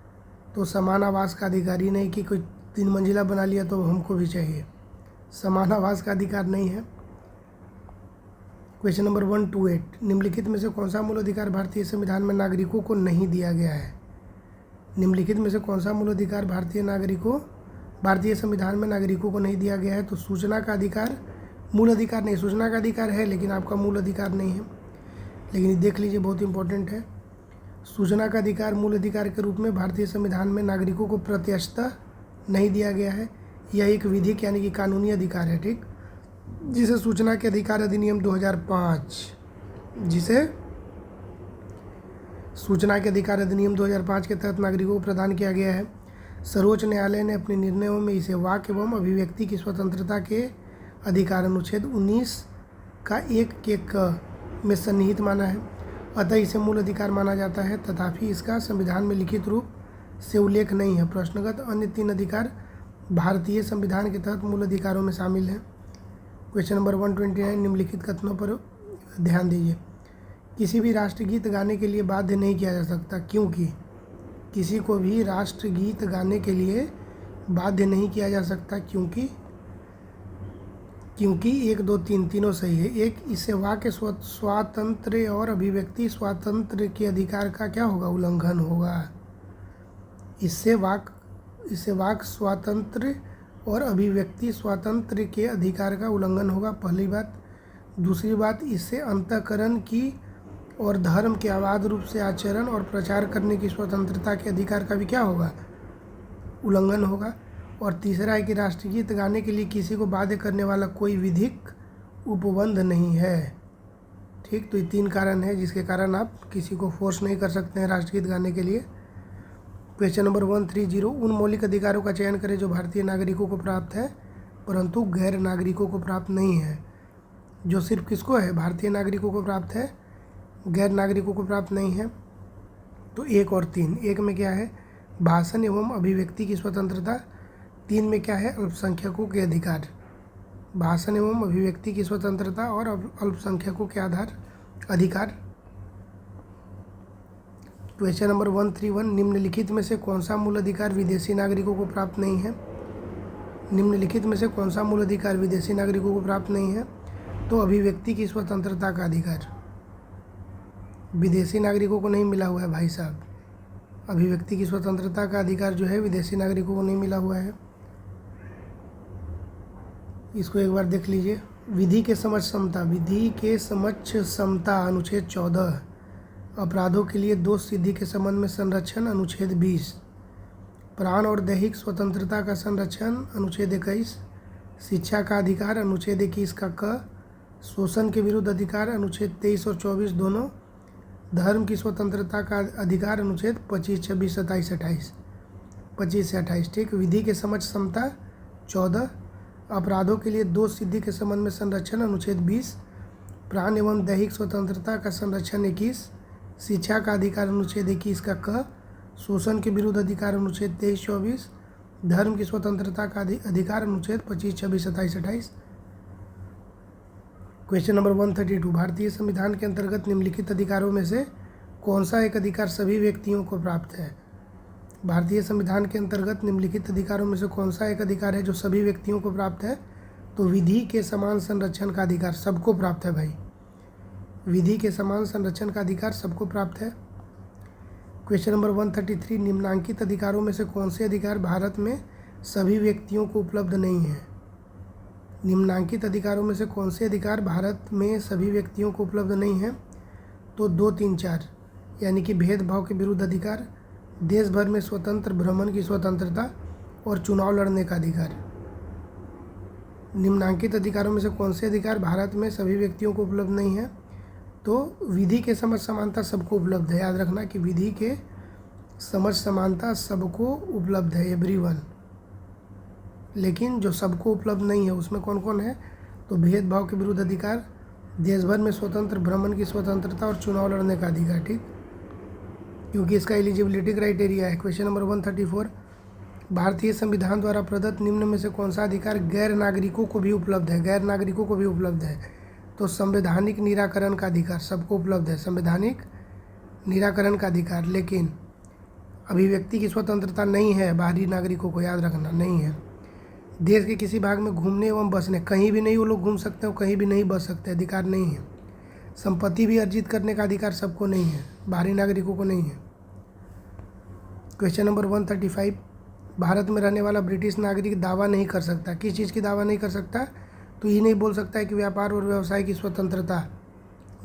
तो समान आवास का अधिकार ही नहीं कि कोई 3 मंजिला बना लिया तो हमको भी चाहिए, समान आवास का अधिकार नहीं है। क्वेश्चन नंबर 128, निम्नलिखित में से कौन सा मूल अधिकार भारतीय संविधान में नागरिकों को नहीं दिया गया है? निम्नलिखित में से कौन सा मूल अधिकार भारतीय संविधान में नागरिकों को नहीं दिया गया है? तो सूचना का अधिकार मूल अधिकार नहीं, सूचना का अधिकार है लेकिन आपका मूल अधिकार नहीं है। लेकिन देख लीजिए, बहुत इंपॉर्टेंट है। सूचना का अधिकार मूल अधिकार के रूप में भारतीय संविधान में नागरिकों को प्रत्यक्षतः नहीं दिया गया है। यह एक विधिक यानी कि कानूनी अधिकार है, ठीक, जिसे सूचना के अधिकार अधिनियम 2005, जिसे सूचना के अधिकार अधिनियम 2005 के तहत नागरिकों को प्रदान किया गया है। सर्वोच्च न्यायालय ने अपने निर्णयों में इसे वाक एवं अभिव्यक्ति की स्वतंत्रता के अधिकार अनुच्छेद 19 का 1 के क में सन्निहित माना है, अतः इसे मूल अधिकार माना जाता है। तथापि इसका संविधान में लिखित रूप से उल्लेख नहीं है। प्रश्नगत अन्य 3 अधिकार भारतीय संविधान के तहत मूल अधिकारों में शामिल हैं। क्वेश्चन नंबर 129, निम्नलिखित कथनों पर ध्यान दीजिए। किसी भी राष्ट्रगीत गाने के लिए बाध्य नहीं किया जा सकता, क्योंकि किसी को भी राष्ट्रगीत गाने के लिए बाध्य नहीं किया जा सकता, क्योंकि 1 2 3 तीनों सही है। एक, इससे वाक्य स्वातंत्र्य और अभिव्यक्ति स्वातंत्र्य के अधिकार का क्या होगा? उल्लंघन होगा। इससे वाक स्वातंत्र्य और अभिव्यक्ति स्वातंत्र्य के अधिकार का उल्लंघन होगा, पहली बात। दूसरी बात, इससे अंतःकरण की और धर्म के अबाध रूप से आचरण और प्रचार करने की स्वतंत्रता के अधिकार का भी क्या होगा? उल्लंघन होगा। और तीसरा है कि राष्ट्रगीत गाने के लिए किसी को बाध्य करने वाला कोई विधिक उपबंध नहीं है, ठीक। तो ये 3 कारण है जिसके कारण आप किसी को फोर्स नहीं कर सकते हैं राष्ट्रगीत गाने के लिए। क्वेश्चन नंबर 130, उन मौलिक अधिकारों का चयन करें जो भारतीय नागरिकों को प्राप्त है परंतु गैर नागरिकों को प्राप्त नहीं है। जो सिर्फ किसको है? भारतीय नागरिकों को प्राप्त है, गैर नागरिकों को प्राप्त नहीं है। तो 1 और 3, 1 में क्या है? भाषण एवं अभिव्यक्ति की स्वतंत्रता। 3 में क्या है? अल्पसंख्यकों के अधिकार। भाषण एवं अभिव्यक्ति की स्वतंत्रता और अल्पसंख्यकों के अधिकार। क्वेश्चन नंबर 131, निम्नलिखित में से कौन सा मूल अधिकार विदेशी नागरिकों को प्राप्त नहीं है? निम्नलिखित में से कौन सा मूल अधिकार विदेशी नागरिकों को प्राप्त नहीं है? तो अभिव्यक्ति की स्वतंत्रता का अधिकार विदेशी नागरिकों को नहीं मिला हुआ है भाई साहब। अभिव्यक्ति की स्वतंत्रता का अधिकार जो है विदेशी नागरिकों को नहीं मिला हुआ है। इसको एक बार देख लीजिए। विधि के समक्ष समता, विधि के समक्ष समता अनुच्छेद 14, अपराधों के लिए दोष सिद्धि के संबंध में संरक्षण अनुच्छेद 20, प्राण और दैहिक स्वतंत्रता का संरक्षण अनुच्छेद 21, शिक्षा का अधिकार अनुच्छेद 21 का क, शोषण के विरुद्ध अधिकार अनुच्छेद 23 और 24 दोनों, धर्म की स्वतंत्रता का अधिकार अनुच्छेद 25, 26, 27, 28, 25 से 28। ठीक। विधि के समक्ष समता 14, अपराधों के लिए दोष सिद्धि के संबंध में संरक्षण अनुच्छेद 20, प्राण एवं दैहिक स्वतंत्रता का संरक्षण 21, शिक्षा का अधिकार अनुच्छेद 21 का क, शोषण के विरुद्ध अधिकार अनुच्छेद 23, 24, धर्म की स्वतंत्रता का अधिकार अनुच्छेद 25, 26, 27, 28। क्वेश्चन नंबर 132, भारतीय संविधान के अंतर्गत निम्नलिखित अधिकारों में से कौन सा एक अधिकार सभी व्यक्तियों को प्राप्त है? भारतीय संविधान के अंतर्गत निम्नलिखित अधिकारों में से कौन सा एक अधिकार है जो सभी व्यक्तियों को प्राप्त है? तो विधि के समान संरक्षण का अधिकार सबको प्राप्त है भाई। विधि के समान संरक्षण का अधिकार सबको प्राप्त है। क्वेश्चन नंबर 133, निम्नांकित अधिकारों में से कौन से अधिकार भारत में सभी व्यक्तियों को उपलब्ध नहीं है? निम्नांकित अधिकारों में से कौन से अधिकार भारत में सभी व्यक्तियों को उपलब्ध नहीं है? तो 2, 3, 4 यानी कि भेदभाव के विरुद्ध अधिकार, देश भर में स्वतंत्र भ्रमण की स्वतंत्रता और चुनाव लड़ने का अधिकार। निम्नांकित अधिकारों में से कौन से अधिकार भारत में सभी व्यक्तियों को उपलब्ध नहीं है? तो विधि के समक्ष समानता सबको उपलब्ध है। याद रखना कि विधि के समक्ष समानता सबको उपलब्ध है, एवरीवन। लेकिन जो सबको उपलब्ध नहीं है उसमें कौन कौन है? तो भेदभाव के विरुद्ध अधिकार, देश भर में स्वतंत्र भ्रमण की स्वतंत्रता और चुनाव लड़ने का अधिकार। ठीक, क्योंकि इसका एलिजिबिलिटी क्राइटेरिया है। क्वेश्चन नंबर 134, भारतीय संविधान द्वारा प्रदत्त निम्न में से कौन सा अधिकार गैर नागरिकों को भी उपलब्ध है? गैर नागरिकों को भी उपलब्ध है। तो संवैधानिक निराकरण का अधिकार सबको उपलब्ध है, संवैधानिक निराकरण का अधिकार। लेकिन अभिव्यक्ति की स्वतंत्रता नहीं है बाहरी नागरिकों को, याद रखना, नहीं है। देश के किसी भाग में घूमने एवं बसने, कहीं भी नहीं वो लोग घूम सकते हो, कहीं भी नहीं बस सकते, अधिकार नहीं है। संपत्ति भी अर्जित करने का अधिकार सबको नहीं है, बाहरी नागरिकों को नहीं है। क्वेश्चन नंबर 135, भारत में रहने वाला ब्रिटिश नागरिक दावा नहीं कर सकता। किस चीज़ की दावा नहीं कर सकता? तो ये नहीं बोल सकता है कि व्यापार और व्यवसाय की स्वतंत्रता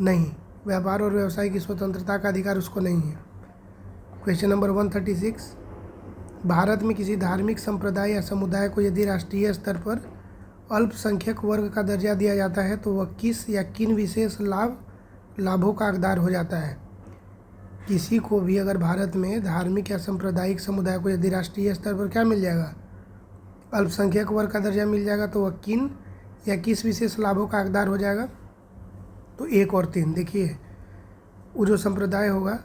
नहीं, व्यापार और व्यवसाय की स्वतंत्रता का अधिकार उसको नहीं है। क्वेश्चन नंबर 136, भारत में किसी धार्मिक संप्रदाय या समुदाय को यदि राष्ट्रीय स्तर पर अल्पसंख्यक वर्ग का दर्जा दिया जाता है तो वह किस या किन विशेष लाभों का हकदार हो जाता है? किसी को भी अगर भारत में धार्मिक या सांप्रदायिक समुदाय को यदि राष्ट्रीय स्तर पर क्या मिल जाएगा? अल्पसंख्यक वर्ग का दर्जा मिल जाएगा, तो वह किन या किस विशेष लाभों का हकदार हो जाएगा? तो 1 और 3। देखिए, वो जो संप्रदाय होगा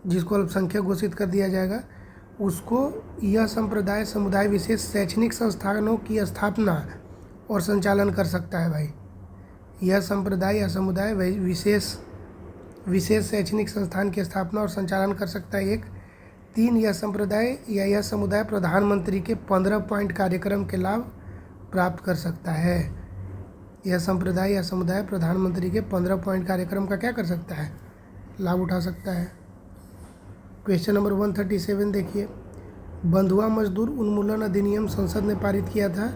जिसको अल्पसंख्यक घोषित कर दिया जाएगा, उसको यह संप्रदाय समुदाय विशेष शैक्षणिक संस्थानों की स्थापना और संचालन कर सकता है भाई। यह संप्रदाय या समुदाय विशेष शैक्षणिक संस्थान की स्थापना और संचालन कर सकता है। 1, 3, यह संप्रदाय या यह समुदाय प्रधानमंत्री के 15 पॉइंट कार्यक्रम के लाभ प्राप्त कर सकता है। यह संप्रदाय या समुदाय प्रधानमंत्री के 15 पॉइंट कार्यक्रम का क्या कर सकता है? लाभ उठा सकता है। क्वेश्चन नंबर 137 देखिए, बंधुआ मजदूर उन्मूलन अधिनियम संसद ने पारित किया था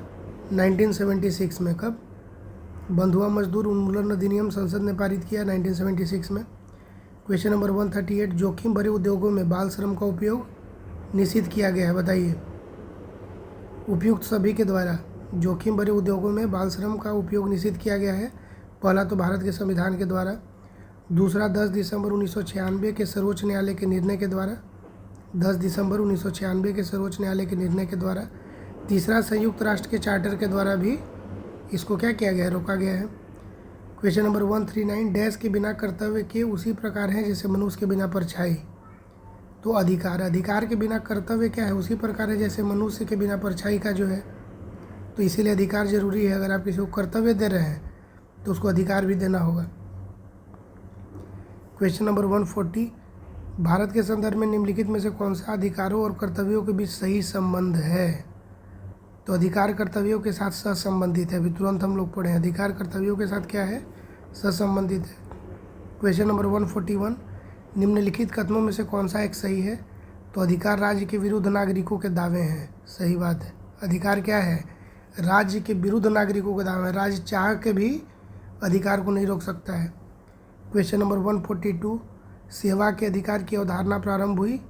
1976 में। कब? बंधुआ मजदूर उन्मूलन अधिनियम संसद ने पारित किया 1976 में। क्वेश्चन नंबर 138, जोखिम भरे उद्योगों में बाल श्रम का उपयोग निषिद्ध किया गया है, बताइए। उपयुक्त सभी के द्वारा जोखिम भरे उद्योगों में बाल श्रम का उपयोग निषिद्ध किया गया है। पहला तो भारत के संविधान के द्वारा, दूसरा 10 दिसंबर 1996 के सर्वोच्च न्यायालय के निर्णय के द्वारा, 10 दिसंबर 1996 के सर्वोच्च न्यायालय के निर्णय के द्वारा, तीसरा संयुक्त राष्ट्र के चार्टर के द्वारा भी इसको क्या किया गया है? रोका गया है। क्वेश्चन नंबर 139, डैश के बिना कर्तव्य के उसी प्रकार है जैसे मनुष्य के बिना परछाई। तो अधिकार के बिना कर्तव्य क्या है? उसी प्रकार है जैसे मनुष्य के बिना परछाई का जो है। तो इसीलिए अधिकार जरूरी है। अगर आप किसी को कर्तव्य दे रहे हैं तो उसको अधिकार भी देना होगा। क्वेश्चन नंबर 140, भारत के संदर्भ में निम्नलिखित में से कौन सा अधिकारों और कर्तव्यों के बीच सही संबंध है? तो अधिकार कर्तव्यों के साथ सहसंबंधित है। अभी तुरंत हम लोग पढ़े, अधिकार कर्तव्यों के साथ क्या है, सहसंबंधित है। क्वेश्चन नंबर 141, निम्नलिखित कथनों में से कौन सा एक सही है? तो अधिकार राज्य के विरुद्ध नागरिकों के दावे हैं, सही बात है। अधिकार क्या है? राज्य के विरुद्ध नागरिकों के दावे हैं। राज्य चाह के भी अधिकार को नहीं रोक सकता है। क्वेश्चन नंबर 142, सेवा के अधिकार की अवधारणा प्रारंभ हुई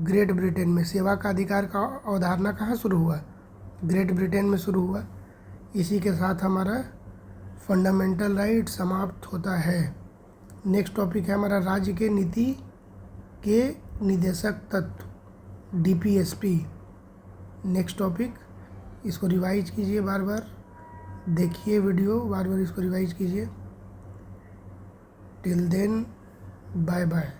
ग्रेट ब्रिटेन में। सेवा का अधिकार का अवधारणा कहाँ शुरू हुआ? ग्रेट ब्रिटेन में शुरू हुआ। इसी के साथ हमारा फंडामेंटल राइट समाप्त होता है। नेक्स्ट टॉपिक है हमारा राज्य के नीति के निदेशक तत्व, DPSP। नेक्स्ट टॉपिक, इसको रिवाइज कीजिए, बार बार देखिए वीडियो, बार बार इसको रिवाइज कीजिए। Till then bye bye.